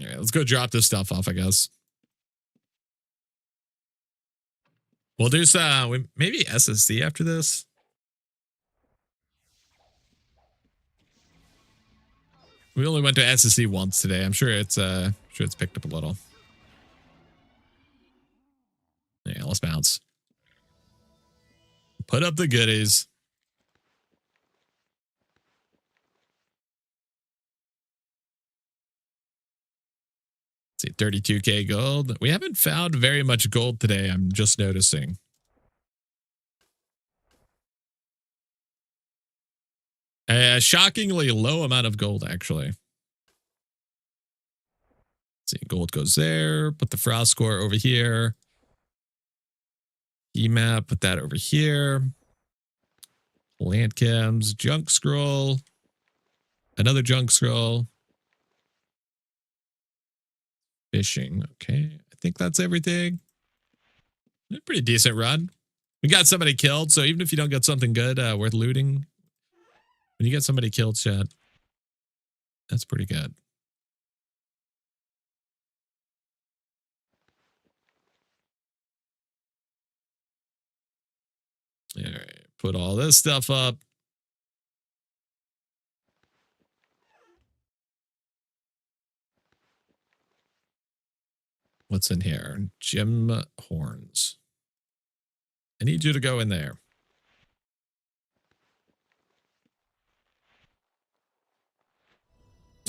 All right, let's go drop this stuff off, I guess. Well, there's maybe SSC after this. We only went to SSC once today. I'm sure it's picked up a little. Yeah, let's bounce. Put up the goodies. Let's see, 32K gold. We haven't found very much gold today. I'm just noticing. A shockingly low amount of gold, actually. Let's see, gold goes there. Put the frost core over here. E-map, put that over here. Land chems, junk scroll. Another junk scroll. Fishing. Okay. I think that's everything. A pretty decent run. We got somebody killed, so even if you don't get something good worth looting, when you get somebody killed, chat, that's pretty good. All right. Put all this stuff up. What's in here? Gem horns. I need you to go in there.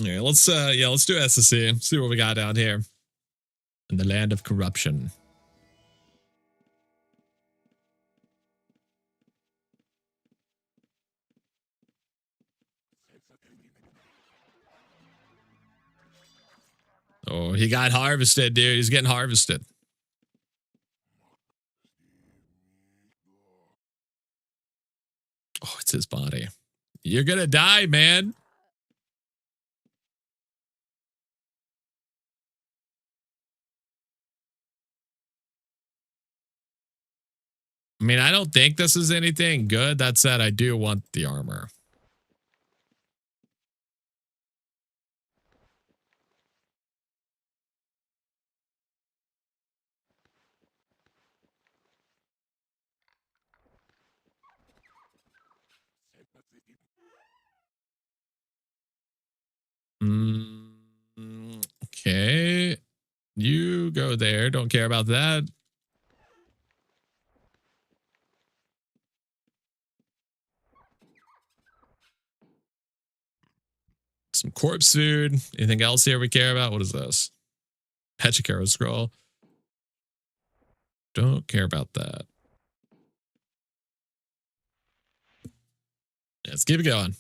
All right, let's do SSC. See what we got down here in the land of corruption. Oh, he got harvested, dude. He's getting harvested. Oh, it's his body. You're gonna die, man. I mean, I don't think this is anything good. That said, I do want the armor. Okay. You go there. Don't care about that. Some corpse food. Anything else here we care about? What is this? Pechicaro scroll. Don't care about that. Let's keep it going.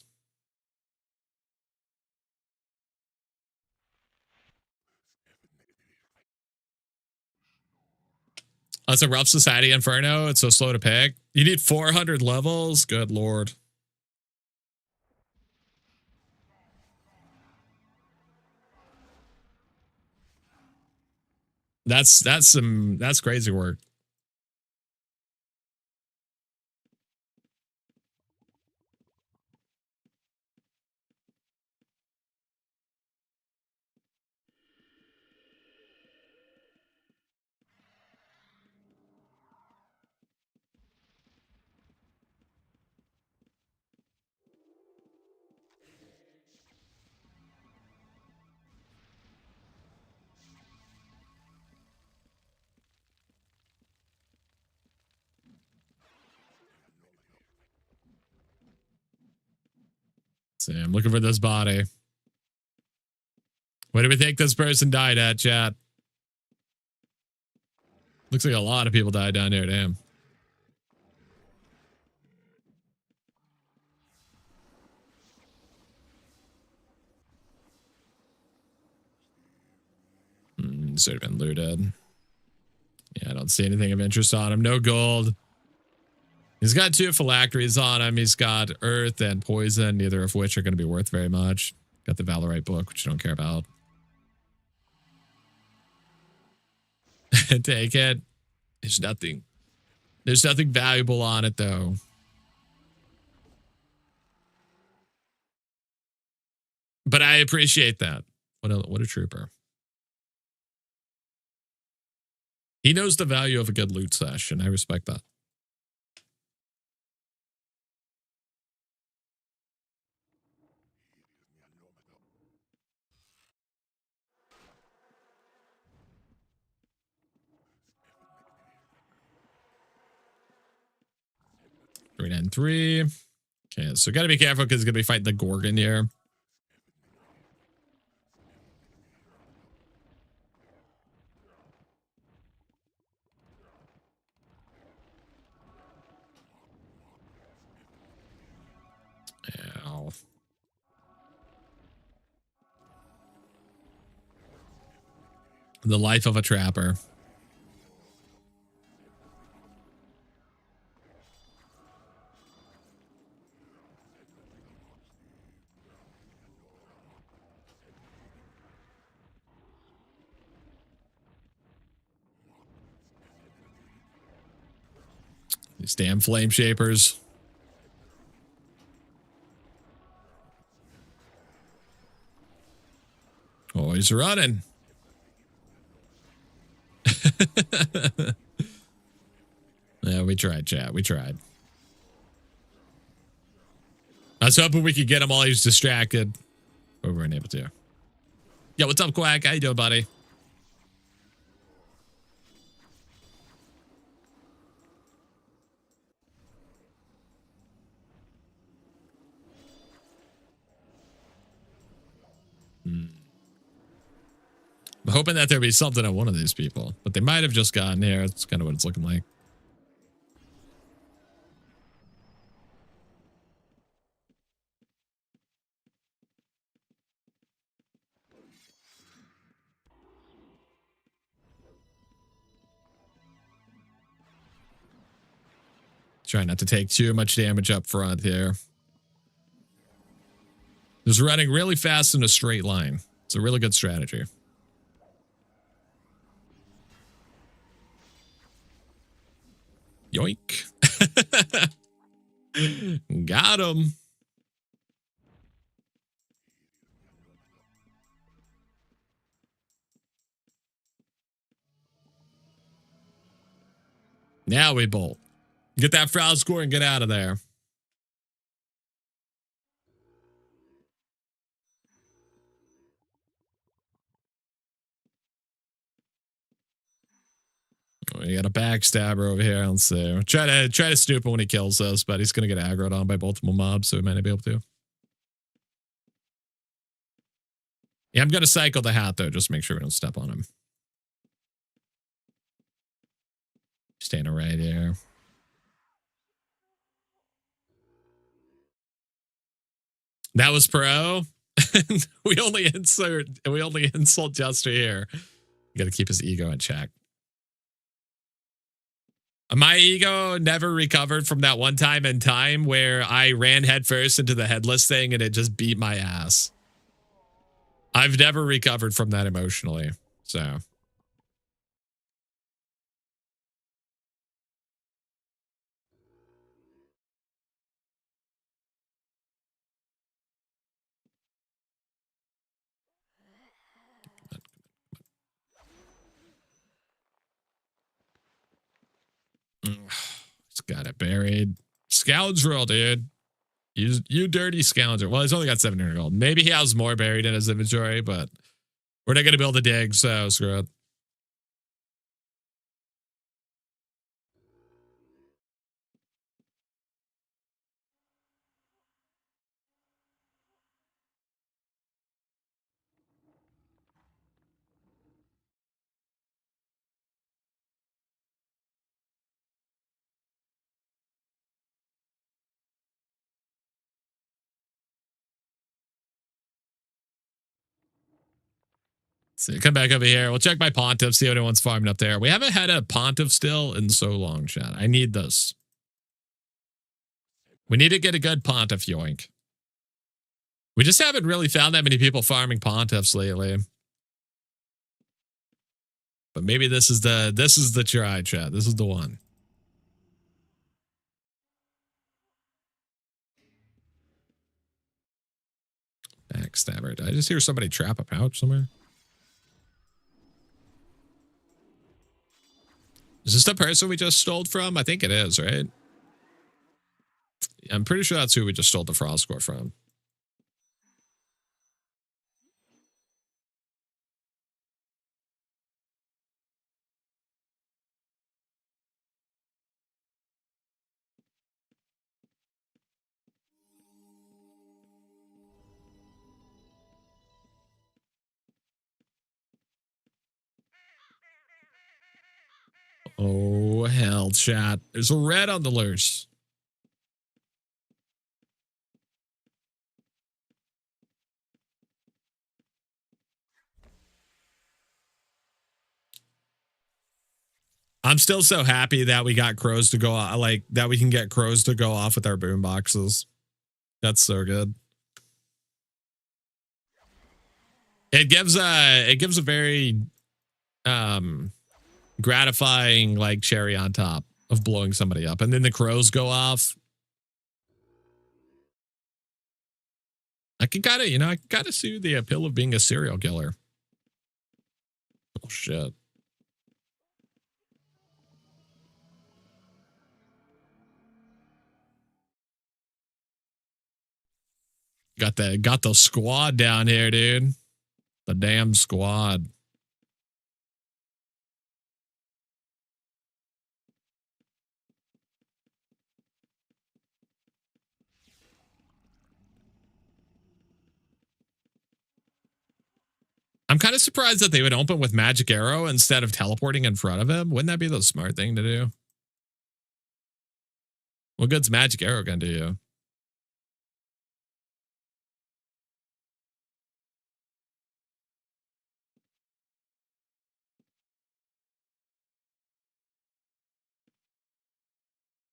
That's a rough society inferno. It's so slow to pick. You need 400 levels. Good lord. That's crazy work. See, I'm looking for this body. What do we think this person died at, chat? Looks like a lot of people died down here, damn. Should have been looted. Yeah, I don't see anything of interest on him. No gold. He's got 2 phylacteries on him. He's got earth and poison, neither of which are going to be worth very much. Got the Valorite book, which you don't care about. Take it. There's nothing. There's nothing valuable on it, though. But I appreciate that. What a trooper. He knows the value of a good loot sesh, and I respect that. Three nine three. Okay, so gotta be careful because he's gonna be fighting the Gorgon here. Ow. The life of a trapper. These damn flame shapers. Oh, he's running. Yeah, we tried, chat. We tried. I was hoping we could get him while he was distracted, but we weren't able to. Yo, what's up, Quack? How you doing, buddy? I'm hoping that there'll be something on one of these people, but they might have just gotten here. That's kind of what it's looking like. Try not to take too much damage up front here. Just running really fast in a straight line. It's a really good strategy. Yoink. Got him. Now we bolt. Get that foul score and get out of there. We got a backstabber over here. Let's see. Try to snoop him when he kills us, but he's gonna get aggroed on by multiple mobs, so we might not be able to. Yeah, I'm gonna cycle the hat though, just to make sure we don't step on him. Standing right here. That was pro. we only insult Jester here. You gotta keep his ego in check. My ego never recovered from that one time in time where I ran headfirst into the headless thing and it just beat my ass. I've never recovered from that emotionally. So. He's got it buried. Scoundrel, dude. You dirty scoundrel. Well, he's only got 700 gold. Maybe he has more buried in his inventory, but we're not going to be able to dig, so screw it. So come back over here. We'll check my pontiff, see what anyone's farming up there. We haven't had a pontiff still in so long, chat. I need this. We need to get a good pontiff, yoink. We just haven't really found that many people farming pontiffs lately. But maybe this is the try, chat. This is the one. Backstabber. Did I just hear somebody trap a pouch somewhere? Is this the person we just stole from? I think it is, right? I'm pretty sure that's who we just stole the frost core from. Oh, hell, chat. There's a red on the loose. I'm still so happy that we got crows to go like that we can get crows to go off with our boom boxes. That's so good. It gives a very gratifying like cherry on top of blowing somebody up, and then the crows go off. I can kind of, I got to see the appeal of being a serial killer. Oh shit. Got the squad down here, dude. The damn squad. I'm kind of surprised that they would open with Magic Arrow instead of teleporting in front of him. Wouldn't that be the smart thing to do? What good's Magic Arrow gonna do you?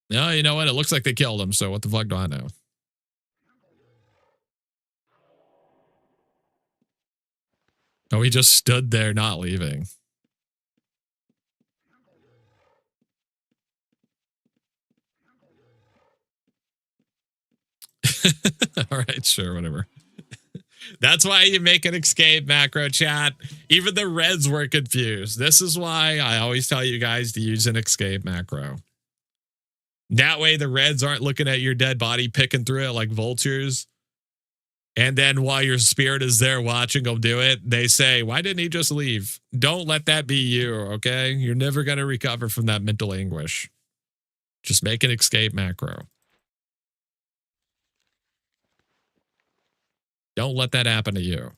No, you know what? It looks like they killed him, so what the fuck do I know? Oh, he just stood there not leaving. All right, sure, whatever. That's why you make an escape macro, chat. Even the reds were confused. This is why I always tell you guys to use an escape macro. That way the reds aren't looking at your dead body, picking through it like vultures. And then while your spirit is there watching them do it, they say, why didn't he just leave? Don't let that be you, okay? You're never going to recover from that mental anguish. Just make an escape macro. Don't let that happen to you.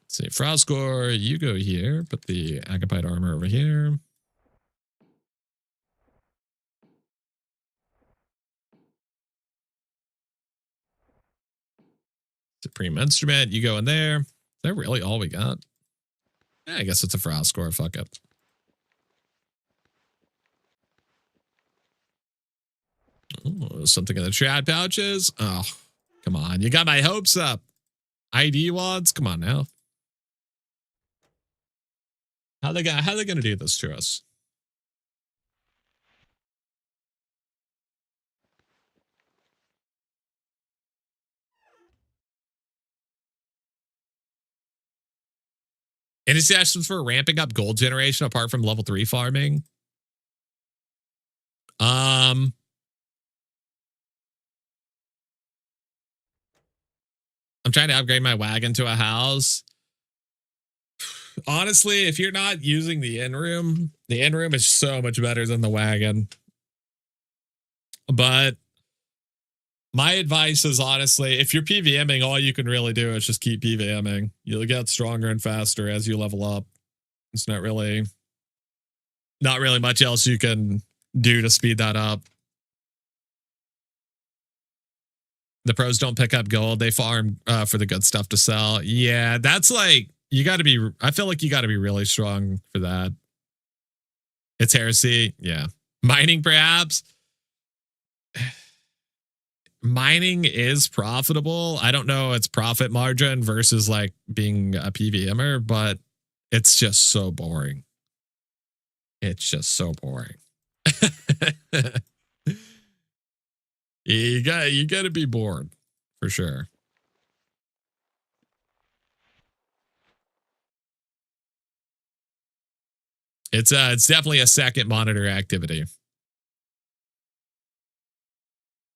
Let's see, Frost Core, you go here. Put the Agapite armor over here. Supreme Instrument, you go in there. Is that really all we got? Yeah, I guess it's a Frost Core. Fuck it. Oh, something in the chat pouches. Oh, come on. You got my hopes up. ID wads? Come on now. How they gonna do this to us? Any suggestions for ramping up gold generation apart from level 3 farming? I'm trying to upgrade my wagon to a house. Honestly, if you're not using the in-room is so much better than the wagon. But my advice is honestly, if you're PVMing, all you can really do is just keep PVMing. You'll get stronger and faster as you level up. It's not really much else you can do to speed that up. The pros don't pick up gold. They farm for the good stuff to sell. Yeah, that's like, I feel like you got to be really strong for that. It's heresy. Yeah. Mining, perhaps. Mining is profitable. I don't know its profit margin versus like being a PVMer, but it's just so boring. It's just so boring. You got to be bored for sure. It's definitely a second monitor activity.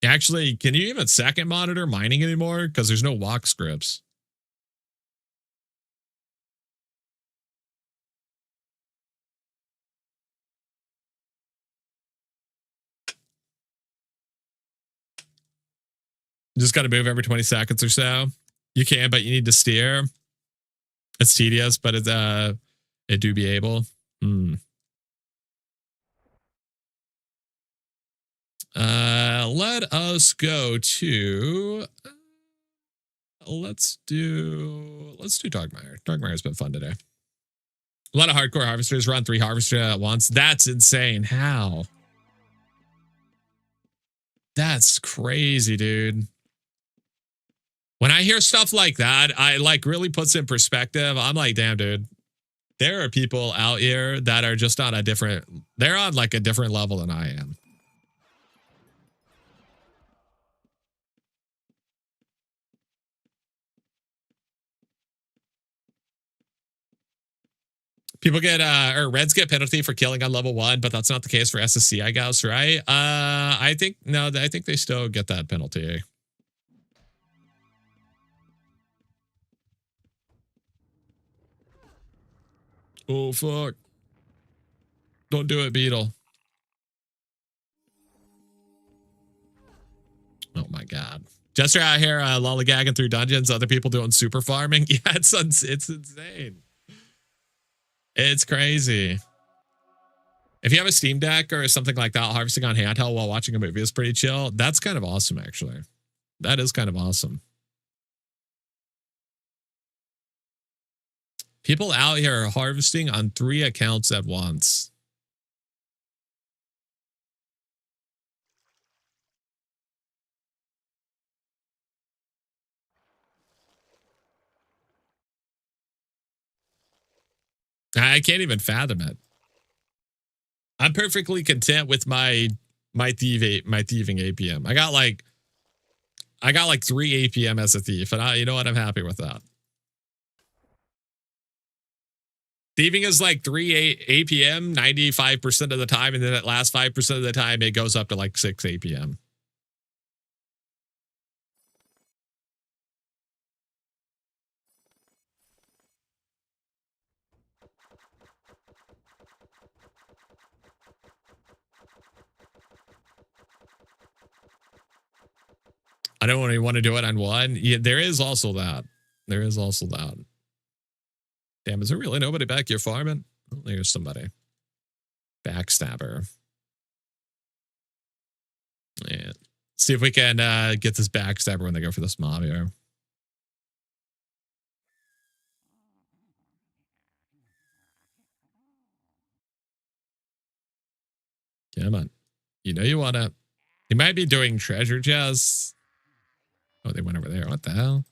Actually, can you even second monitor mining anymore? Because there's no walk scripts. You just got to move every 20 seconds or so. You can, but you need to steer. It's tedious, but it do be able. Let us go to let's do Dogmire. Dogmire's been fun today. A lot of hardcore harvesters run 3 harvesters at once. That's insane. How? That's crazy, dude. When I hear stuff like that, I like really puts in perspective. I'm like, damn, dude. There are people out here that are just on a different, they're on like a different level than I am. People get or Reds get penalty for killing on level 1, but that's not the case for SSC, I guess, right? I think no, I think they still get that penalty. Oh fuck. Don't do it, Beetle. Oh my god. Jester out here lollygagging through dungeons, other people doing super farming. Yeah, it's insane. It's crazy. If you have a Steam Deck or something like that, harvesting on handheld while watching a movie is pretty chill. That's kind of awesome, actually. That is kind of awesome. People out here are harvesting on 3 accounts at once. I can't even fathom it. I'm perfectly content with my thieving APM. I got like 3 APM as a thief, and you know what? I'm happy with that. Thieving is like 3 APM 95% of the time, and then at last 5% of the time it goes up to like 6 APM. I don't really want to do it on 1. Yeah, there is also that. There is also that. Damn, is there really nobody back here farming? Oh, there's somebody. Backstabber. Yeah. See if we can get this backstabber when they go for this mob here. Come on. You know you want to. He might be doing treasure chests. Oh, they went over there. What the hell?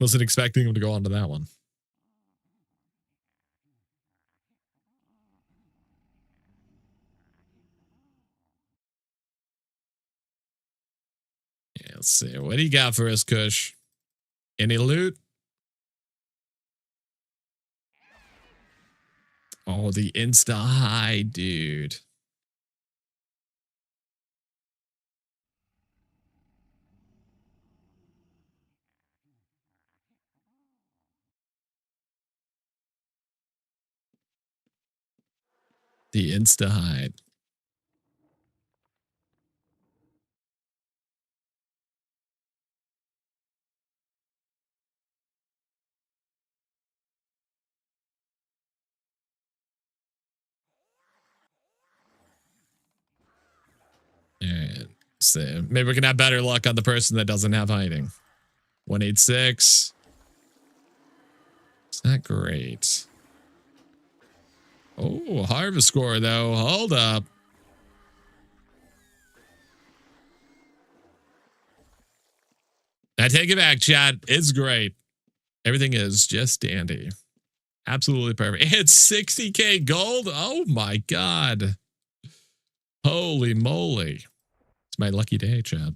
Wasn't expecting him to go onto that one. Yeah, let's see. What do you got for us, Kush? Any loot? Oh, the insta hide, dude. The insta hide. All right. So maybe we can have better luck on the person that doesn't have hiding. 186. It's not great. Oh, harvest score though. Hold up. I take it back, chat. It's great. Everything is just dandy. Absolutely perfect. It's 60K gold. Oh my god. Holy moly. It's my lucky day, chat.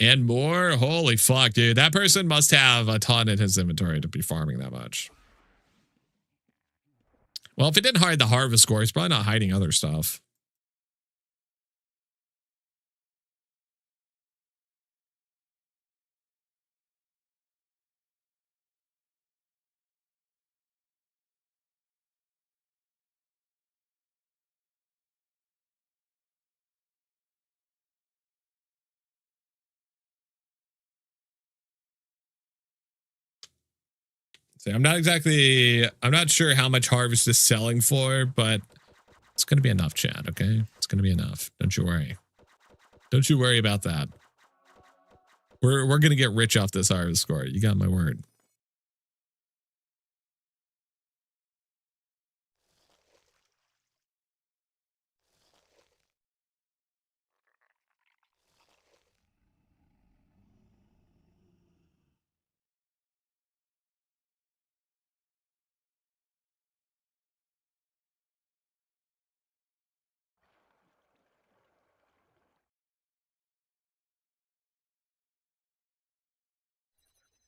And more? Holy fuck, dude. That person must have a ton in his inventory to be farming that much. Well, if it didn't hide the harvest score, he's probably not hiding other stuff. So I'm not sure how much harvest is selling for, but it's going to be enough, Chad, okay? It's going to be enough. Don't you worry. Don't you worry about that. We're going to get rich off this harvest score. You got my word.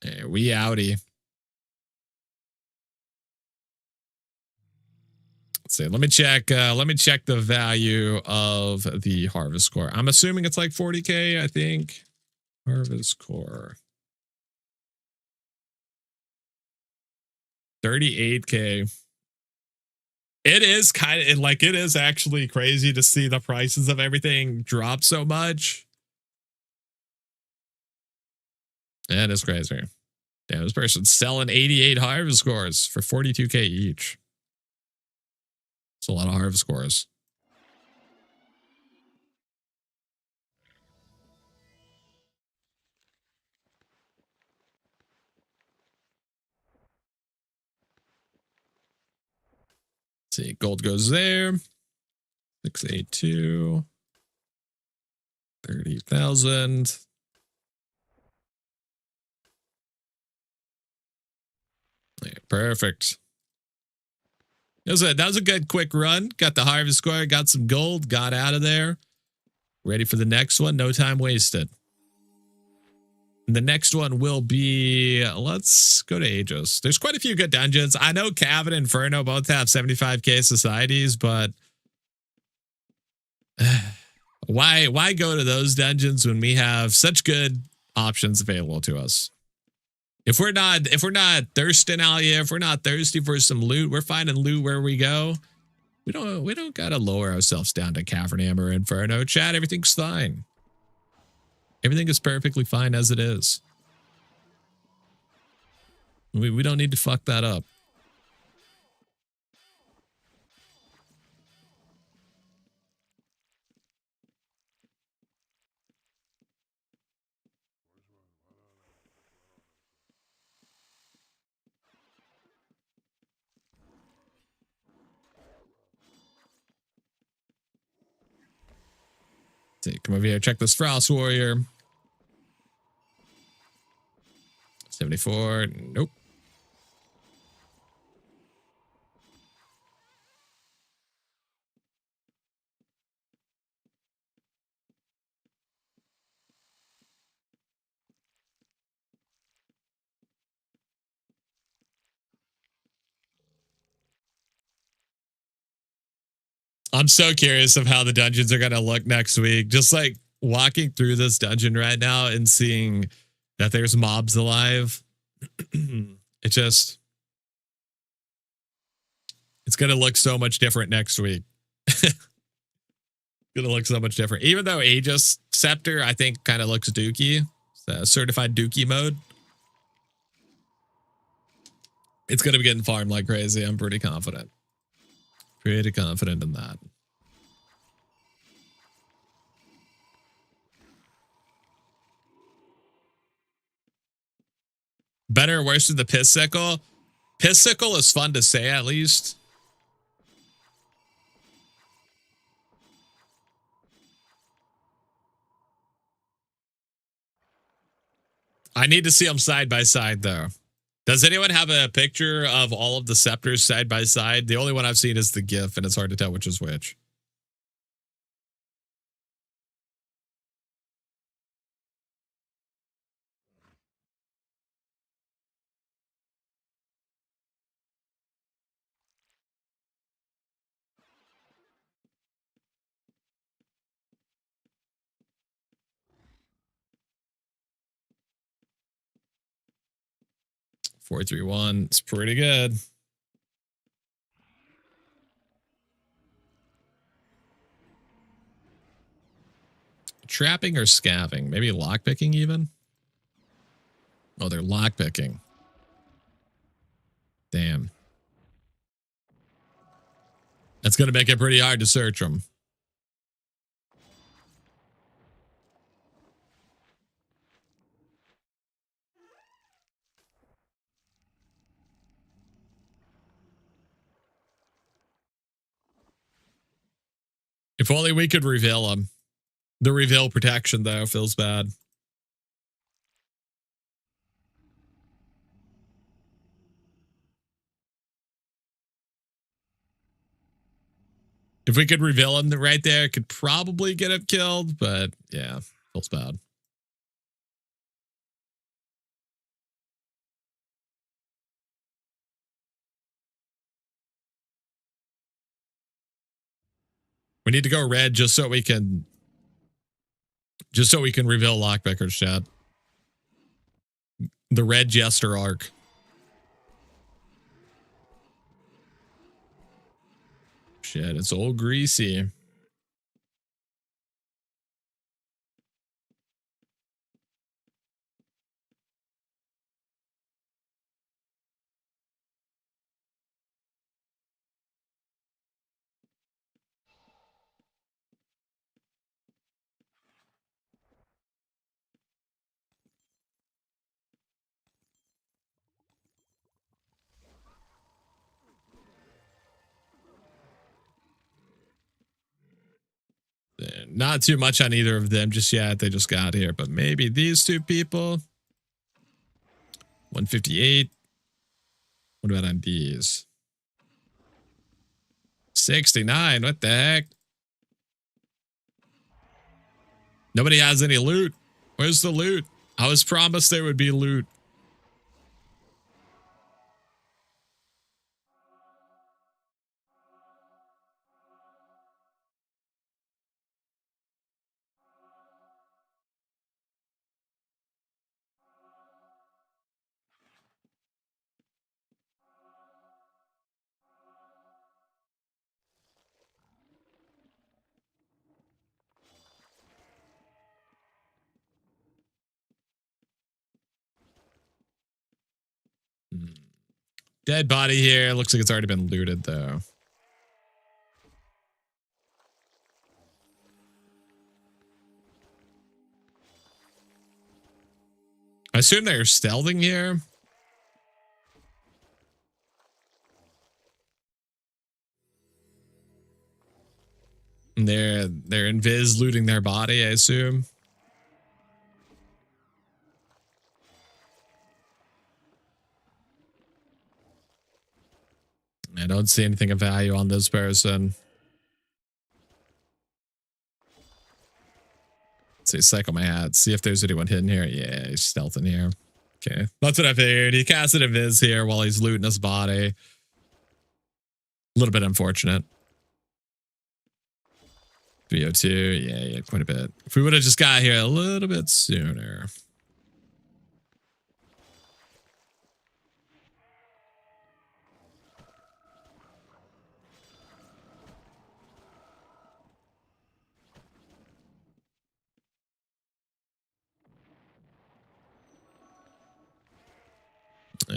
Hey, we outie. Let's see. Let me check the value of the harvest core. I'm assuming it's like 40K, I think. Harvest core. 38K. It is it is actually crazy to see the prices of everything drop so much. That is crazy. Yeah, this person's selling 88 harvest scores for 42K each. It's a lot of harvest scores. Let's see, gold goes there. 682. 30,000. Yeah, perfect. That was a good quick run. Got the harvest score, got some gold, got out of there. Ready for the next one. No time wasted. And the next one will be, let's go to Aegis. There's quite a few good dungeons. I know Cav and Inferno both have 75K societies, but why go to those dungeons when we have such good options available to us? If we're not thirsting out here, if we're not thirsty for some loot, we're finding loot where we go. We don't gotta lower ourselves down to Cavern or Inferno. Chat, everything's fine. Everything is perfectly fine as it is. We don't need to fuck that up. Come over here, check this Frost Warrior. 74, nope. I'm so curious of how the dungeons are going to look next week. Just like walking through this dungeon right now and seeing that there's mobs alive. It's going to look so much different next week. Going to look so much different. Even though Aegis Scepter, I think, kind of looks dookie. Certified dookie mode. It's going to be getting farmed like crazy. I'm pretty confident. Pretty confident in that. Better or worse than the Piss Sickle? Piss Sickle is fun to say, at least. I need to see them side by side, though. Does anyone have a picture of all of the scepters side by side? The only one I've seen is the GIF, and it's hard to tell which is which. 431. It's pretty good. Trapping or scavving? Maybe lockpicking even? Oh, they're lockpicking. Damn. That's going to make it pretty hard to search them. If only we could reveal them. The reveal protection, though, feels bad. If we could reveal him right there, could probably get him killed, but yeah, feels bad. We need to go red just so we can reveal lockpickers, chat. The red jester arc. Shit, it's all greasy. Not too much on either of them just yet. They just got here, but maybe these two people. 158. What about on these? 69. What the heck? Nobody has any loot. Where's the loot? I was promised there would be loot. Dead body here. Looks like it's already been looted, though. I assume they're stealthing here. And they're invis looting their body, I assume. I don't see anything of value on this person. Let's see, cycle my hat. See if there's anyone hidden here. Yeah, he's stealthing here. Okay, that's what I figured. He casted a viz here while he's looting his body. A little bit unfortunate. 302. Yeah, quite a bit. If we would have just got here a little bit sooner.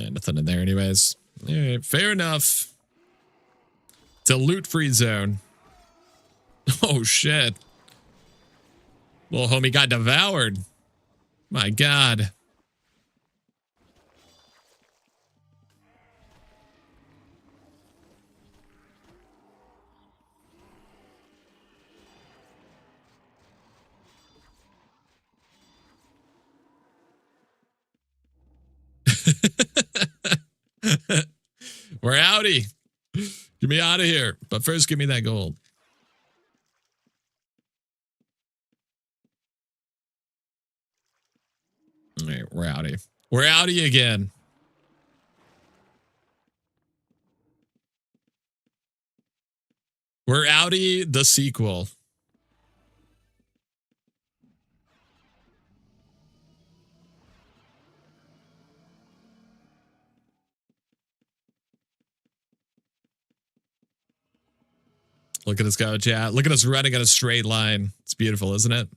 Nothing in there anyways. All right, fair enough. It's a loot-free zone. Oh, shit. Little homie got devoured. My God. We're outie. Get me out of here. But first, give me that gold. All right, we're outie. We're outie again. We're outie the sequel. Look at us go, chat. Look at us running in a straight line. It's beautiful, isn't it?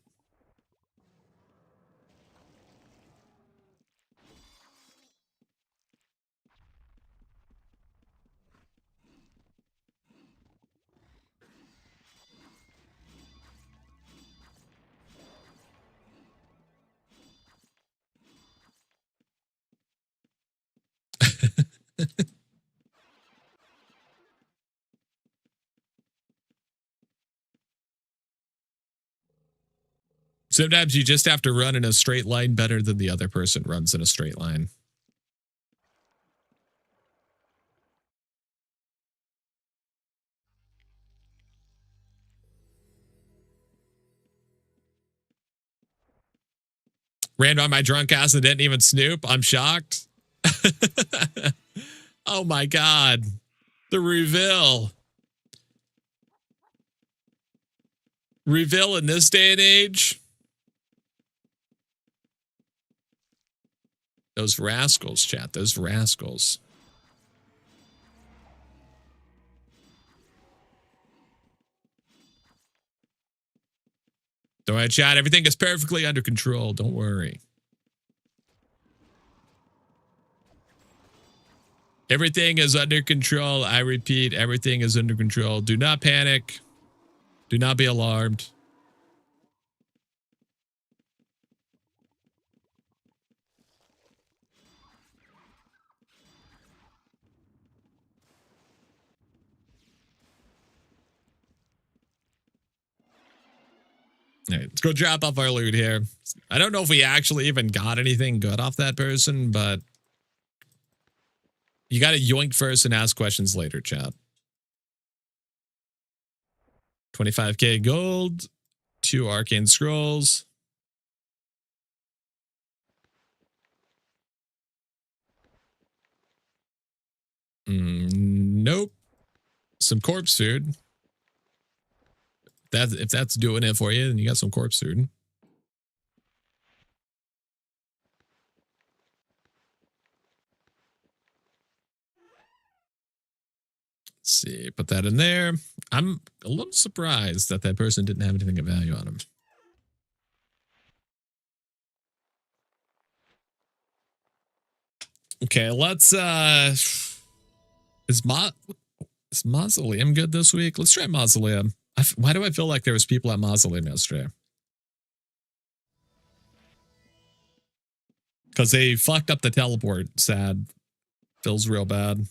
Sometimes you just have to run in a straight line better than the other person runs in a straight line. Ran by my drunk ass and didn't even snoop. I'm shocked. Oh my God. The reveal. Reveal in this day and age. Those rascals, chat. Those rascals. Don't worry, chat. Everything is perfectly under control. Don't worry. Everything is under control. I repeat, everything is under control. Do not panic. Do not be alarmed. All right, let's go drop off our loot here. I don't know if we actually even got anything good off that person, but you got to yoink first and ask questions later, chat. 25k gold, 2 arcane scrolls. Nope. Some corpse food. If that's doing it for you, then you got some corpse food. Let's see, put that in there. I'm a little surprised that that person didn't have anything of value on him. Okay, let's is Mausoleum good this week? Let's try Mausoleum. Why do I feel like there was people at Mausoleum yesterday? Because they fucked up the teleport. Sad. Feels real bad.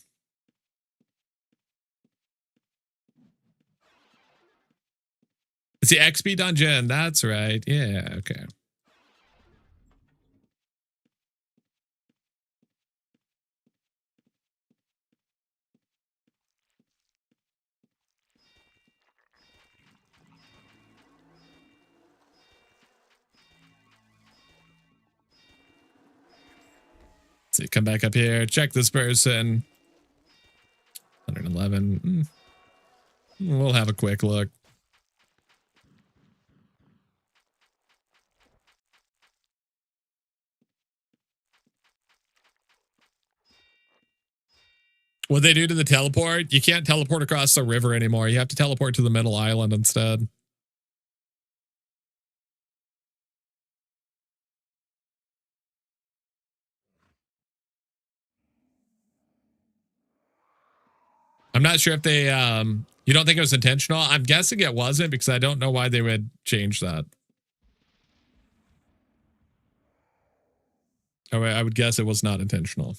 It's the XP dungeon. That's right. Yeah, okay. So come back up here, check this person. 111. We'll have a quick look. What they do to the teleport? You can't teleport across the river anymore. You have to teleport to the middle island instead. I'm not sure if they, you don't think it was intentional? I'm guessing it wasn't because I don't know why they would change that. I would guess it was not intentional.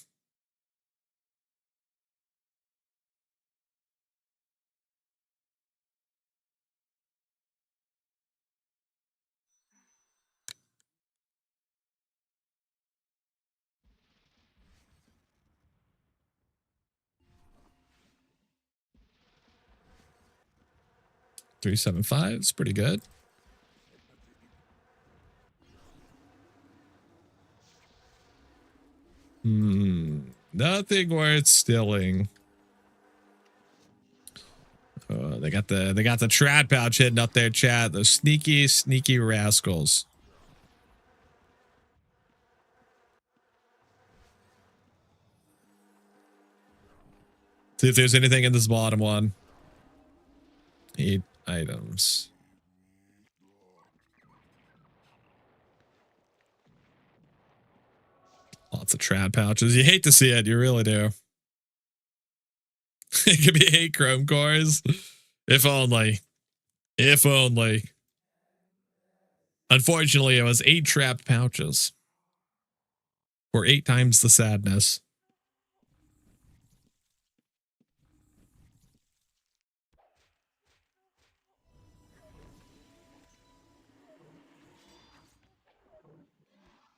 $375 is pretty good. Nothing worth stealing. They got the trad pouch hidden up there, chat. Those sneaky rascals. See if there's anything in this bottom one. 8 items. Lots of trad pouches. You hate to see it. You really do. It could be 8 chrome cores. If only. If only. Unfortunately, it was 8 trap pouches. For 8 times the sadness.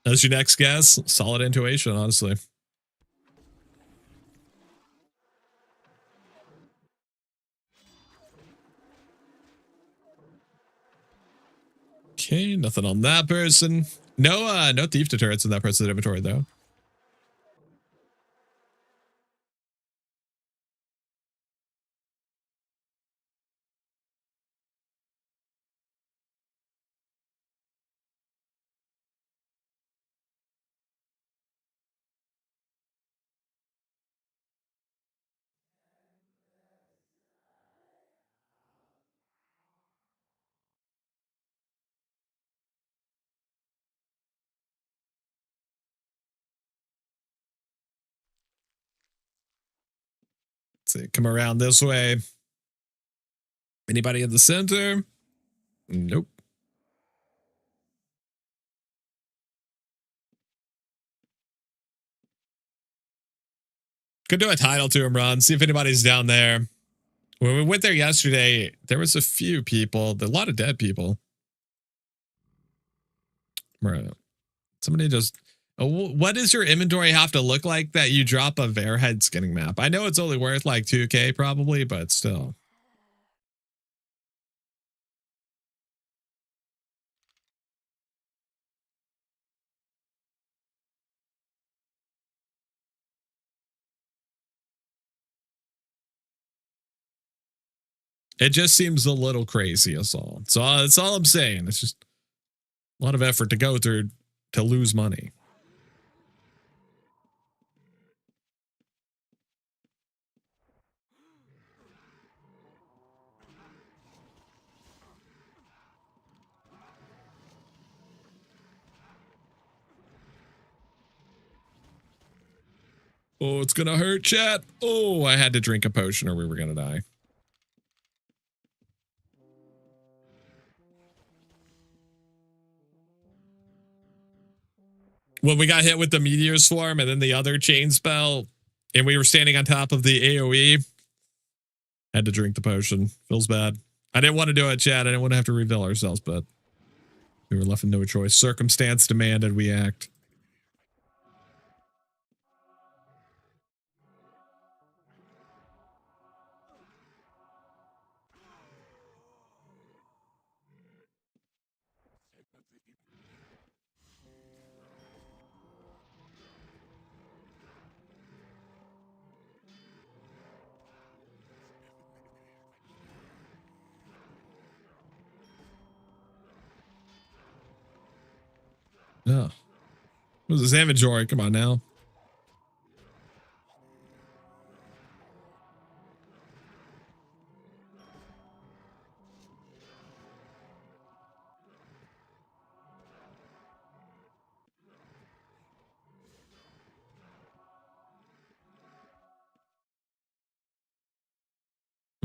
That's your next guess. Solid intuition, honestly. Okay, nothing on that person. No thief deterrents in that person's inventory, though. Let's see, come around this way. Anybody in the center? Nope. Could do a title to him, Ron. See if anybody's down there. When we went there yesterday, there was a few people, a lot of dead people. Right. Somebody just. What does your inventory have to look like that you drop a Varehead skinning map? I know it's only worth like 2K probably, but still. It just seems a little crazy, that's all. So that's all I'm saying. It's just a lot of effort to go through to lose money. Oh, it's gonna hurt, chat. Oh, I had to drink a potion or we were gonna die. When we got hit with the meteor swarm and then the other chain spell, and we were standing on top of the AoE, had to drink the potion. Feels bad. I didn't want to do it, chat. I didn't want to have to reveal ourselves, but we were left with no choice. Circumstance demanded we act. Yeah. What was this inventory? Come on now.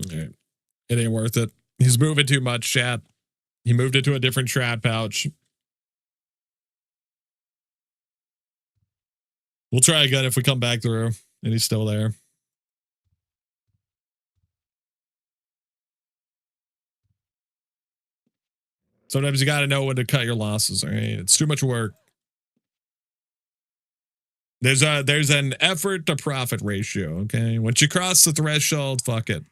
Okay. It ain't worth it. He's moving too much, chat. He moved it to a different trap pouch. We'll try again if we come back through and he's still there. Sometimes you got to know when to cut your losses, all right? It's too much work. There's an effort to profit ratio, okay? Once you cross the threshold, fuck it.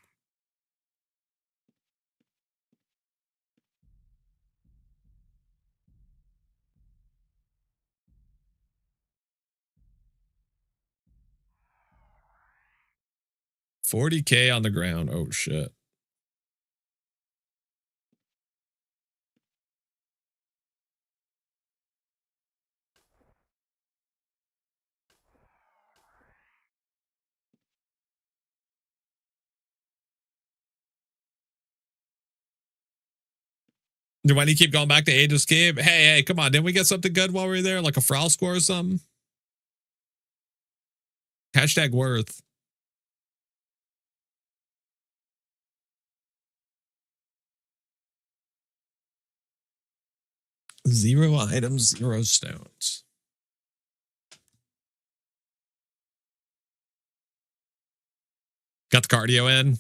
$40K on the ground. Oh shit. Why do you keep going back to Aegis Cave? Hey, come on. Didn't we get something good while we were there? Like a Frowl score or something? Hashtag worth. Zero items, 0 stones. Got the cardio in.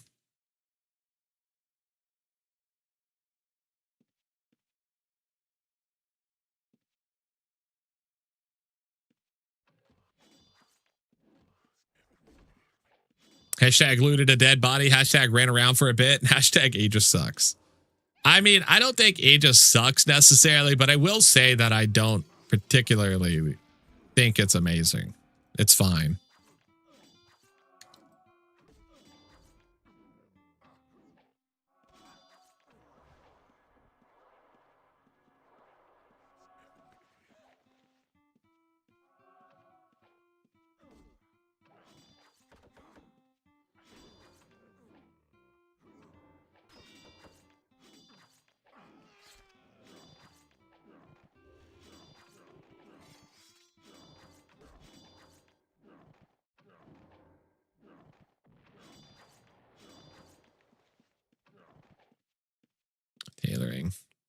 Hashtag looted a dead body. Hashtag ran around for a bit. Hashtag Aegis sucks. I mean, I don't think Aegis sucks necessarily, but I will say that I don't particularly think it's amazing. It's fine.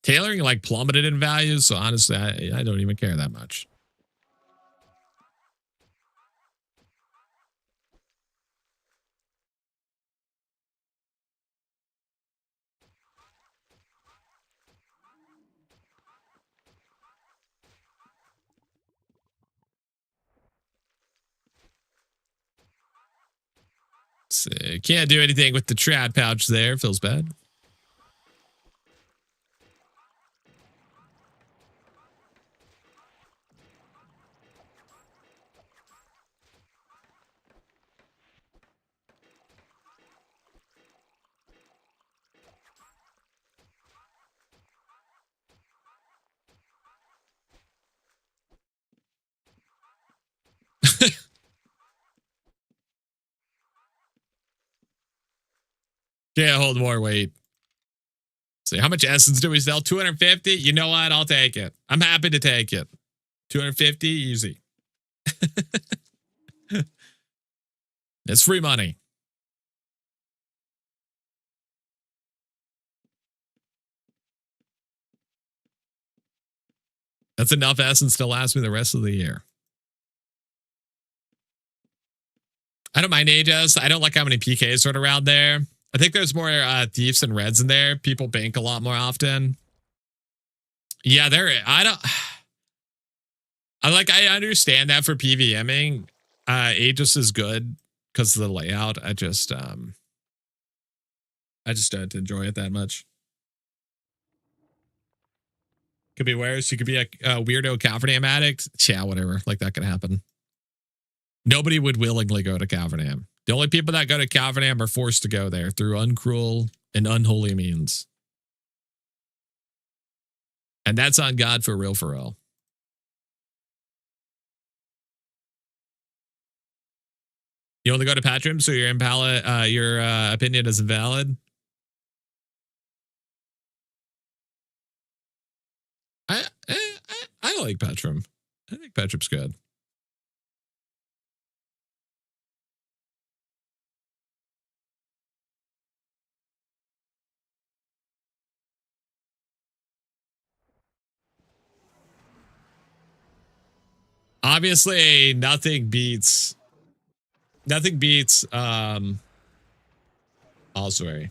Tailoring like plummeted in value, so honestly, I don't even care that much. So, can't do anything with the trad pouch there. Feels bad. Can't hold more weight. See, how much essence do we sell? 250? You know what? I'll take it. I'm happy to take it. 250? Easy. It's free money. That's enough essence to last me the rest of the year. I don't mind Aegis. I don't like how many PKs are around there. I think there's more thieves and reds in there. People bank a lot more often. Yeah, I understand that for PVMing. Aegis is good because of the layout. I just don't enjoy it that much. Could be worse. You could be a weirdo Calvernam addict. Yeah, whatever. Like that could happen. Nobody would willingly go to Calvernam. The only people that go to Calvernam are forced to go there through uncruel and unholy means. And that's on God for real, for real. You only go to Patrim, so your opinion is invalid. I like Patrim. I think Patrim's good. Obviously, nothing beats Ossuary.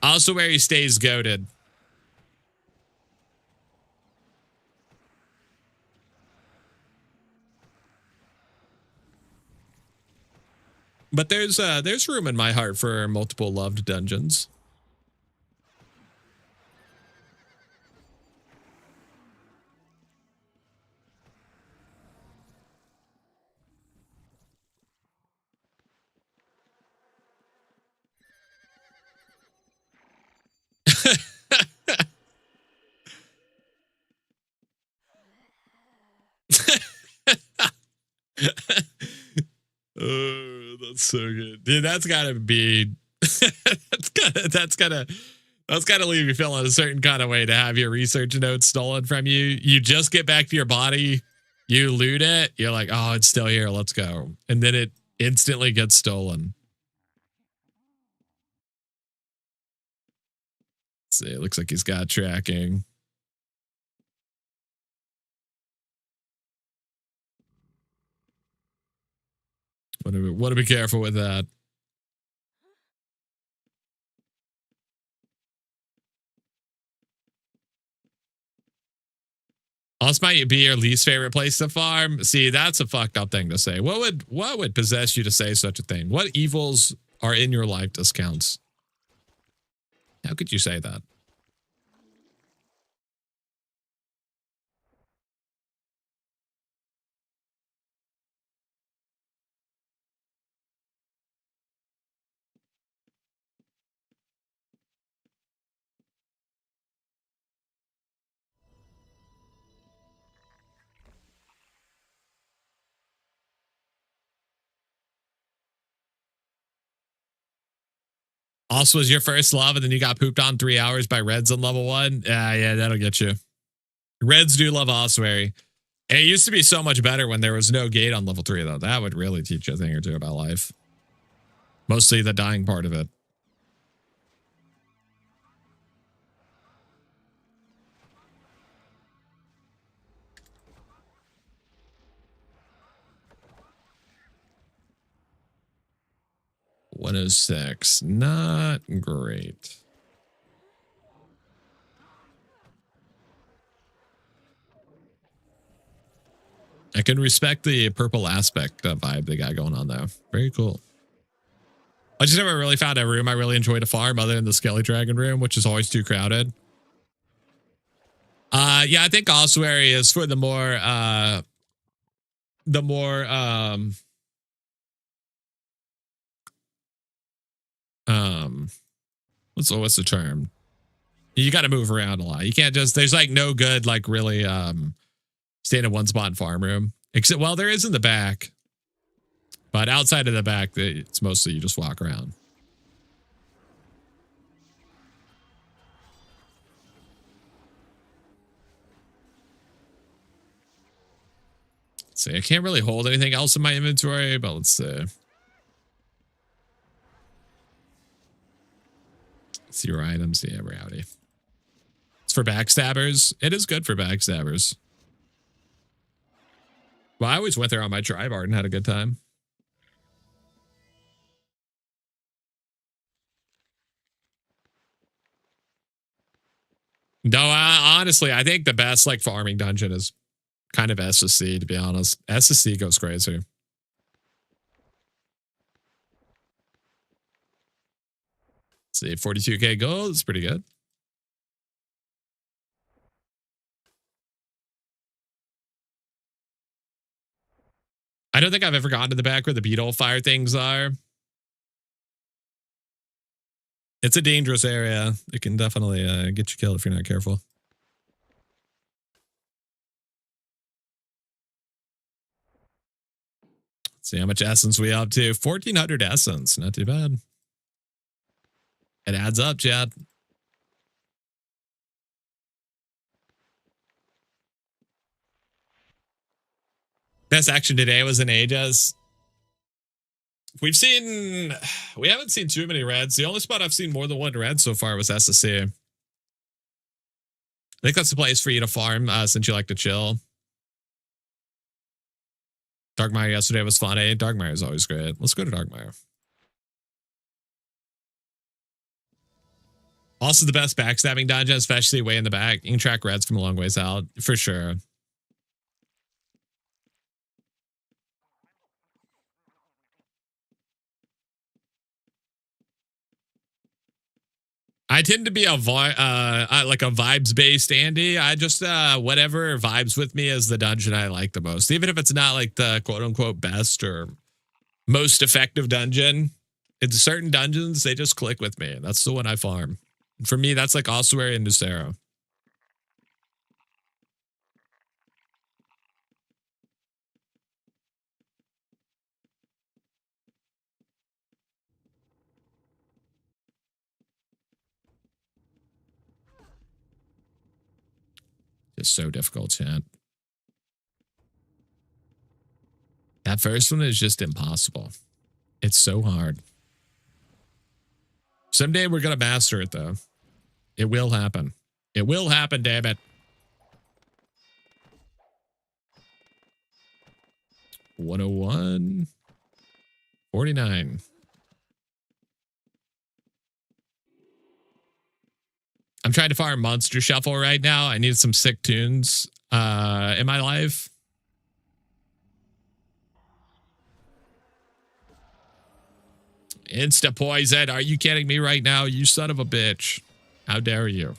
Ossuary stays goated. But there's room in my heart for multiple loved dungeons. Oh, that's so good, dude. That's gotta be. that's gotta That's got to leave you feeling a certain kind of way to have your research notes stolen from you. You just get back to your body, you loot it, you're like, oh, it's still here, let's go. And then it instantly gets stolen. Let's see, it looks like he's got tracking. Want to be careful with that. Also, might be your least favorite place to farm. See, that's a fucked up thing to say. What would possess you to say such a thing? What evils are in your life discounts? How could you say that? Also, was your first love, and then you got pooped on 3 hours by Reds on level 1? Yeah, that'll get you. Reds do love ossuary. And it used to be so much better when there was no gate on level 3, though. That would really teach you a thing or two about life. Mostly the dying part of it. $106. Not great. I can respect the purple aspect vibe they got going on, though. Very cool. I just never really found a room I really enjoyed to farm other than the Skelly Dragon room, which is always too crowded. Yeah, I think ossuary is for the more what's the term? You got to move around a lot. You can't just, there's like no good, like really stay in one spot in farm room. Except, well, there is in the back. But outside of the back, it's mostly you just walk around. Let's see, I can't really hold anything else in my inventory, but let's see. Let's see your items. Yeah, rowdy. It's for backstabbers. It is good for backstabbers. Well, I always went there on my tribard and had a good time. No, honestly, I think the best like farming dungeon is kind of SSC, to be honest. SSC goes crazy. Let's see, 42k gold is pretty good. I don't think I've ever gotten to the back where the beetle fire things are. It's a dangerous area. It can definitely get you killed if you're not careful. Let's see how much essence we up to. 1,400 essence. Not too bad. It adds up, Chad. Best action today was in Aegis. We haven't seen too many reds. The only spot I've seen more than one red so far was SSC. I think that's the place for you to farm since you like to chill. Darkmire yesterday was fun. Darkmire is always great. Let's go to Darkmire. Also the best backstabbing dungeon, especially way in the back. You can track reds from a long ways out, for sure. I tend to be like a vibes based Andy. I just whatever vibes with me is the dungeon I like the most, even if it's not like the quote unquote best or most effective dungeon. In certain dungeons, they just click with me. That's the one I farm. For me, that's like Ossuary and Nucera. is so difficult, chat. That first one is just impossible. It's so hard. Someday we're going to master it, though. It will happen. It will happen, damn it. 101. 49. I'm trying to farm Monster Shuffle right now. I need some sick tunes in my life. Insta poison. Are you kidding me right now? You son of a bitch. How dare you?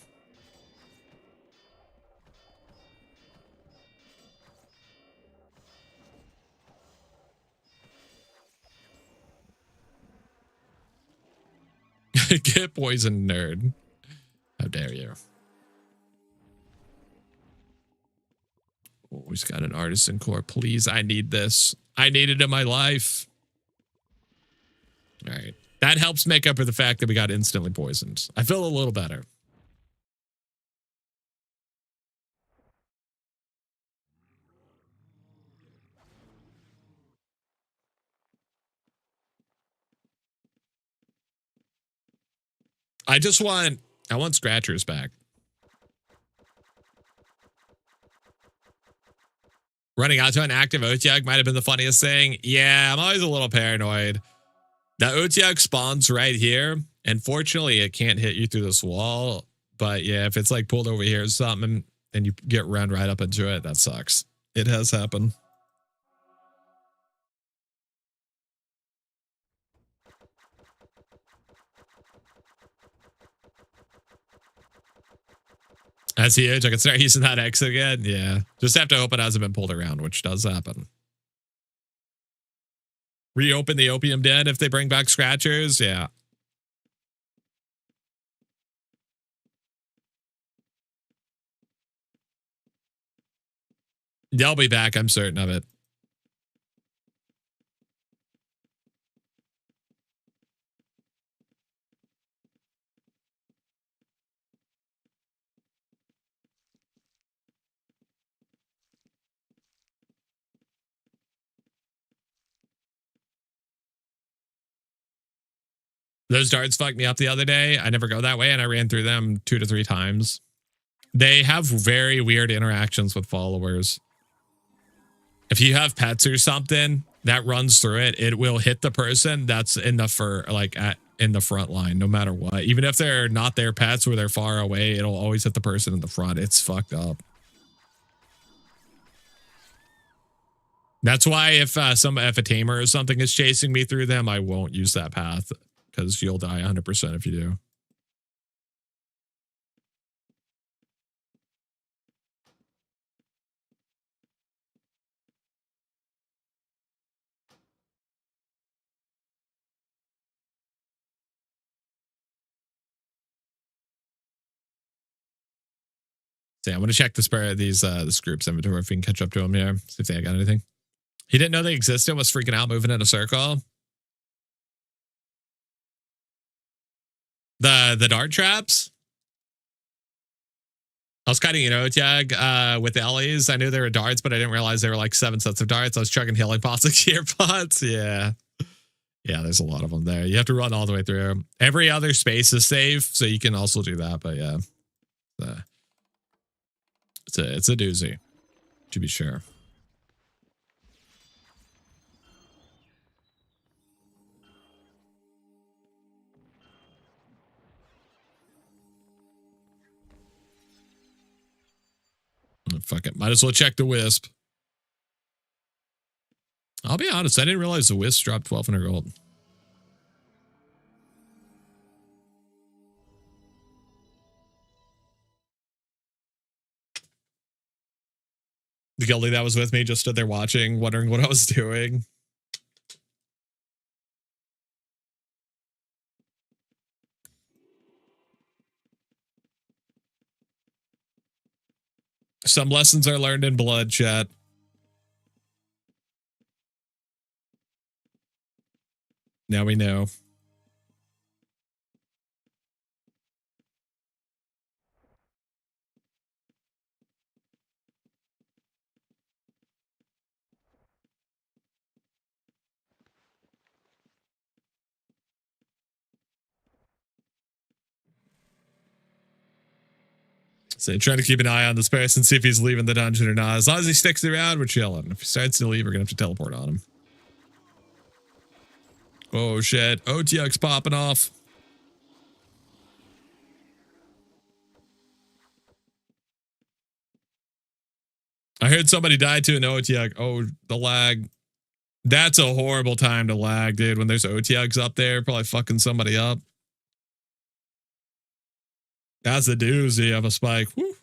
Get poisoned, nerd. How dare you? Oh, he's got an artisan core. Please, I need this. I need it in my life. All right. That helps make up for the fact that we got instantly poisoned. I feel a little better. I want Scratchers back. Running out to an active Otyug might have been the funniest thing. Yeah, I'm always a little paranoid. That Otyug spawns right here. And fortunately, it can't hit you through this wall. But yeah, if it's like pulled over here or something and you get run right up into it, that sucks. It has happened. That's huge. I can start using that X again. Yeah. Just have to hope it hasn't been pulled around, which does happen. Reopen the opium den if they bring back Scratchers. Yeah. They'll be back. I'm certain of it. Those darts fucked me up the other day. I never go that way, and I ran through them 2 to 3 times. They have very weird interactions with followers. If you have pets or something that runs through it, it will hit the person that's in the in the front line, no matter what. Even if they're not their pets or they're far away, it'll always hit the person in the front. It's fucked up. That's why if a tamer or something is chasing me through them, I won't use that path because you'll die 100% if you do. So yeah, I'm gonna check this group's inventory if we can catch up to them here. See if they got anything. He didn't know they existed. Was freaking out, moving in a circle. The dart traps. I was cutting an Otyug with Ellie's. I knew they were darts, but I didn't realize they were like 7 sets of darts. I was chugging healing pots like gear pots. Yeah. Yeah, there's a lot of them there. You have to run all the way through. Every other space is safe, so you can also do that. But yeah, it's a doozy, to be sure. Fuck it. Might as well check the Wisp. I'll be honest, I didn't realize the Wisp dropped 1,200 gold. The guildie that was with me just stood there watching, wondering what I was doing. Some lessons are learned in blood, chat. Now we know. So try to keep an eye on this person, see if he's leaving the dungeon or not. As long as he sticks around, we're chilling. If he starts to leave, we're gonna have to teleport on him. Oh shit, OTX popping off. I heard somebody die to an OTX. Oh, the lag. That's a horrible time to lag, dude. When there's OTX up there, probably fucking somebody up. That's a doozy of a spike. Woo.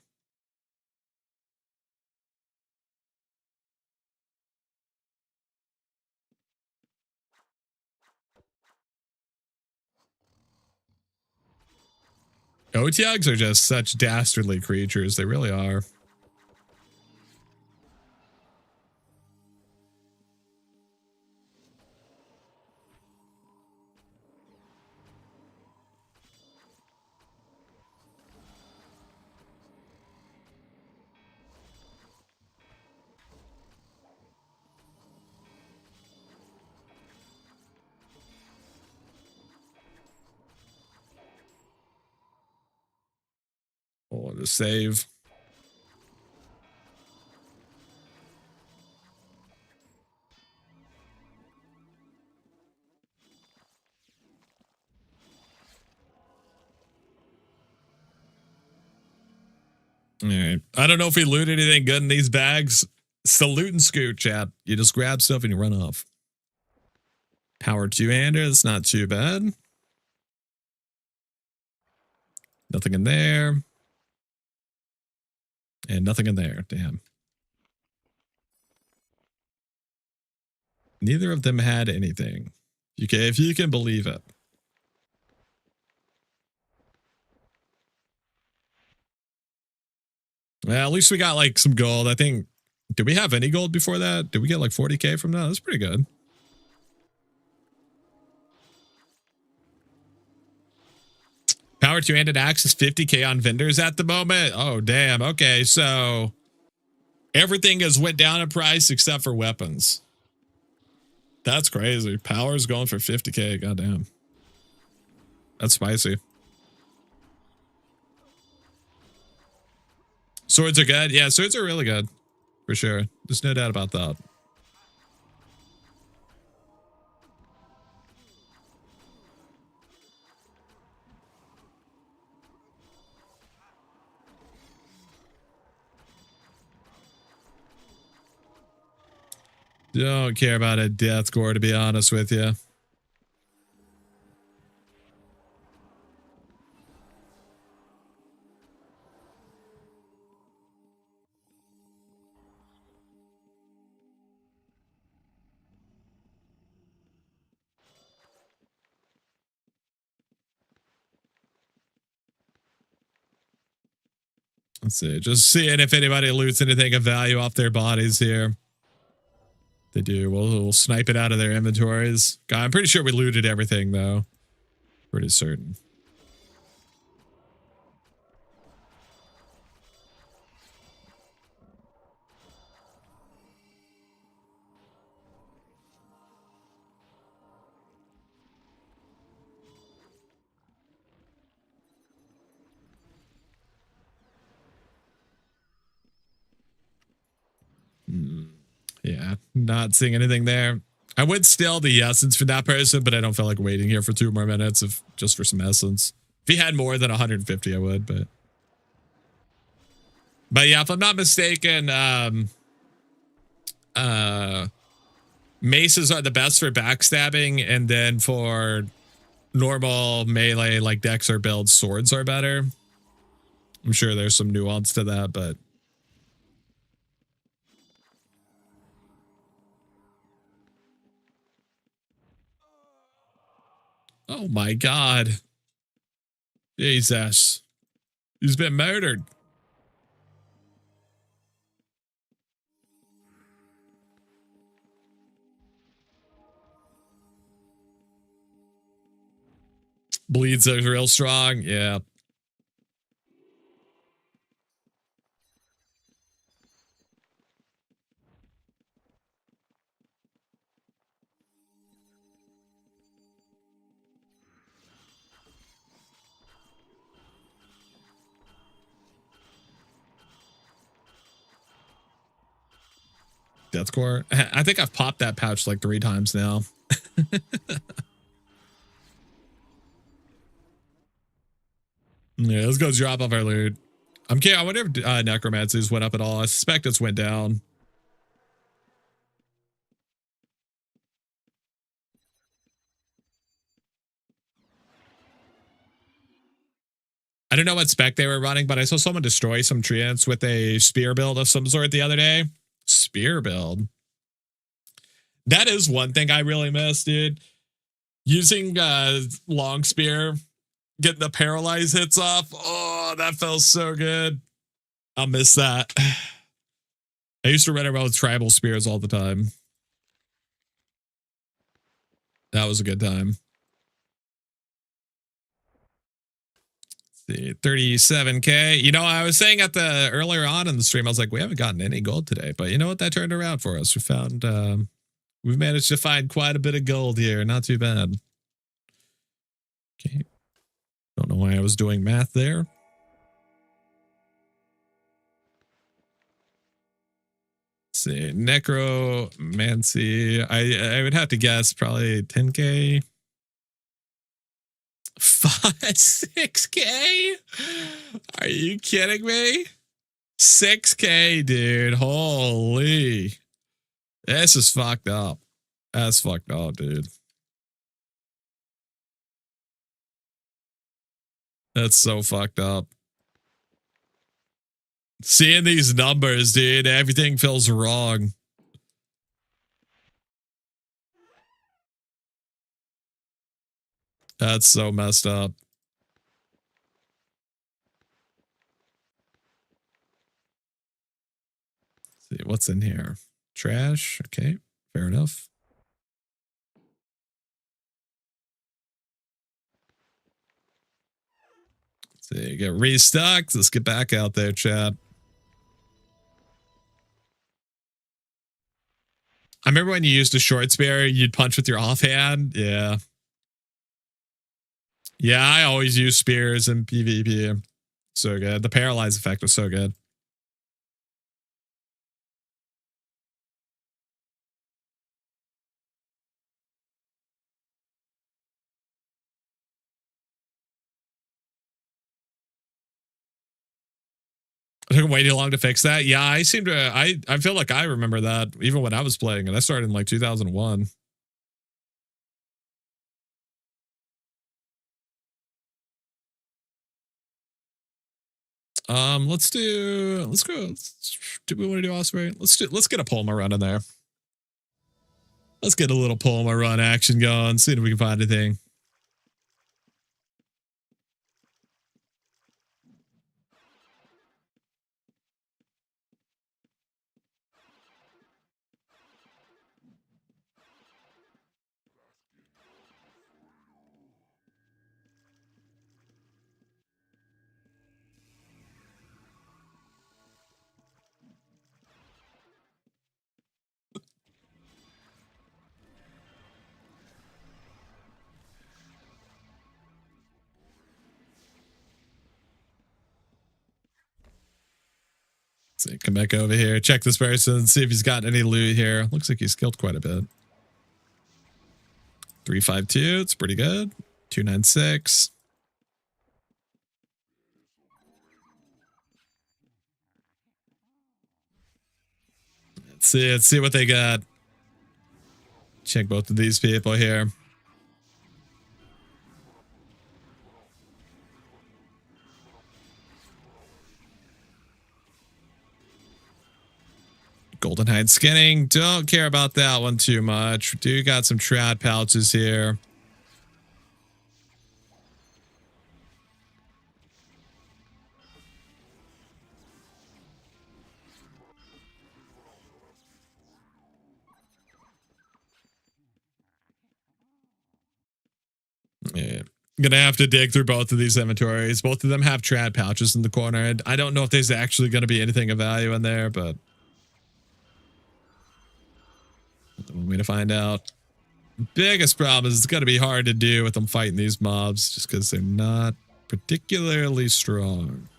OTX are just such dastardly creatures. They really are. Oh, the save. All right. I don't know if we loot anything good in these bags. It's the loot and scoot, chat. You just grab stuff and you run off. Power two-hander. That's not too bad. Nothing in there. And nothing in there. Damn. Neither of them had anything. Okay, if you can believe it. Well, at least we got like some gold. I think. Did we have any gold before that? Did we get like 40k from that? That's pretty good. Power two-handed axe is 50k on vendors at the moment. Oh, damn. Okay, so everything has went down in price except for weapons. That's crazy. Power's going for 50k. Goddamn. That's spicy. Swords are good. Yeah, swords are really good. For sure. There's no doubt about that. Don't care about a death score, to be honest with you. Let's see. Just seeing if anybody loots anything of value off their bodies here. They do. We'll snipe it out of their inventories. God, I'm pretty sure we looted everything, though. Pretty certain. Yeah, not seeing anything there. I would steal the essence for that person, but I don't feel like waiting here for 2 more minutes if just for some essence. If he had more than 150, I would, but yeah, if I'm not mistaken, maces are the best for backstabbing, and then for normal melee like dex or builds, swords are better. I'm sure there's some nuance to that, but oh my god. Jesus. He's been murdered. Bleeds are real strong. Yeah. Deathcore. I think I've popped that pouch like 3 times now. Yeah, let's go drop off our loot. I wonder if necromancies went up at all. I suspect it's went down. I don't know what spec they were running, but I saw someone destroy some treants with a spear build of some sort the other day. Spear build. That is one thing I really miss, dude. Using long spear, getting the paralyze hits off. Oh, that felt so good. I'll miss that. I used to run around with tribal spears all the time. That was a good time. Let's see, 37K. You know, I was saying at the earlier on in the stream, I was like, we haven't gotten any gold today, but you know what? That turned around for us. We found, we've managed to find quite a bit of gold here. Not too bad. Okay. Don't know why I was doing math there. Let's see, necromancy. I would have to guess probably 10K. 6K? Are you kidding me? 6K, dude. Holy. This is fucked up. That's fucked up, dude. That's so fucked up. Seeing these numbers, dude, everything feels wrong. That's so messed up. Let's see what's in here. Trash. Okay, fair enough. Let's see, get restocked. Let's get back out there, chat. I remember when you used a short spear, you'd punch with your offhand. Yeah. Yeah, I always use spears in PvP. So good. The paralyze effect was so good. It took way too long to fix that. Yeah, I seem to. I feel like I remember that even when I was playing, and I started in like 2001. Let's go. Do we want to do Osprey? Let's get a Pulma run in there. Let's get a little Pulma run action going. See if we can find anything. See, come back over here. Check this person. See if he's got any loot here. Looks like he's killed quite a bit. 352. It's pretty good. 296. Let's see what they got. Check both of these people here. Golden Hide skinning. Don't care about that one too much. We do got some trad pouches here. Yeah. I'm gonna have to dig through both of these inventories. Both of them have trad pouches in the corner. I don't know if there's actually going to be anything of value in there, but one way to find out. Biggest problem is it's going to be hard to do with them fighting these mobs just because they're not particularly strong.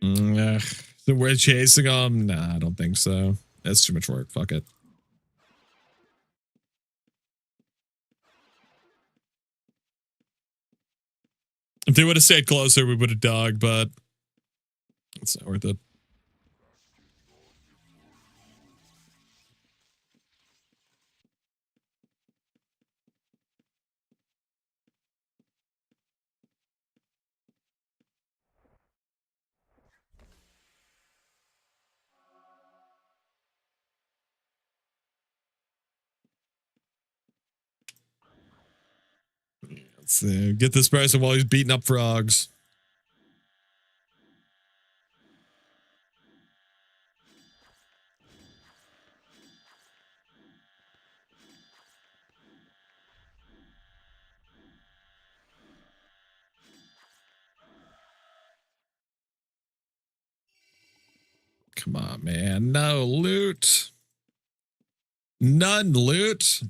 So we're chasing them? Nah, I don't think so. That's too much work. Fuck it. If they would have stayed closer, we would have dug, but it's not worth it. Let's get this person while he's beating up frogs. Come on, man. No loot. None loot.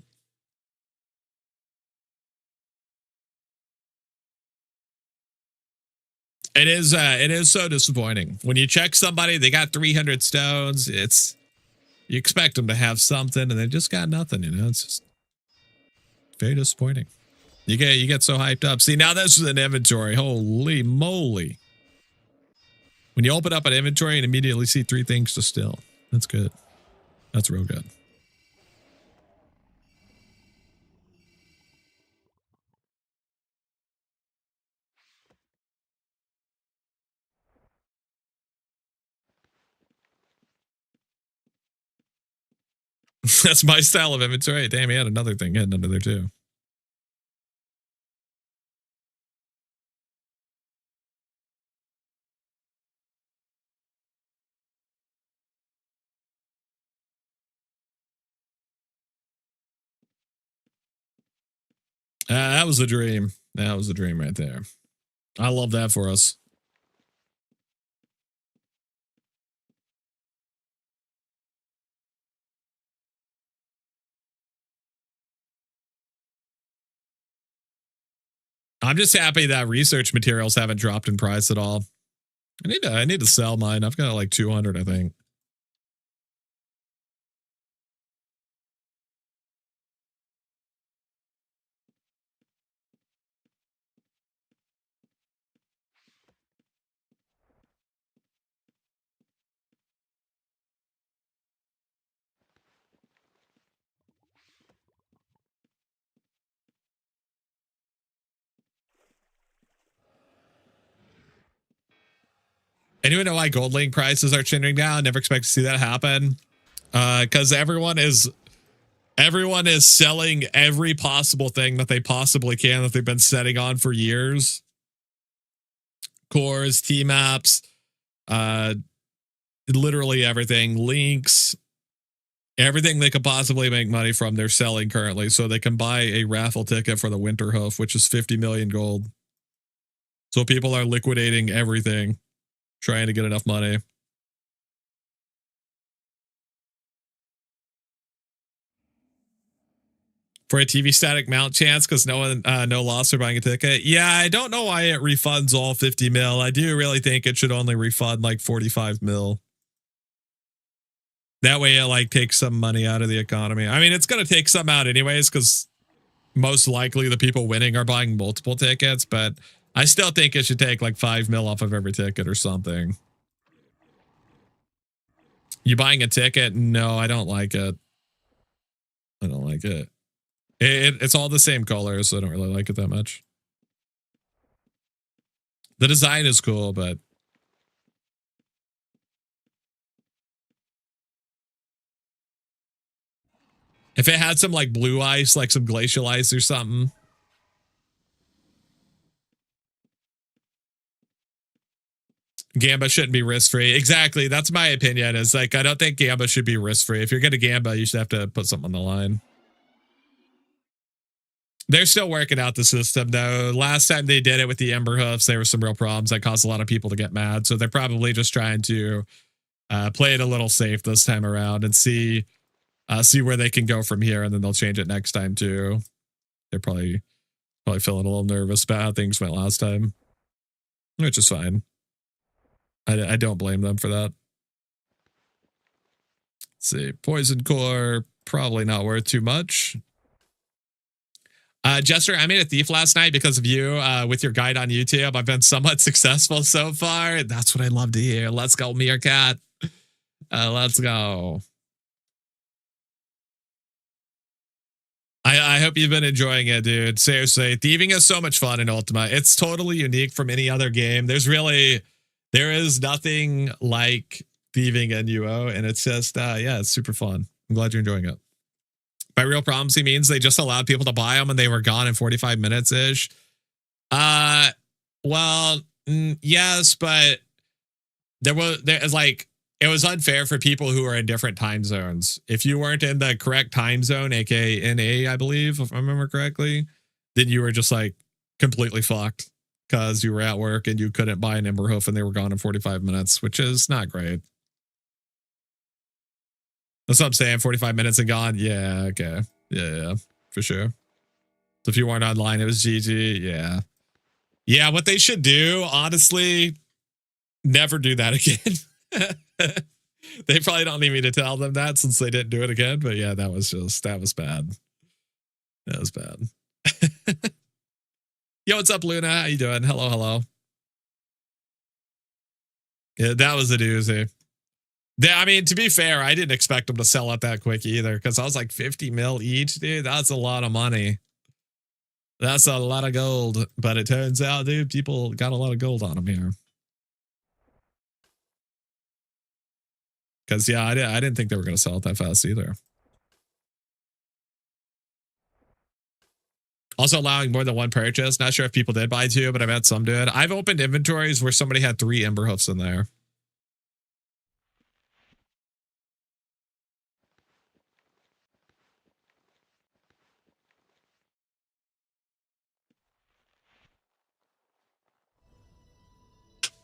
It is so disappointing. When you check somebody, they got 300 stones. You expect them to have something and they just got nothing, you know? It's just very disappointing. You get so hyped up. See, now this is an inventory. Holy moly. When you open up an inventory and immediately see 3 things to steal. That's good. That's real good. That's my style of inventory. Damn, he had another thing hidden under there too. That was a dream. That was a dream right there. I love that for us. I'm just happy that research materials haven't dropped in price at all. I need to sell mine. I've got like 200, I think. Anyone know why gold link prices are trending down? Never expect to see that happen. Because everyone is selling every possible thing that they possibly can that they've been setting on for years. Cores, T maps, literally everything, links, everything they could possibly make money from, they're selling currently. So they can buy a raffle ticket for the Winter Hoof, which is 50 million gold. So people are liquidating everything, trying to get enough money. For a TV static mount chance, because no loss for buying a ticket. Yeah, I don't know why it refunds all 50 mil. I do really think it should only refund like 45 mil. That way it like takes some money out of the economy. I mean, it's going to take some out anyways, because most likely the people winning are buying multiple tickets, but I still think it should take like 5 mil off of every ticket or something. You buying a ticket? No, I don't like it. I don't like it. It's all the same colors, so I don't really like it that much. The design is cool, but if it had some like blue ice, like some glacial ice or something. Gamba shouldn't be risk-free. Exactly. That's my opinion. Is like, I don't think Gamba should be risk-free. If you're going to Gamba, you should have to put something on the line. They're still working out the system, though. Last time they did it with the Ember Hoofs, there were some real problems that caused a lot of people to get mad. So they're probably just trying to play it a little safe this time around and see where they can go from here, and then they'll change it next time too. They're probably feeling a little nervous about how things went last time, which is fine. I don't blame them for that. Let's see. Poison core, probably not worth too much. Jester, I made a thief last night because of you with your guide on YouTube. I've been somewhat successful so far. That's what I love to hear. Let's go, Meerkat. Let's go. I hope you've been enjoying it, dude. Seriously, thieving is so much fun in Ultima. It's totally unique from any other game. There is nothing like thieving in UO, and it's just, yeah, it's super fun. I'm glad you're enjoying it. By real problems, he means they just allowed people to buy them and they were gone in 45 minutes ish. Well, yes, but it was unfair for people who are in different time zones. If you weren't in the correct time zone, aka NA, I believe, if I remember correctly, then you were just like completely fucked because you were at work and you couldn't buy an Ember Hoof and they were gone in 45 minutes, which is not great. That's what I'm saying. 45 minutes and gone. Yeah, okay. Yeah, for sure. So if you weren't online, it was GG. Yeah. Yeah, what they should do, honestly, never do that again. They probably don't need me to tell them that since they didn't do it again. But yeah, that was bad. That was bad. Yo, what's up, Luna? How you doing? Hello, hello. Yeah, that was a doozy. I mean, to be fair, I didn't expect them to sell out that quick either because I was like 50 mil each, dude. That's a lot of money. That's a lot of gold. But it turns out, dude, people got a lot of gold on them here. Because, yeah, I didn't think they were going to sell it that fast either. Also allowing more than one purchase. Not sure if people did buy two, but I bet some did. I've opened inventories where somebody had 3 Ember Hoofs in there.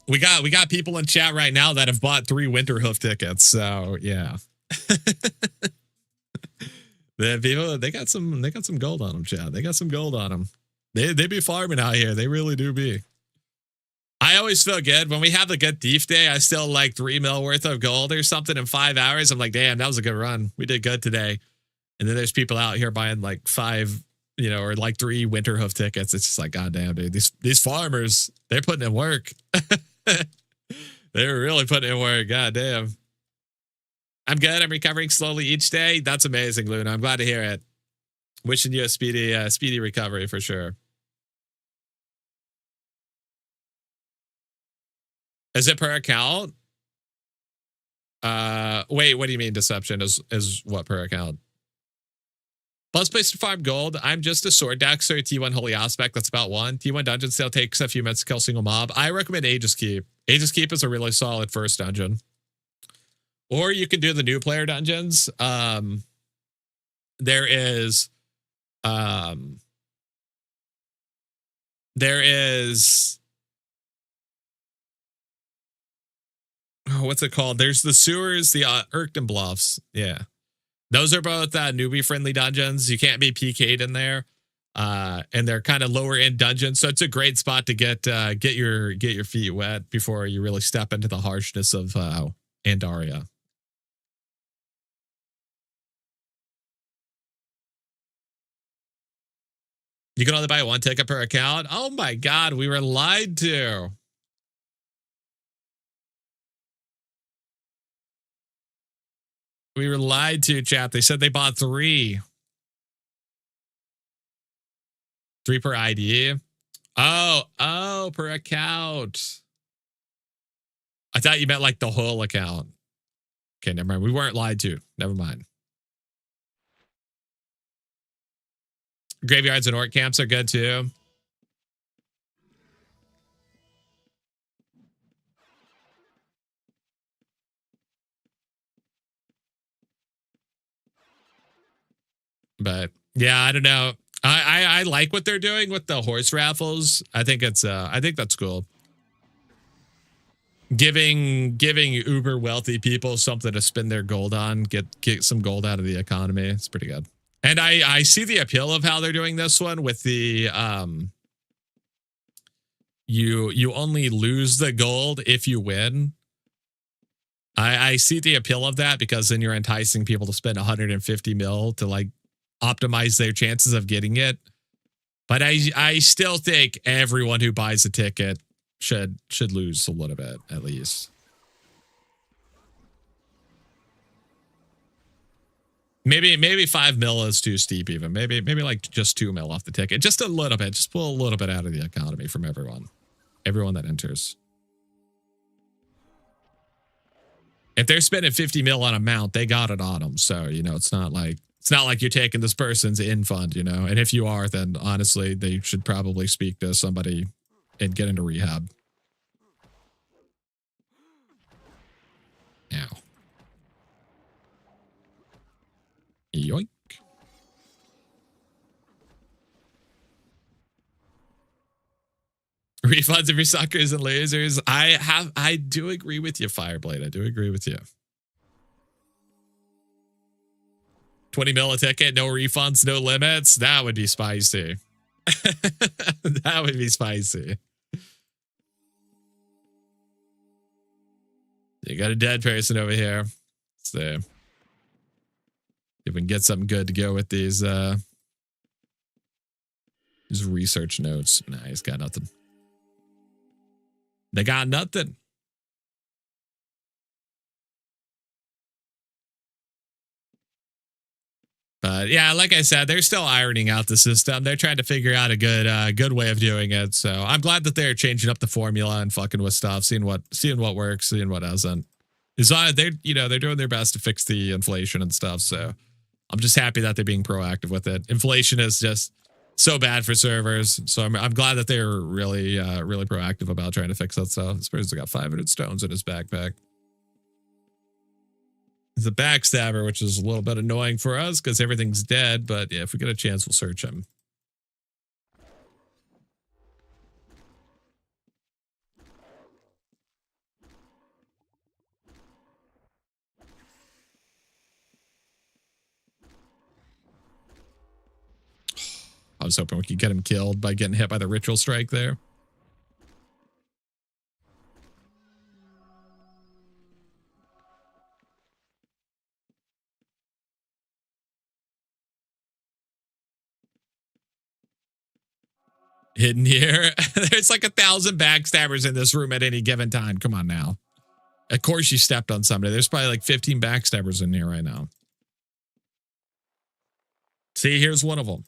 We got people in chat right now that have bought 3 Winter Hoof tickets. So yeah. They got some gold on them, chat. They got some gold on them. They be farming out here. They really do be. I always feel good when we have a good thief day. I still like 3 mil worth of gold or something in 5 hours. I'm like, damn, that was a good run. We did good today. And then there's people out here buying like 5, or like 3 Winter Hoof tickets. It's just like, goddamn, dude, these farmers, they're putting in work. They're really putting in work. God damn. I'm good. I'm recovering slowly each day. That's amazing, Luna. I'm glad to hear it. Wishing you a speedy recovery for sure. Is it per account? Wait, what do you mean deception is what per account? Plus place to farm gold. I'm just a sword daxer, T1 Holy Aspect. That's about 1. T1 dungeon still takes a few minutes to kill single mob. I recommend Aegis Keep. Aegis Keep is a really solid first dungeon. Or you can do the new player dungeons. There is what's it called? There's the sewers, the Irkton Bluffs. Yeah. Those are both newbie friendly dungeons. You can't be PK'd in there. And they're kind of lower end dungeons. So it's a great spot to get your feet wet before you really step into the harshness of Andaria. You can only buy 1 ticket per account. Oh my God, we were lied to. We were lied to, chat. They said they bought 3. 3 per ID. Oh, per account. I thought you meant like the whole account. Okay, never mind. We weren't lied to. Never mind. Graveyards and orc camps are good too. But yeah, I don't know. I like what they're doing with the horse raffles. I think that's cool. Giving uber wealthy people something to spend their gold on, get some gold out of the economy. It's pretty good. And I see the appeal of how they're doing this one with the you only lose the gold if you win. I see the appeal of that because then you're enticing people to spend 150 mil to like optimize their chances of getting it. But I still think everyone who buys a ticket should lose a little bit at least. Maybe 5 mil is too steep even. Maybe like just 2 mil off the ticket. Just a little bit. Just pull a little bit out of the economy from everyone. Everyone that enters. If they're spending 50 mil on a mount, they got it on them. So, you know, it's not like you're taking this person's in fund, you know. And if you are, then honestly, they should probably speak to somebody and get into rehab. Ow. Yoink. Refunds of your suckers and lasers. I do agree with you, Fireblade. I do agree with you. 20 mil a ticket, no refunds, no limits. That would be spicy. That would be spicy. You got a dead person over here. So if we can get something good to go with these research notes. Nah, he's got nothing. They got nothing. But yeah, like I said, they're still ironing out the system. They're trying to figure out a good way of doing it. So I'm glad that they're changing up the formula and fucking with stuff, seeing what works, seeing what doesn't. They're doing their best to fix the inflation and stuff. So I'm just happy that they're being proactive with it. Inflation is just so bad for servers. So I'm glad that they're really proactive about trying to fix that stuff. This person's got 500 stones in his backpack. He's a backstabber, which is a little bit annoying for us because everything's dead. But yeah, if we get a chance, we'll search him. I was hoping we could get him killed by getting hit by the ritual strike there. Hidden here. There's like 1,000 backstabbers in this room at any given time. Come on now. Of course you stepped on somebody. There's probably like 15 backstabbers in here right now. See, here's one of them.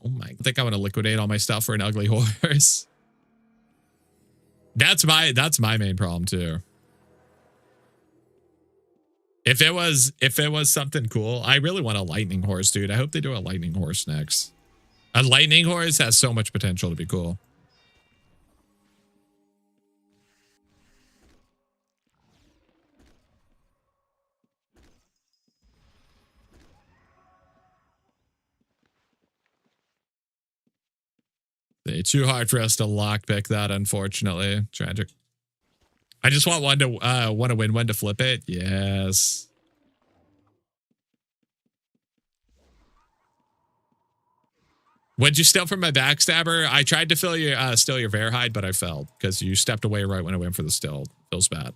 Oh my, I think I want to liquidate all my stuff for an ugly horse. That's my main problem too. If it was something cool, I really want a lightning horse, dude. I hope they do a lightning horse next. A lightning horse has so much potential to be cool. It's too hard for us to lockpick that, unfortunately. Tragic. I just want one to win one to flip it. Yes. What'd you steal from my backstabber? I tried to steal your Verhide, but I failed because you stepped away right when I went for the steal. Feels bad.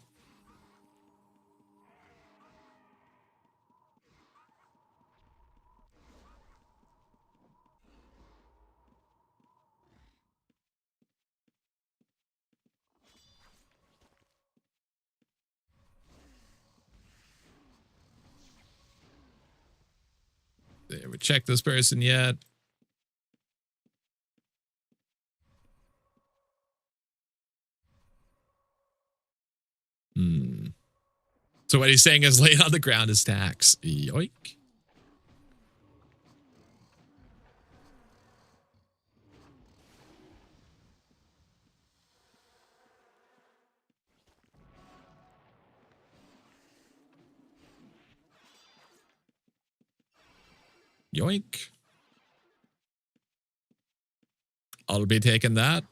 Did we check this person yet? So what he's saying is laying on the ground is tax. Yoink. Yoink. I'll be taking that.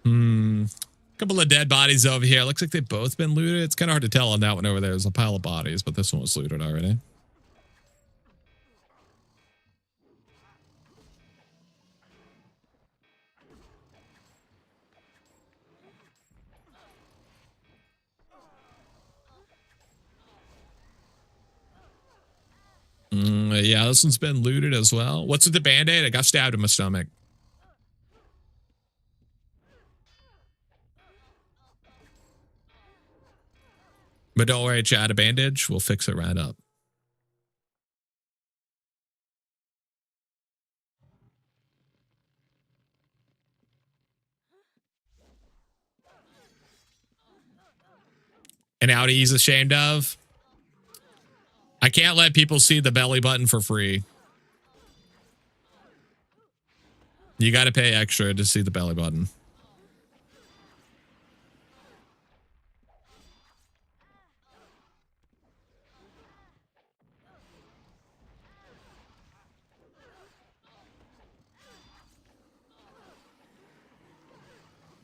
Couple of dead bodies over here. Looks like they've both been looted. It's kind of hard to tell on that one over there. There's a pile of bodies, but this one was looted already. Yeah, this one's been looted as well. What's with the band-aid? I got stabbed in my stomach. But don't worry, chat, a bandage. We'll fix it right up. An Audi he's ashamed of. I can't let people see the belly button for free. You got to pay extra to see the belly button.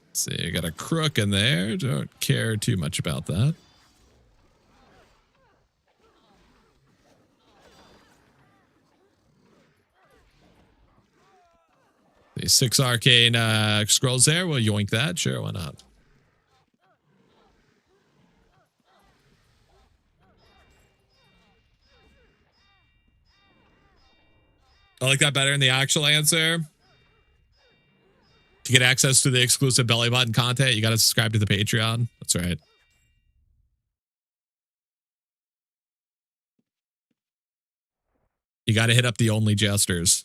Let's see, you got a crook in there. Don't care too much about that. The 6 arcane scrolls there. We'll yoink that. Sure, why not? I like that better than the actual answer. To get access to the exclusive belly button content, you got to subscribe to the Patreon. That's right. You got to hit up the only jesters.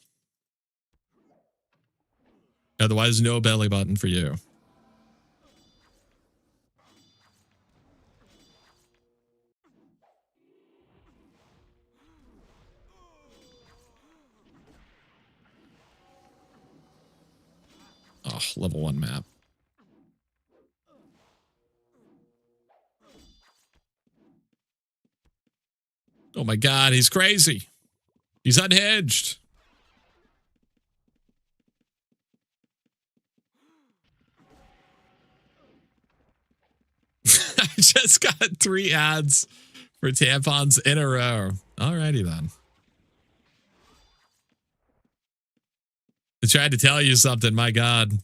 Otherwise, no belly button for you. Oh, level 1 map. Oh my God, he's crazy. He's unhinged. I just got 3 ads for tampons in a row. Alrighty then. I tried to tell you something, my God.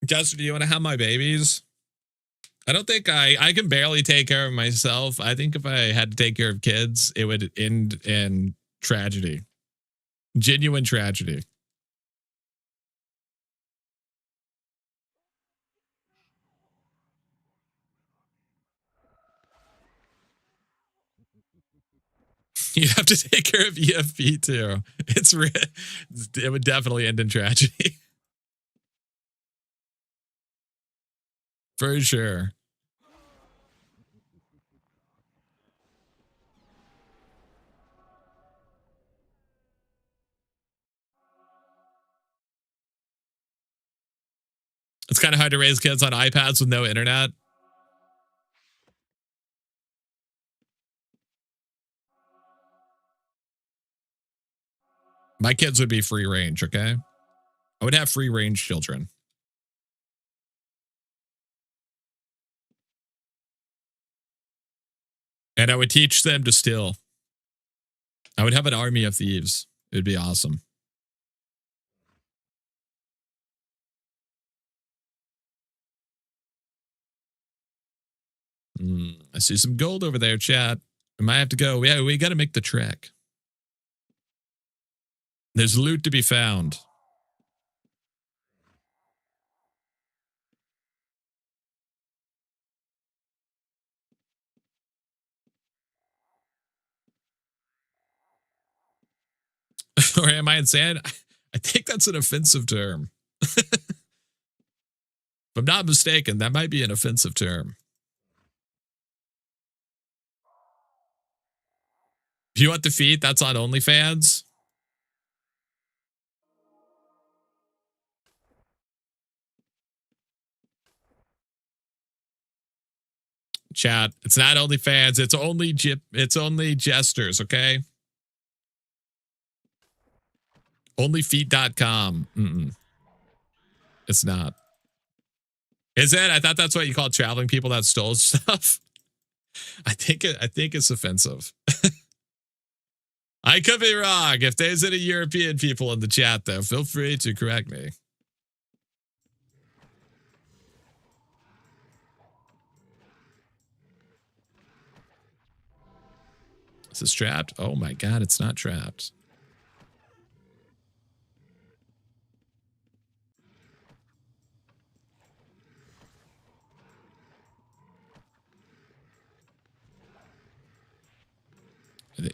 Jester, do you want to have my babies? I don't think I can barely take care of myself. I think if I had to take care of kids, it would end in tragedy. Genuine tragedy. You have to take care of EFP too. It would definitely end in tragedy. For sure. It's kind of hard to raise kids on iPads with no internet. My kids would be free range, okay? I would have free range children. And I would teach them to steal. I would have an army of thieves. It would be awesome. I see some gold over there, chat. We might have to go. Yeah, we got to make the trek. There's loot to be found. Or am I insane? I think that's an offensive term. If I'm not mistaken, that might be an offensive term. If you want the feet, that's on OnlyFans. Chat. It's not only fans. It's only jesters. Okay. Onlyfeet.com. It's not. Is it? I thought that's what you call traveling people that stole stuff. I think it's offensive. I could be wrong. If there's any European people in the chat, though, feel free to correct me. Is this trapped? Oh my god, it's not trapped.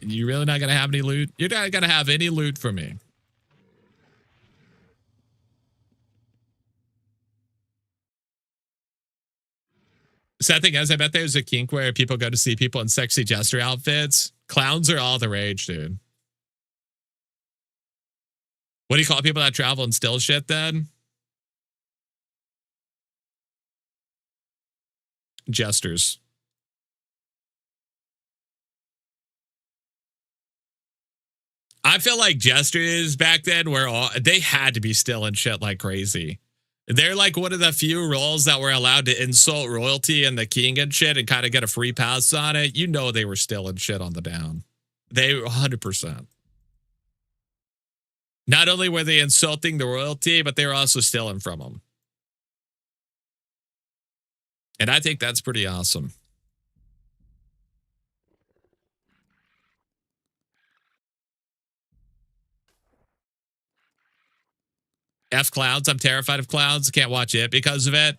You're really not going to have any loot? You're not going to have any loot for me. Sad thing is, I bet there's a kink where people go to see people in sexy jester outfits. Clowns are all the rage, dude. What do you call people that travel and steal shit then? Jesters. I feel like jesters back then they had to be stealing shit like crazy. They're like one of the few roles that were allowed to insult royalty and the king and shit and kind of get a free pass on it. You know they were stealing shit on the down. They 100%. Not only were they insulting the royalty, but they were also stealing from them. And I think that's pretty awesome. F clowns. I'm terrified of clowns. Can't watch it because of it.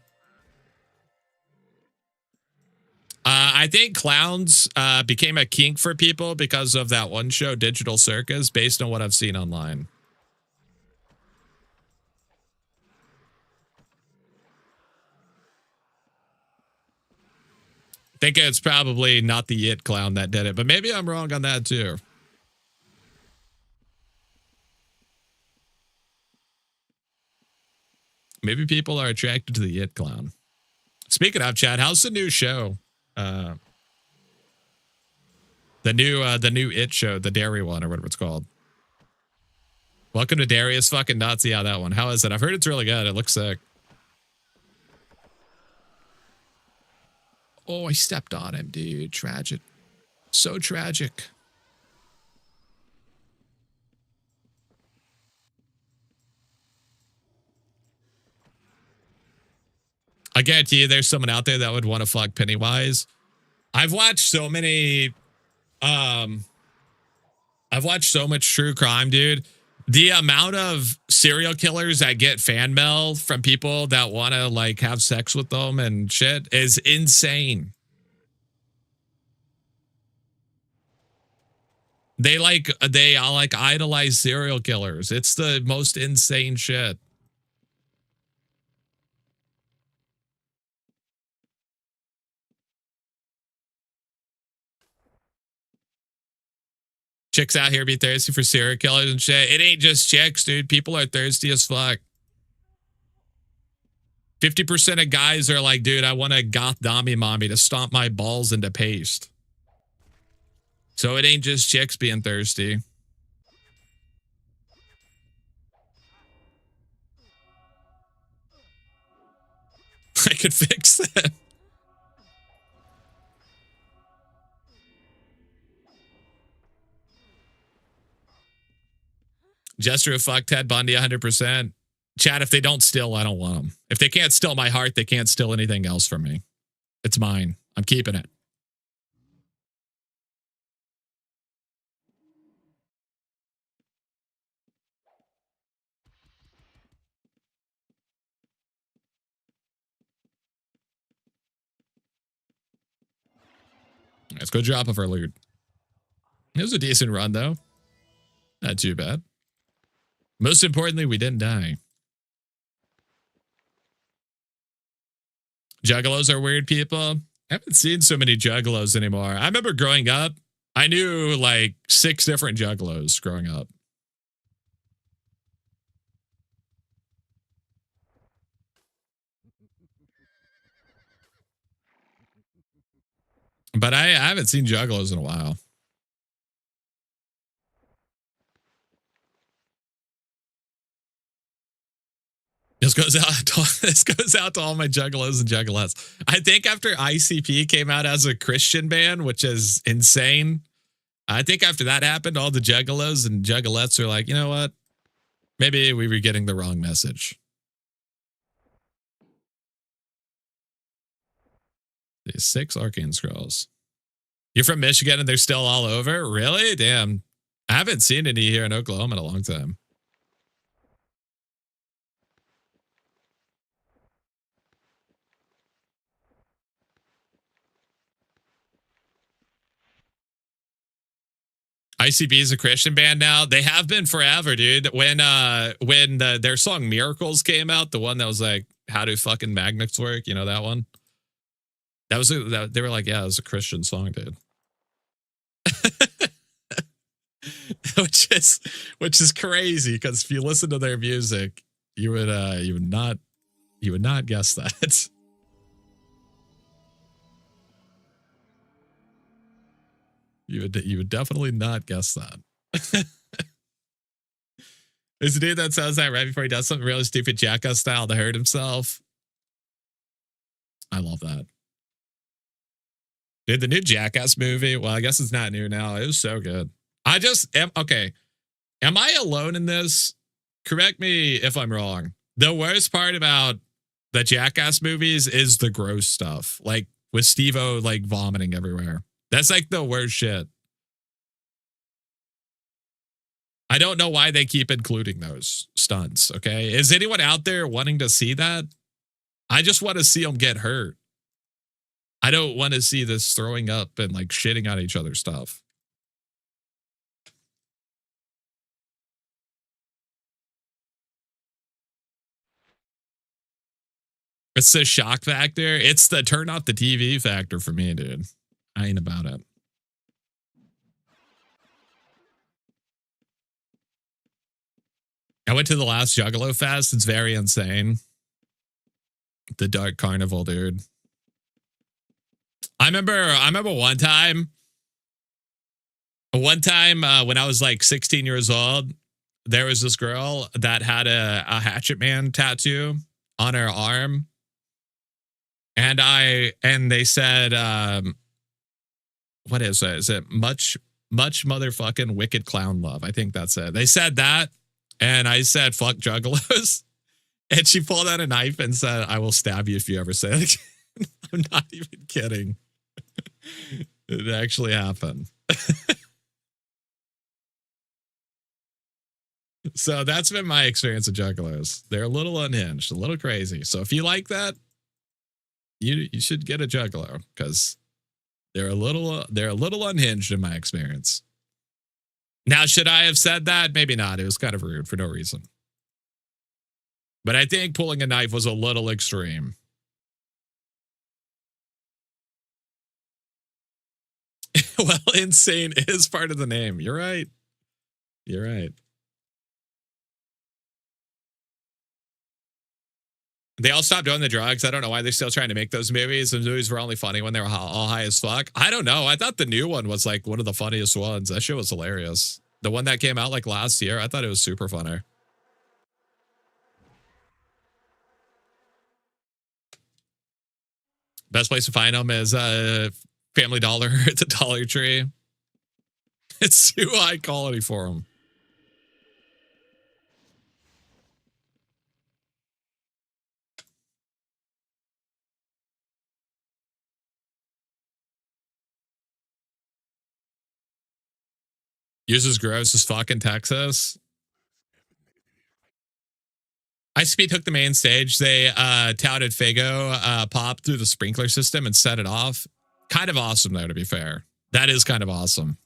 I think clowns became a kink for people because of that one show, Digital Circus, based on what I've seen online. I think it's probably not the It clown that did it, but maybe I'm wrong on that too. Maybe people are attracted to the It clown. Speaking of, Chad, how's the new show? The new It show, the dairy one or whatever it's called. Welcome to Darius fucking Nazi. Yeah, that one. How is it? I've heard it's really good. It looks sick. Oh, I stepped on him, dude. Tragic. So tragic. I guarantee you there's someone out there that would want to fuck Pennywise. I've watched so many I've watched so much true crime, dude. The amount of serial killers that get fan mail from people that want to like have sex with them and shit is insane. They all like idolize serial killers. It's the most insane shit. Chicks out here be thirsty for serial killers and shit. It ain't just chicks, dude. People are thirsty as fuck. 50% of guys are like, dude, I want a goth dommy mommy to stomp my balls into paste. So it ain't just chicks being thirsty. I could fix that. Jester fuck Ted Bundy 100%. Chad, if they don't steal, I don't want them. If they can't steal my heart, they can't steal anything else from me. It's mine. I'm keeping it. Let's go drop off our loot. It was a decent run, though. Not too bad. Most importantly, we didn't die. Juggalos are weird people. I haven't seen so many juggalos anymore. I remember growing up, I knew like 6 different juggalos growing up. But I haven't seen juggalos in a while. This goes out to all my juggalos and juggalettes. I think after ICP came out as a Christian band, which is insane. I think after that happened, all the juggalos and juggalettes are like, you know what? Maybe we were getting the wrong message. These 6 arcane scrolls. You're from Michigan and they're still all over? Really? Damn. I haven't seen any here in Oklahoma in a long time. ICB is a Christian band now. They have been forever, dude. When their song Miracles came out, the one that was like, how do fucking magnets work? You know that one? They were like, yeah, it was a Christian song, dude. which is crazy, because if you listen to their music, you would not guess that. You would definitely not guess that. There's a dude that says that right before he does something really stupid jackass style to hurt himself. I love that. Dude, the new Jackass movie, well, I guess it's not new now. It was so good. I just am, okay. Am I alone in this? Correct me if I'm wrong. The worst part about the Jackass movies is the gross stuff. Like with Steve-O like vomiting everywhere. That's like the worst shit. I don't know why they keep including those stunts, okay? Is anyone out there wanting to see that? I just want to see them get hurt. I don't want to see this throwing up and like shitting on each other stuff. It's the shock factor. It's the turn off the TV factor for me, dude. I ain't about it. I went to the last Juggalo Fest. It's very insane. The Dark Carnival, dude. I remember one time when I was like 16 years old, there was this girl that had a Hatchet Man tattoo on her arm. And they said, what is it? Is it much motherfucking wicked clown love? I think that's it. They said that. And I said, fuck juggalos. And she pulled out a knife and said, I will stab you if you ever say it again. I'm not even kidding. It actually happened. So that's been my experience with juggalos. They're a little unhinged, a little crazy. So if you like that, you should get a juggalo, because they're a little unhinged in my experience. Now, should I have said that? Maybe not. It was kind of rude for no reason. But I think pulling a knife was a little extreme. Well, insane is part of the name. You're right. You're right. They all stopped doing the drugs. I don't know why they're still trying to make those movies. Those movies were only funny when they were all high as fuck. I don't know. I thought the new one was like one of the funniest ones. That shit was hilarious. The one that came out like last year, I thought it was super funny. Best place to find them is Family Dollar at the Dollar Tree. It's too high quality for them. Uses gross as fuck in Texas. ICP took the main stage. They touted Fago pop through the sprinkler system and set it off. Kind of awesome, though, to be fair. That is kind of awesome.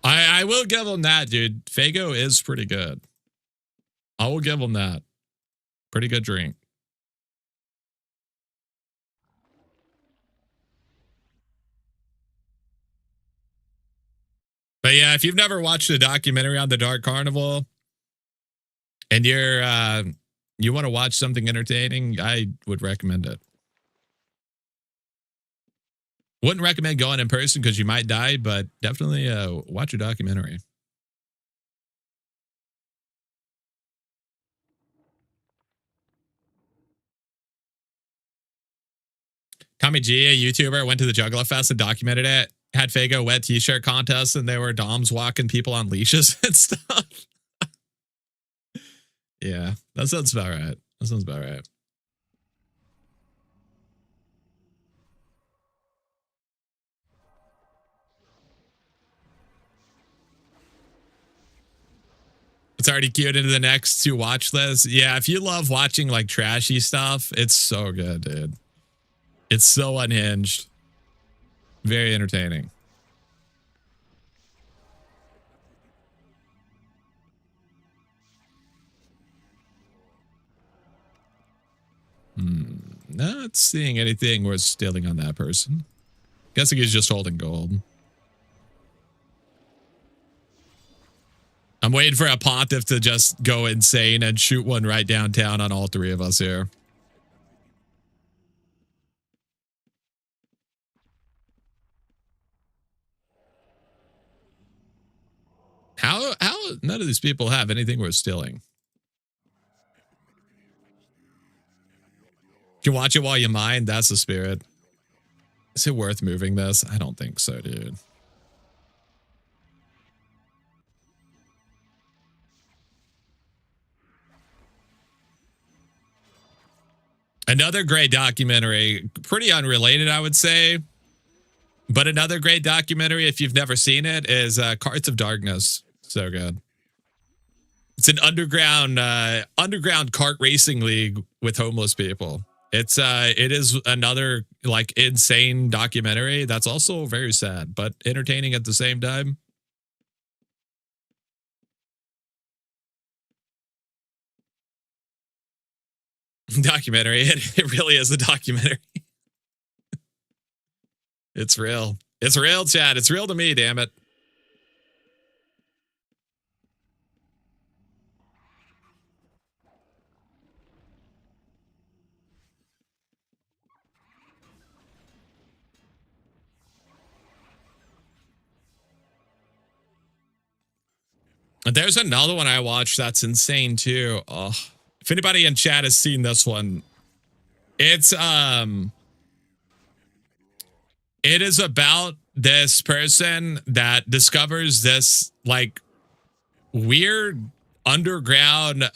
I will give him that, dude. Fago is pretty good. I will give him that. Pretty good drink. But yeah, if you've never watched a documentary on the Dark Carnival and you want to watch something entertaining, I would recommend it. Wouldn't recommend going in person because you might die, but definitely watch a documentary. Tommy G, a YouTuber, went to the Juggalo Fest and documented it. Had Fago wet t-shirt contests, and there were doms walking people on leashes and stuff. Yeah, that sounds about right. That sounds about right. It's already queued into the next to watch list. Yeah, if you love watching like trashy stuff, it's so good, dude. It's so unhinged. Very entertaining. Not seeing anything worth stealing on that person. Guessing he's just holding gold. I'm waiting for a pontiff to just go insane and shoot one right downtown on all three of us here. How none of these people have anything worth stealing? You can watch it while you mine. That's the spirit. Is it worth moving this? I don't think so, dude. Another great documentary, pretty unrelated, I would say. But another great documentary, if you've never seen it, is Carts of Darkness. So good. It's an underground kart racing league with homeless people. It is another like insane documentary that's also very sad, but entertaining at the same time. Documentary. It really is a documentary. It's real. It's real, Chad. It's real to me, damn it. There's another one I watched that's insane too. Oh, if anybody in chat has seen this one, it is about this person that discovers this like weird underground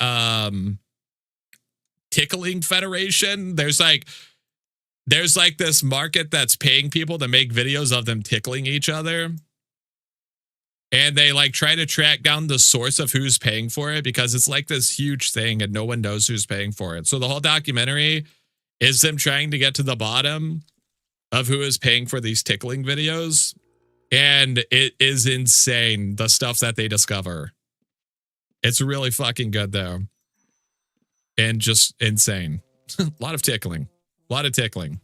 tickling federation. There's like this market that's paying people to make videos of them tickling each other. And they like try to track down the source of who's paying for it because it's like this huge thing and no one knows who's paying for it. So the whole documentary is them trying to get to the bottom of who is paying for these tickling videos. And it is insane, the stuff that they discover. It's really fucking good though. And just insane. A lot of tickling. A lot of tickling.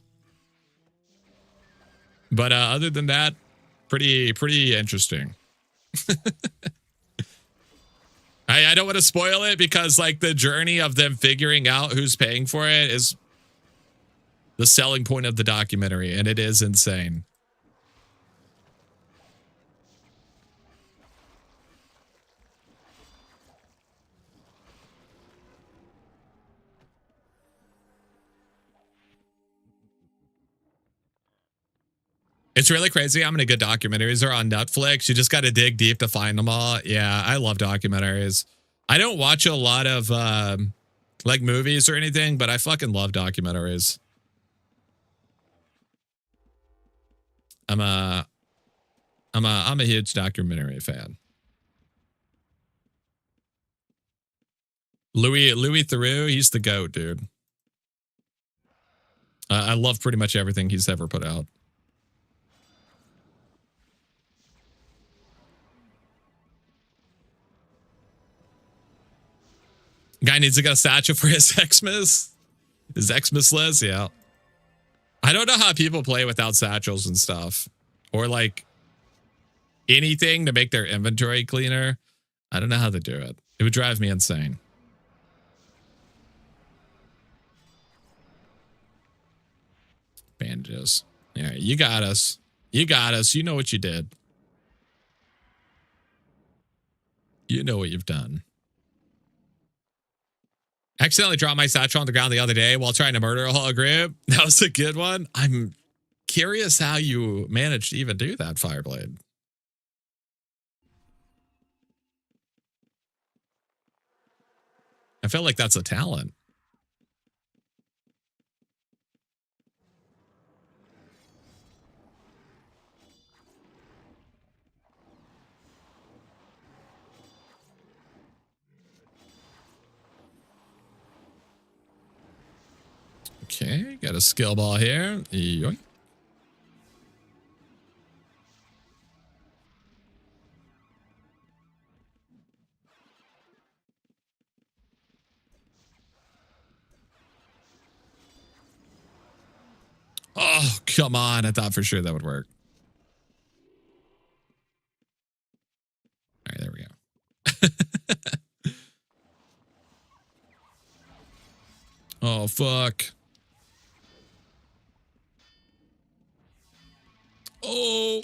But other than that, pretty interesting. I don't want to spoil it because like the journey of them figuring out who's paying for it is the selling point of the documentary, and it is insane. It's really crazy how many good documentaries are on Netflix. You just got to dig deep to find them all. Yeah, I love documentaries. I don't watch a lot of like movies or anything, but I fucking love documentaries. I'm a huge documentary fan. Louis Theroux, he's the GOAT, dude. I love pretty much everything he's ever put out. Guy needs to get a statue for his Xmas. His Xmas list, yeah. I don't know how people play without satchels and stuff. Or like, anything to make their inventory cleaner. I don't know how to do it. It would drive me insane. Bandages. Yeah, you got us. You got us. You know what you did. You know what you've done. Accidentally dropped my satchel on the ground the other day while trying to murder a whole group. That was a good one. I'm curious how you managed to even do that, Fireblade. I feel like that's a talent. Okay, got a skill ball here. Yoink. Oh, come on. I thought for sure that would work. All right, there we go. Oh, fuck. Oh.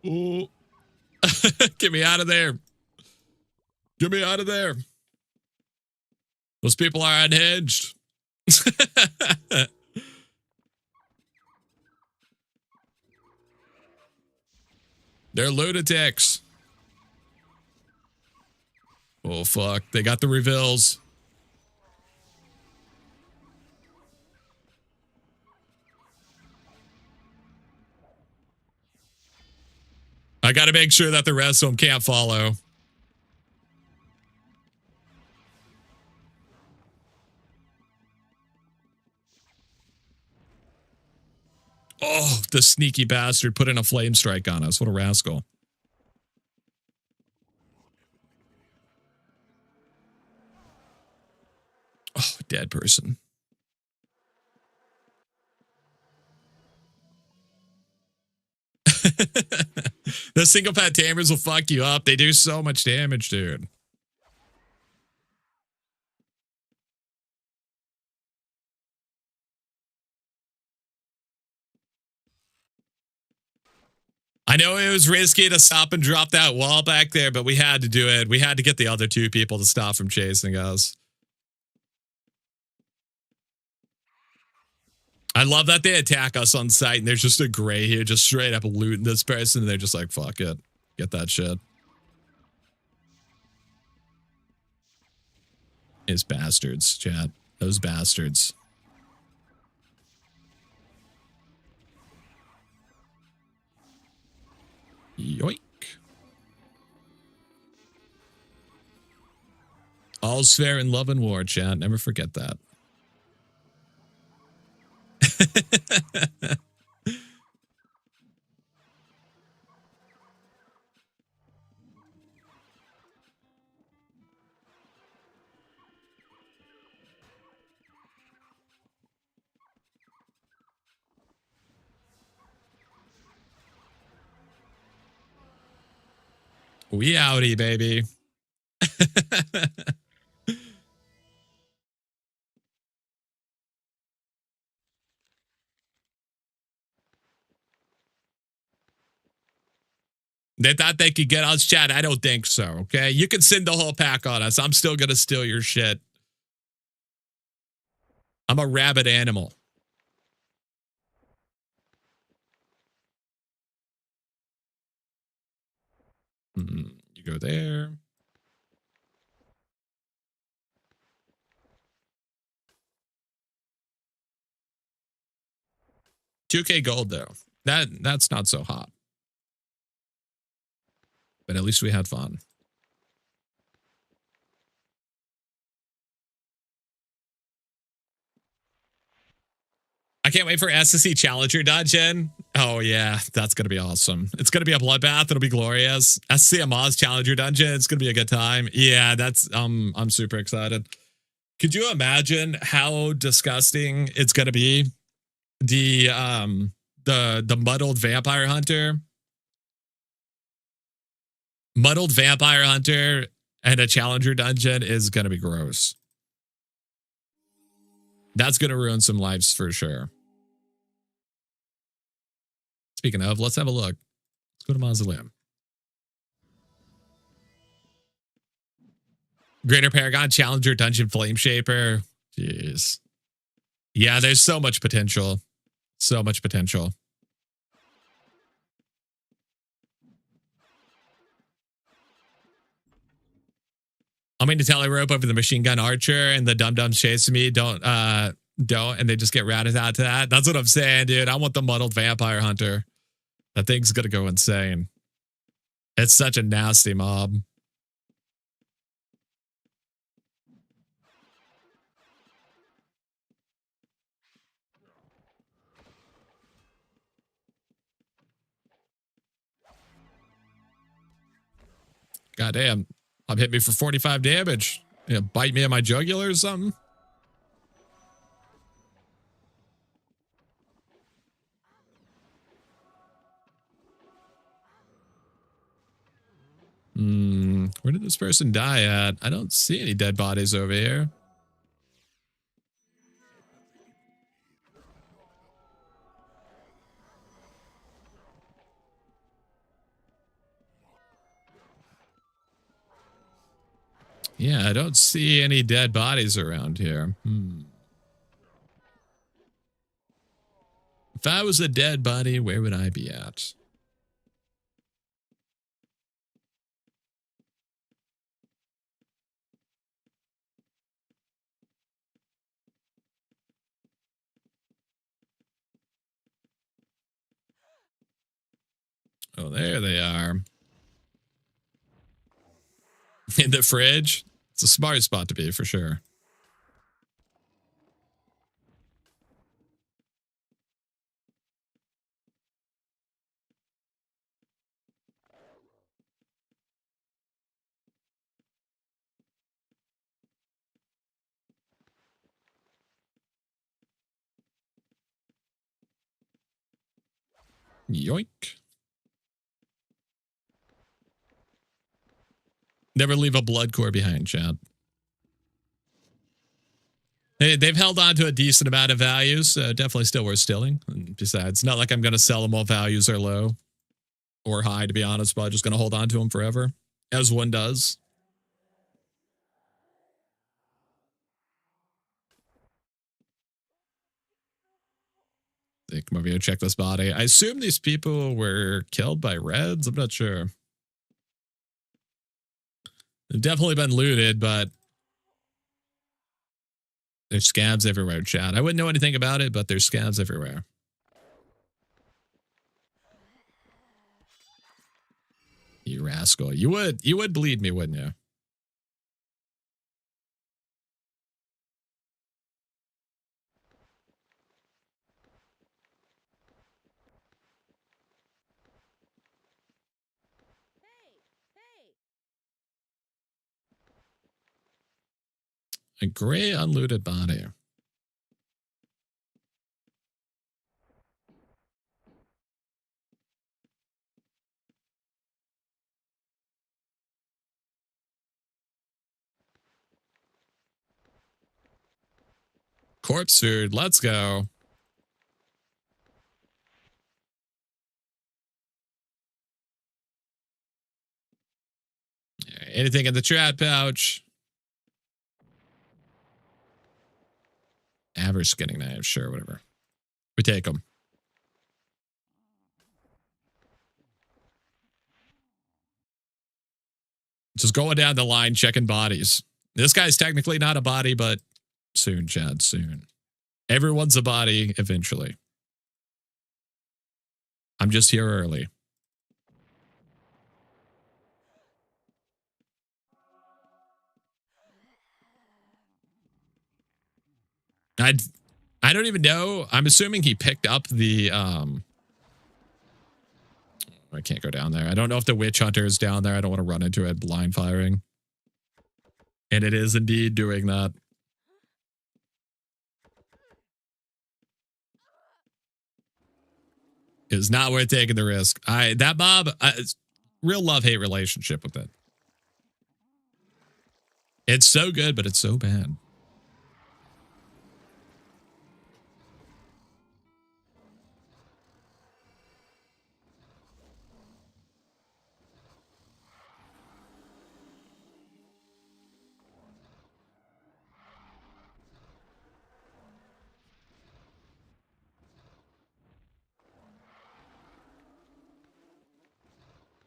Oh. Get me out of there. Get me out of there. Those people are unhinged. They're lunatics. Oh, fuck. They got the reveals. I got to make sure that the rest of them can't follow. Oh, the sneaky bastard put in a flame strike on us. What a rascal. Oh, dead person. The single pet tamers will fuck you up. They do so much damage, dude. I know it was risky to stop and drop that wall back there, but we had to do it. We had to get the other two people to stop from chasing us. I love that they attack us on sight and there's just a gray here just straight up looting this person and they're just like, fuck it. Get that shit. His bastards, chat. Those bastards. Yoink. All's fair in love and war, chat. Never forget that. We outie, baby. They thought they could get us, chat. I don't think so, okay? You can send the whole pack on us. I'm still going to steal your shit. I'm a rabid animal. You go there. $2K gold, though. That's not so hot. But at least we had fun. I can't wait for SSC Challenger Dungeon. Oh yeah, that's gonna be awesome. It's gonna be a bloodbath. It'll be glorious. SC Amaz Challenger Dungeon. It's gonna be a good time. Yeah, that's I'm super excited. Could you imagine how disgusting it's gonna be? The muddled vampire hunter. Muddled vampire hunter and a challenger dungeon is gonna be gross. That's gonna ruin some lives for sure. Speaking of, let's have a look. Let's go to Mausoleum. Greater Paragon, Challenger, Dungeon, Flame Shaper. Jeez. Yeah, there's so much potential. So much potential. I'm going to tell a rope over the machine gun archer and the dum-dums chasing me. Don't, and they just get routed out to that. That's what I'm saying, dude. I want the muddled vampire hunter. That thing's gonna go insane. It's such a nasty mob. God damn. I'm hit me for 45 damage. You bite me in my jugular or something? Where did this person die at? I don't see any dead bodies over here. Yeah, I don't see any dead bodies around here. If I was a dead body, where would I be at? Oh, there they are. In the fridge? It's a smart spot to be, for sure. Yoink. Never leave a blood core behind, Chad. They've held on to a decent amount of values, so definitely still worth stealing. And besides, not like I'm going to sell them while values are low or high, to be honest, but I'm just going to hold on to them forever, as one does. Come over here, check this body. I assume these people were killed by Reds. I'm not sure. They've definitely been looted, but there's scabs everywhere, Chad. I wouldn't know anything about it, but there's scabs everywhere. You rascal. You would bleed me, wouldn't you? A gray unlooted body. Corpse food. Let's go. Anything in the chat pouch? Average skinning knife. Sure, whatever. We take them. Just going down the line, checking bodies. This guy's technically not a body, but soon, Chad, soon. Everyone's a body eventually. I'm just here early. I don't even know. I'm assuming he picked up the I can't go down there. I don't know if the witch hunter is down there. I don't want to run into it blind firing. And it is indeed doing that. It was not worth taking the risk. That mob, real love-hate relationship with it. It's so good, but it's so bad.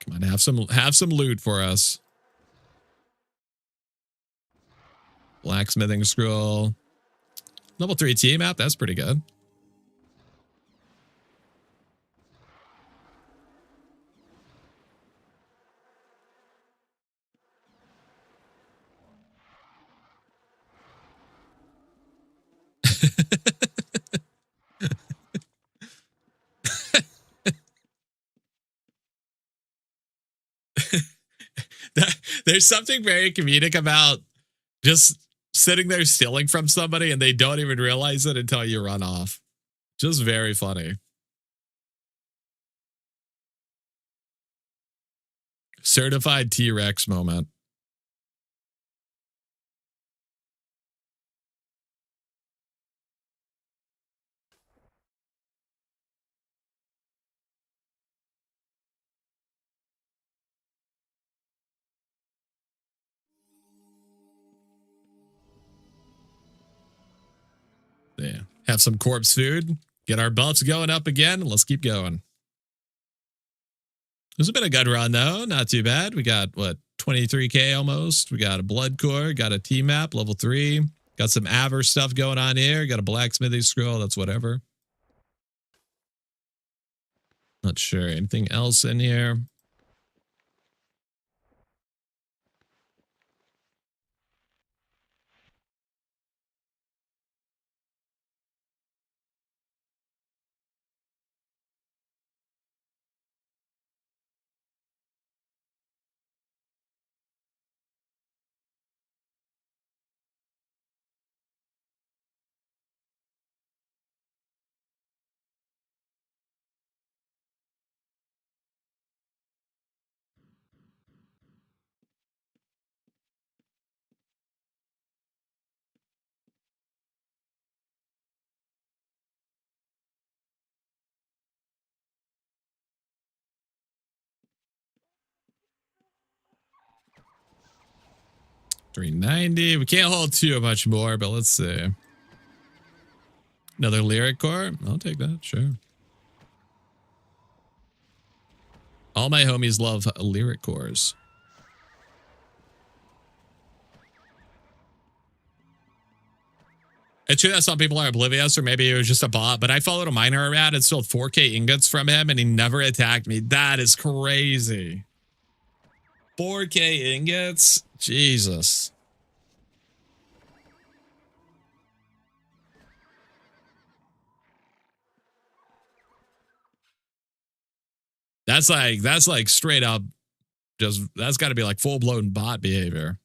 Come on, have some loot for us. Blacksmithing scroll. Level 3 T map, that's pretty good. There's something very comedic about just sitting there stealing from somebody and they don't even realize it until you run off. Just very funny. Certified T-Rex moment. Yeah. Have some corpse food. Get our buffs going up again. Let's keep going. It's been a good run, though. Not too bad. We got, what, 23K almost. We got a blood core. Got a T-map, level 3. Got some Aver stuff going on here. Got a blacksmithing scroll. That's whatever. Not sure. Anything else in here? $390. We can't hold too much more, but let's see. Another lyric core. I'll take that. Sure. All my homies love lyric cores. It's true that some people are oblivious, or maybe it was just a bot, but I followed a miner around and stole 4K ingots from him, and he never attacked me. That is crazy. 4K ingots? Jesus. That's like straight up just, that's got to be like full-blown bot behavior.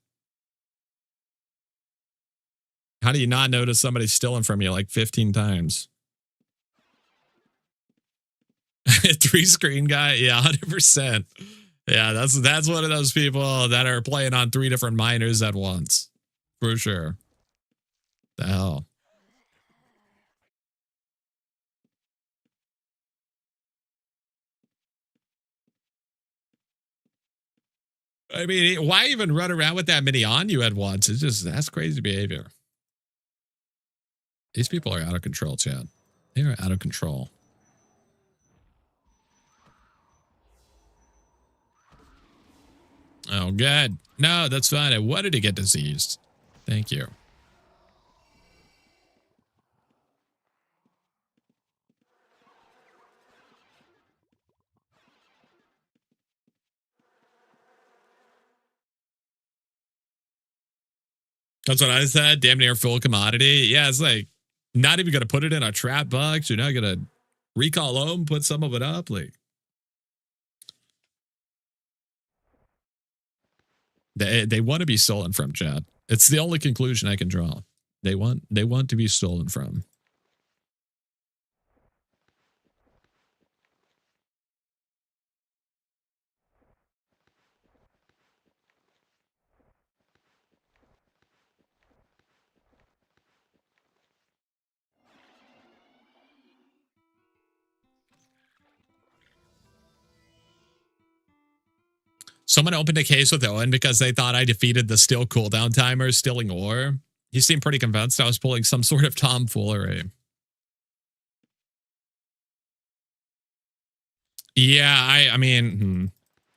How do you not notice somebody stealing from you like 15 times? 3-screen guy? Yeah, 100%. Yeah, that's one of those people that are playing on 3 different miners at once. For sure. The hell. I mean, why even run around with that many on you at once? It's just, that's crazy behavior. These people are out of control, Chad. They are out of control. Oh, good. No, that's fine. I wanted to get diseased. Thank you. That's what I said. Damn near full commodity. Yeah, it's like Not even gonna put it in a trap box. You're not gonna recall home, put some of it up. Like they want to be stolen from, chat. It's the only conclusion I can draw. They want to be stolen from. Someone opened a case with Owen because they thought I defeated the still cooldown timer stealing ore. He seemed pretty convinced I was pulling some sort of tomfoolery. Yeah, I mean,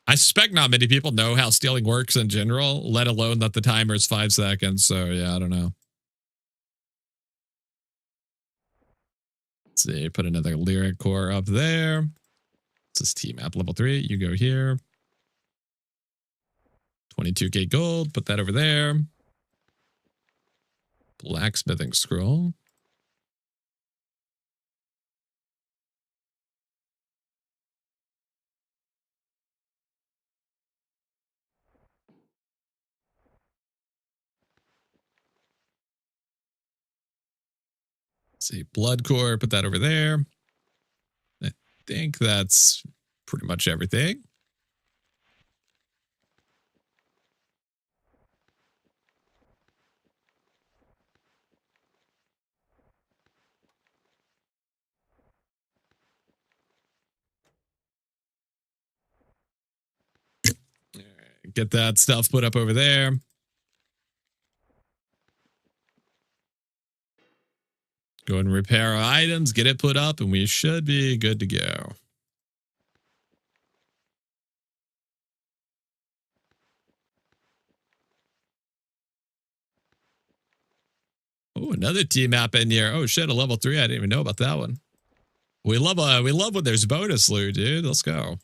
I suspect not many people know how stealing works in general, let alone that the timer is 5 seconds. So yeah, I don't know. Let's see, put another lyric core up there. This is team map level 3. You go here. 22k gold. Put that over there. Blacksmithing scroll. Let's see, blood core. Put that over there. I think that's pretty much everything. Get that stuff put up over there. Go and repair our items, get it put up, and we should be good to go. Oh, another team map in here. Oh shit, a level 3. I didn't even know about that one. We love when there's bonus loot, dude. Let's go.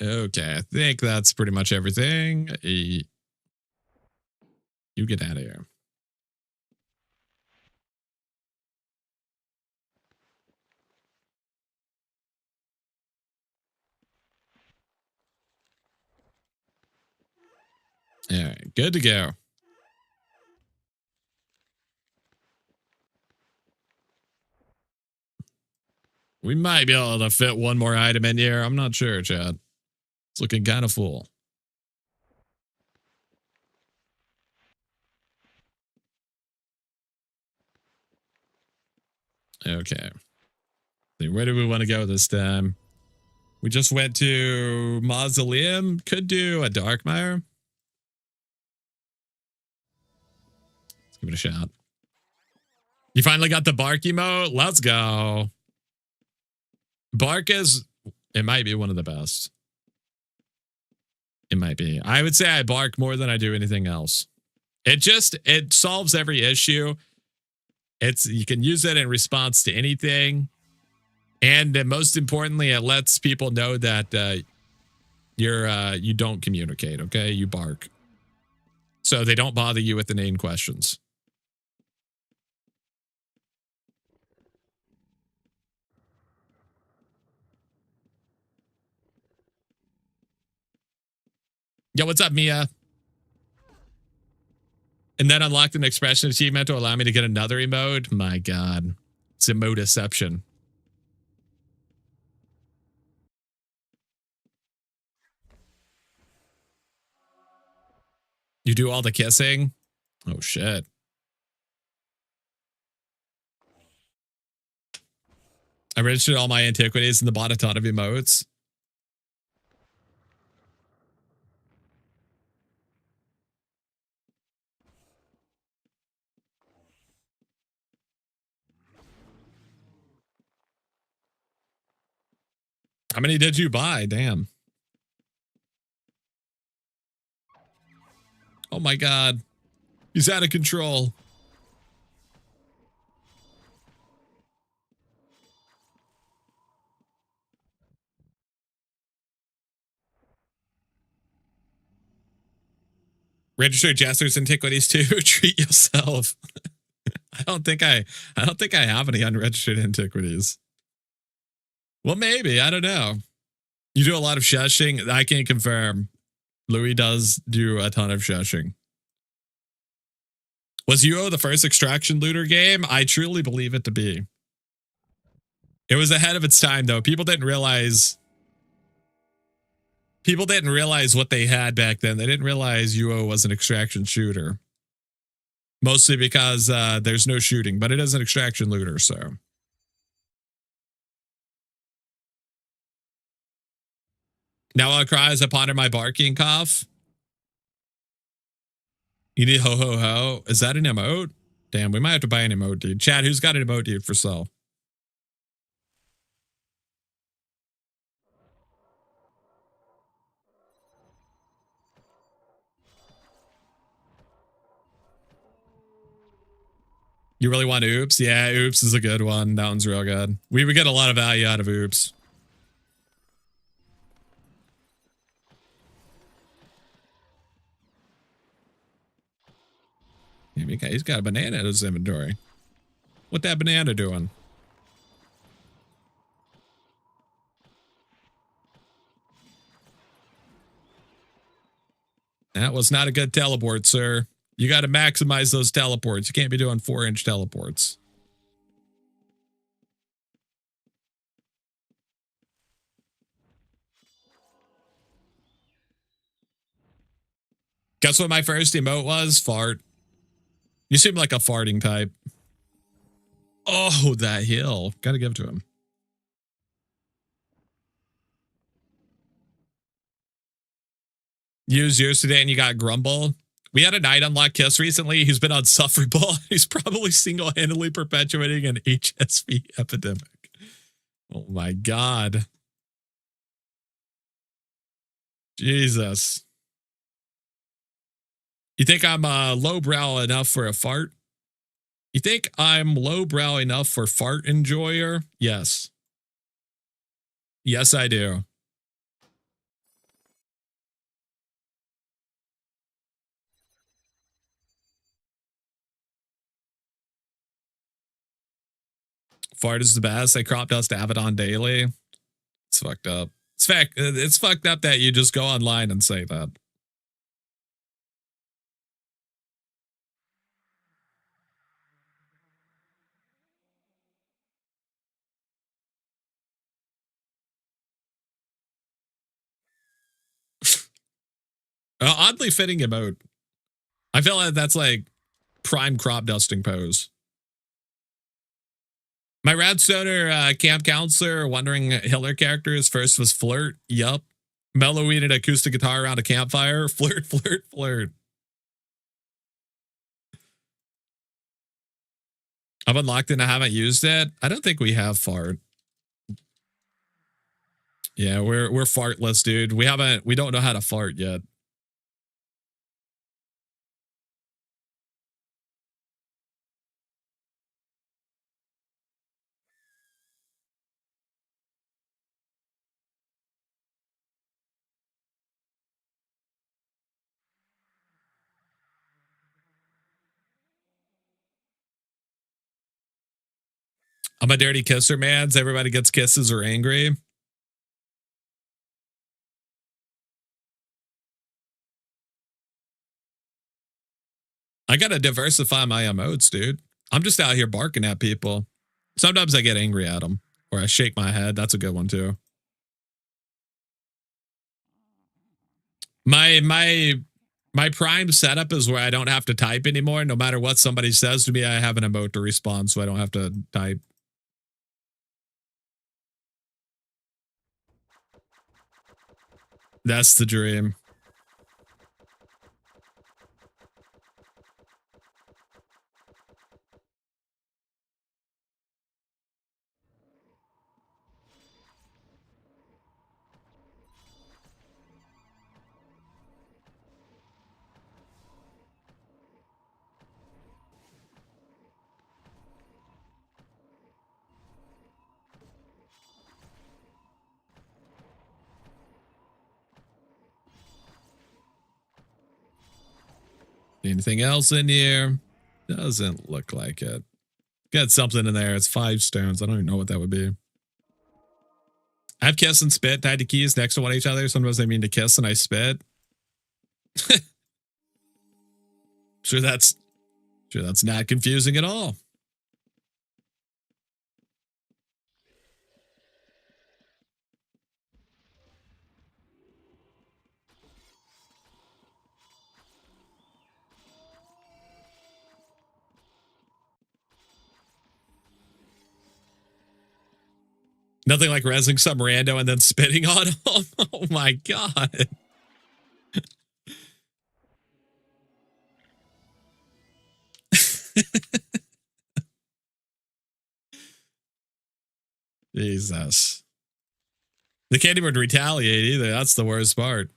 Okay, I think that's pretty much everything. You get out of here. All right, good to go. We might be able to fit one more item in here. I'm not sure, Chad. It's looking kind of full. Okay. Where do we want to go this time? We just went to Mausoleum. Could do a Darkmire. Let's give it a shot. You finally got the bark emote? Let's go. Bark is, it might be one of the best. It might be. I would say I bark more than I do anything else. It solves every issue. You can use it in response to anything. And most importantly, it lets people know that you don't communicate, okay? You bark. So they don't bother you with inane questions. Yo, what's up, Mia? And then unlocked an expression achievement to allow me to get another emote. My God. It's emoteception. You do all the kissing? Oh, shit. I registered all my antiquities and bought a ton of emotes. How many did you buy? Damn. Oh my God. He's out of control. Registered Jester's Antiquities too. Treat yourself. I don't think I have any unregistered antiquities. Well, maybe. I don't know. You do a lot of shushing. I can confirm. Louis does do a ton of shushing. Was UO the first extraction looter game? I truly believe it to be. It was ahead of its time, though. People didn't realize what they had back then. They didn't realize UO was an extraction shooter. Mostly because there's no shooting, but it is an extraction looter, so. Now I'll cry as I ponder my barking cough. You need ho ho ho. Is that an emote? Damn, we might have to buy an emote, dude. Chad, who's got an emote, dude, for sale? You really want Oops? Yeah, Oops is a good one. That one's real good. We would get a lot of value out of Oops. He's got a banana in his inventory. What that banana doing? That was not a good teleport, sir. You got to maximize those teleports. You can't be doing 4-inch teleports. Guess what my first emote was? Fart. You seem like a farting type. Oh, that hill. Gotta give it to him. Use yours today and you got Grumble. We had a night unlock Kiss recently. He's been unsufferable. He's probably single-handedly perpetuating an HSV epidemic. Oh my God. Jesus. You think I'm lowbrow enough for a fart? You think I'm lowbrow enough for fart enjoyer? Yes. Yes, I do. Fart is the best. I crop dust Abaddon daily. It's fucked up. It's fucked up that you just go online and say that. Oddly fitting emote. I feel like that's like prime crop dusting pose. My Radstoner camp counselor wondering Hitler characters. First was Flirt. Yup. Mellowing an acoustic guitar around a campfire. Flirt, flirt, flirt. I've unlocked it and I haven't used it. I don't think we have fart. Yeah, we're fartless, dude. We don't know how to fart yet. I'm a dirty kisser, man. Everybody gets kisses or angry. I gotta diversify my emotes, dude. I'm just out here barking at people. Sometimes I get angry at them or I shake my head. That's a good one too. My prime setup is where I don't have to type anymore. No matter what somebody says to me, I have an emote to respond, so I don't have to type. That's the dream. Anything else in here? Doesn't look like it. Got something in there. It's 5 stones. I don't even know what that would be. I have kiss and spit tied to keys next to one each other. Sometimes they mean to kiss and I spit. Sure that's not confusing at all. Nothing like rezzing some rando and then spitting on him. Oh my god. Jesus. They can't even retaliate either. That's the worst part.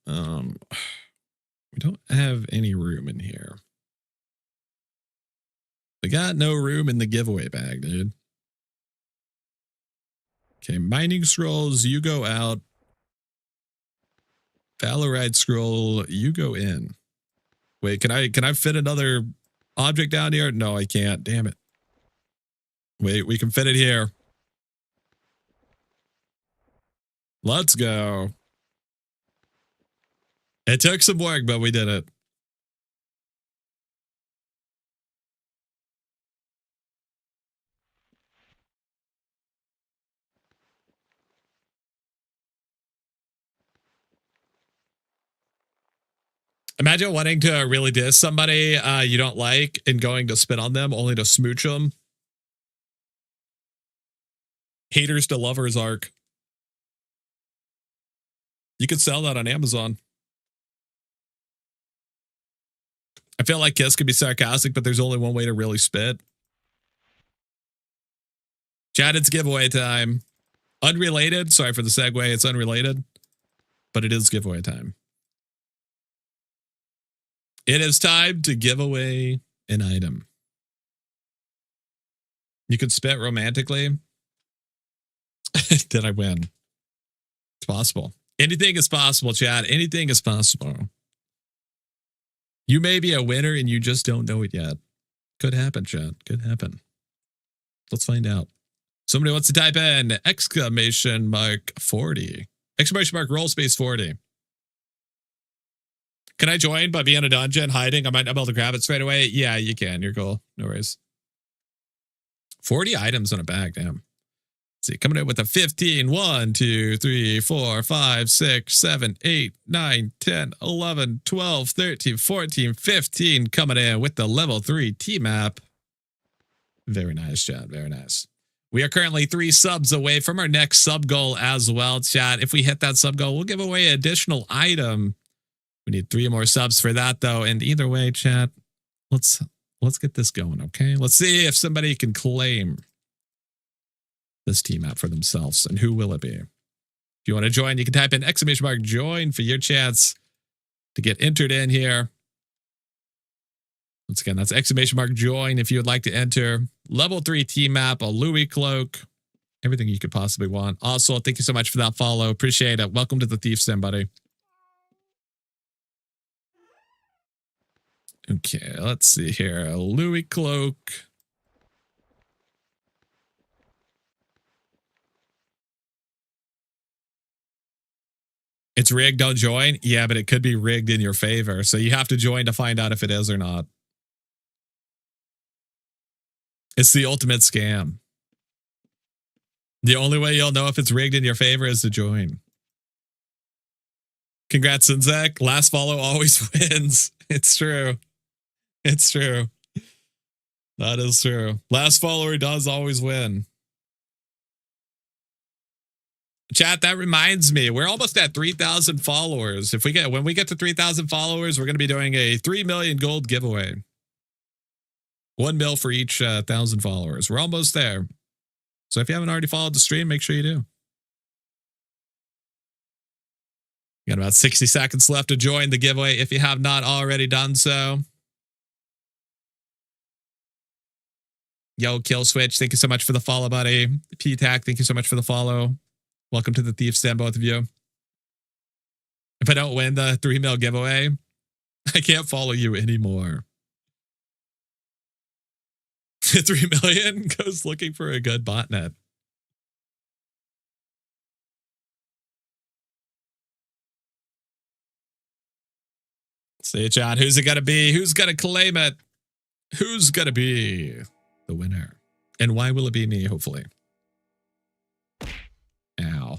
We don't have any room in here. We got no room in the giveaway bag, dude. Okay, mining scrolls, you go out. Valorite scroll, you go in. Wait, can I fit another object down here? No, I can't. Damn it. Wait, we can fit it here. Let's go. It took some work, but we did it. Imagine wanting to really diss somebody you don't like and going to spit on them only to smooch them. Haters to lovers arc. You could sell that on Amazon. I feel like Kiss could be sarcastic, but there's only one way to really spit. Chat, it's giveaway time. Unrelated. Sorry for the segue. It's unrelated, but it is giveaway time. It is time to give away an item. You could spit romantically. Did I win? It's possible. Anything is possible, chat. Anything is possible. You may be a winner and you just don't know it yet. Could happen, chat. Could happen. Let's find out. Somebody wants to type in exclamation mark 40. Exclamation mark roll space 40. Can I join by being in a dungeon hiding? I might not be able to grab it straight away. Yeah, you can. You're cool. No worries. 40 items in a bag. Damn. Let's see. Coming in with a 15. 1, 2, 3, 4, 5, 6, 7, 8, 9, 10, 11, 12, 13, 14, 15. Coming in with the level 3 T-map. Very nice, chat. Very nice. We are currently 3 subs away from our next sub goal as well, chat. If we hit that sub goal, we'll give away an additional item. We need 3 more subs for that, though. And either way, chat, let's get this going, okay? Let's see if somebody can claim this team map for themselves. And who will it be? If you want to join, you can type in exclamation mark join for your chance to get entered in here. Once again, that's exclamation mark join if you would like to enter. Level 3 team map, a Louis cloak, everything you could possibly want. Also, thank you so much for that follow. Appreciate it. Welcome to the Thief Sim, buddy. Okay, let's see here. A Louis cloak. It's rigged, don't join? Yeah, but it could be rigged in your favor. So you have to join to find out if it is or not. It's the ultimate scam. The only way you'll know if it's rigged in your favor is to join. Congrats, Sinzek. Last follow always wins. It's true. It's true. That is true. Last follower does always win. Chat, that reminds me, we're almost at 3,000 followers. When we get to 3,000 followers, we're going to be doing a 3 million gold giveaway. 1 mil for each 1,000 followers. We're almost there. So if you haven't already followed the stream, make sure you do. You got about 60 seconds left to join the giveaway if you have not already done so. Yo, Kill Switch, thank you so much for the follow, buddy. P-Tac, thank you so much for the follow. Welcome to the Thief's Den, both of you. If I don't win the 3 mil giveaway, I can't follow you anymore. 3 million goes looking for a good botnet. Say it, John. Who's it gonna be? Who's gonna claim it? Who's gonna be the winner? And why will it be me, hopefully? Ow.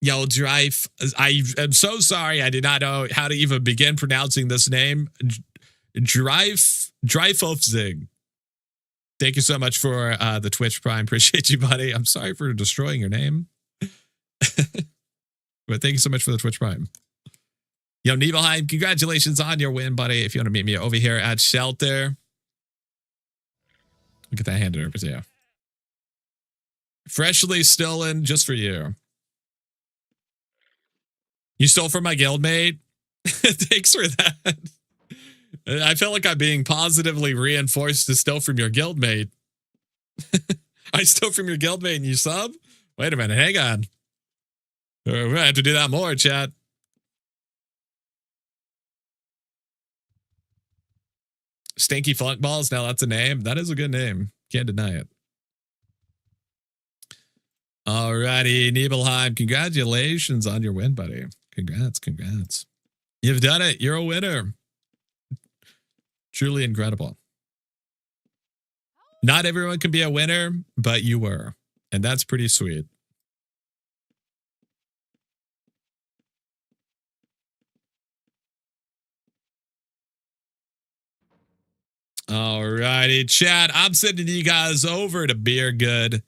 Yo, Drive. I am so sorry. I did not know how to even begin pronouncing this name. Zig. Thank you so much for the Twitch Prime. Appreciate you, buddy. I'm sorry for destroying your name. But thank you so much for the Twitch Prime. Yo, Nibelheim, congratulations on your win, buddy. If you want to meet me over here at Shelter, I'll get that handed over to you. Freshly stolen just for you. You stole from my guildmate? Thanks for that. I felt like I'm being positively reinforced to steal from your guildmate. I stole from your guildmate and you sub? Wait a minute, hang on. We're going to have to do that more, chat. Stinky Flunk Balls, now that's a name. That is a good name. Can't deny it. Alrighty, Nibelheim, congratulations on your win, buddy. Congrats, congrats. You've done it. You're a winner. Truly incredible. Not everyone can be a winner, but you were. And that's pretty sweet. Alrighty, chat. I'm sending you guys over to Beer Good.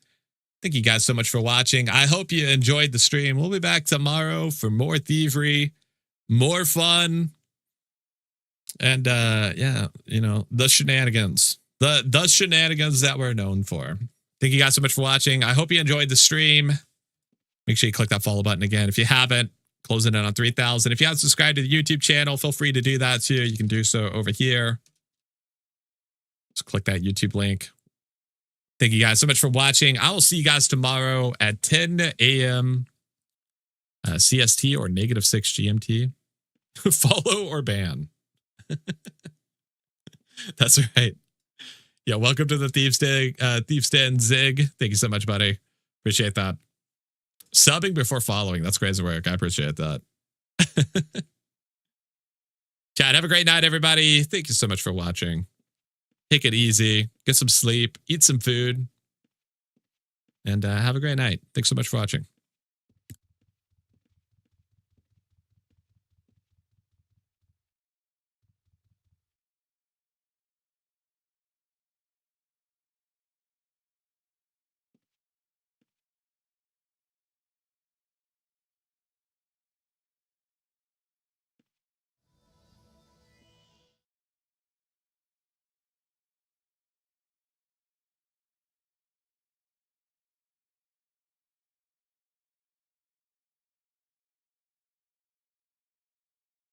Thank you guys so much for watching. I hope you enjoyed the stream. We'll be back tomorrow for more thievery, more fun, and yeah, you know, the shenanigans. The shenanigans that we're known for. Thank you guys so much for watching. I hope you enjoyed the stream. Make sure you click that follow button again. If you haven't, closing in on 3,000. If you haven't subscribed to the YouTube channel, feel free to do that too. You can do so over here. Just click that YouTube link. Thank you guys so much for watching. I will see you guys tomorrow at 10 a.m. CST or -6 GMT. Follow or ban. That's right. Yeah, welcome to the Thieves Den, Zig. Thank you so much, buddy. Appreciate that. Subbing before following. That's crazy work. I appreciate that. Chat, have a great night, everybody. Thank you so much for watching. Take it easy. Get some sleep. Eat some food. And have a great night. Thanks so much for watching.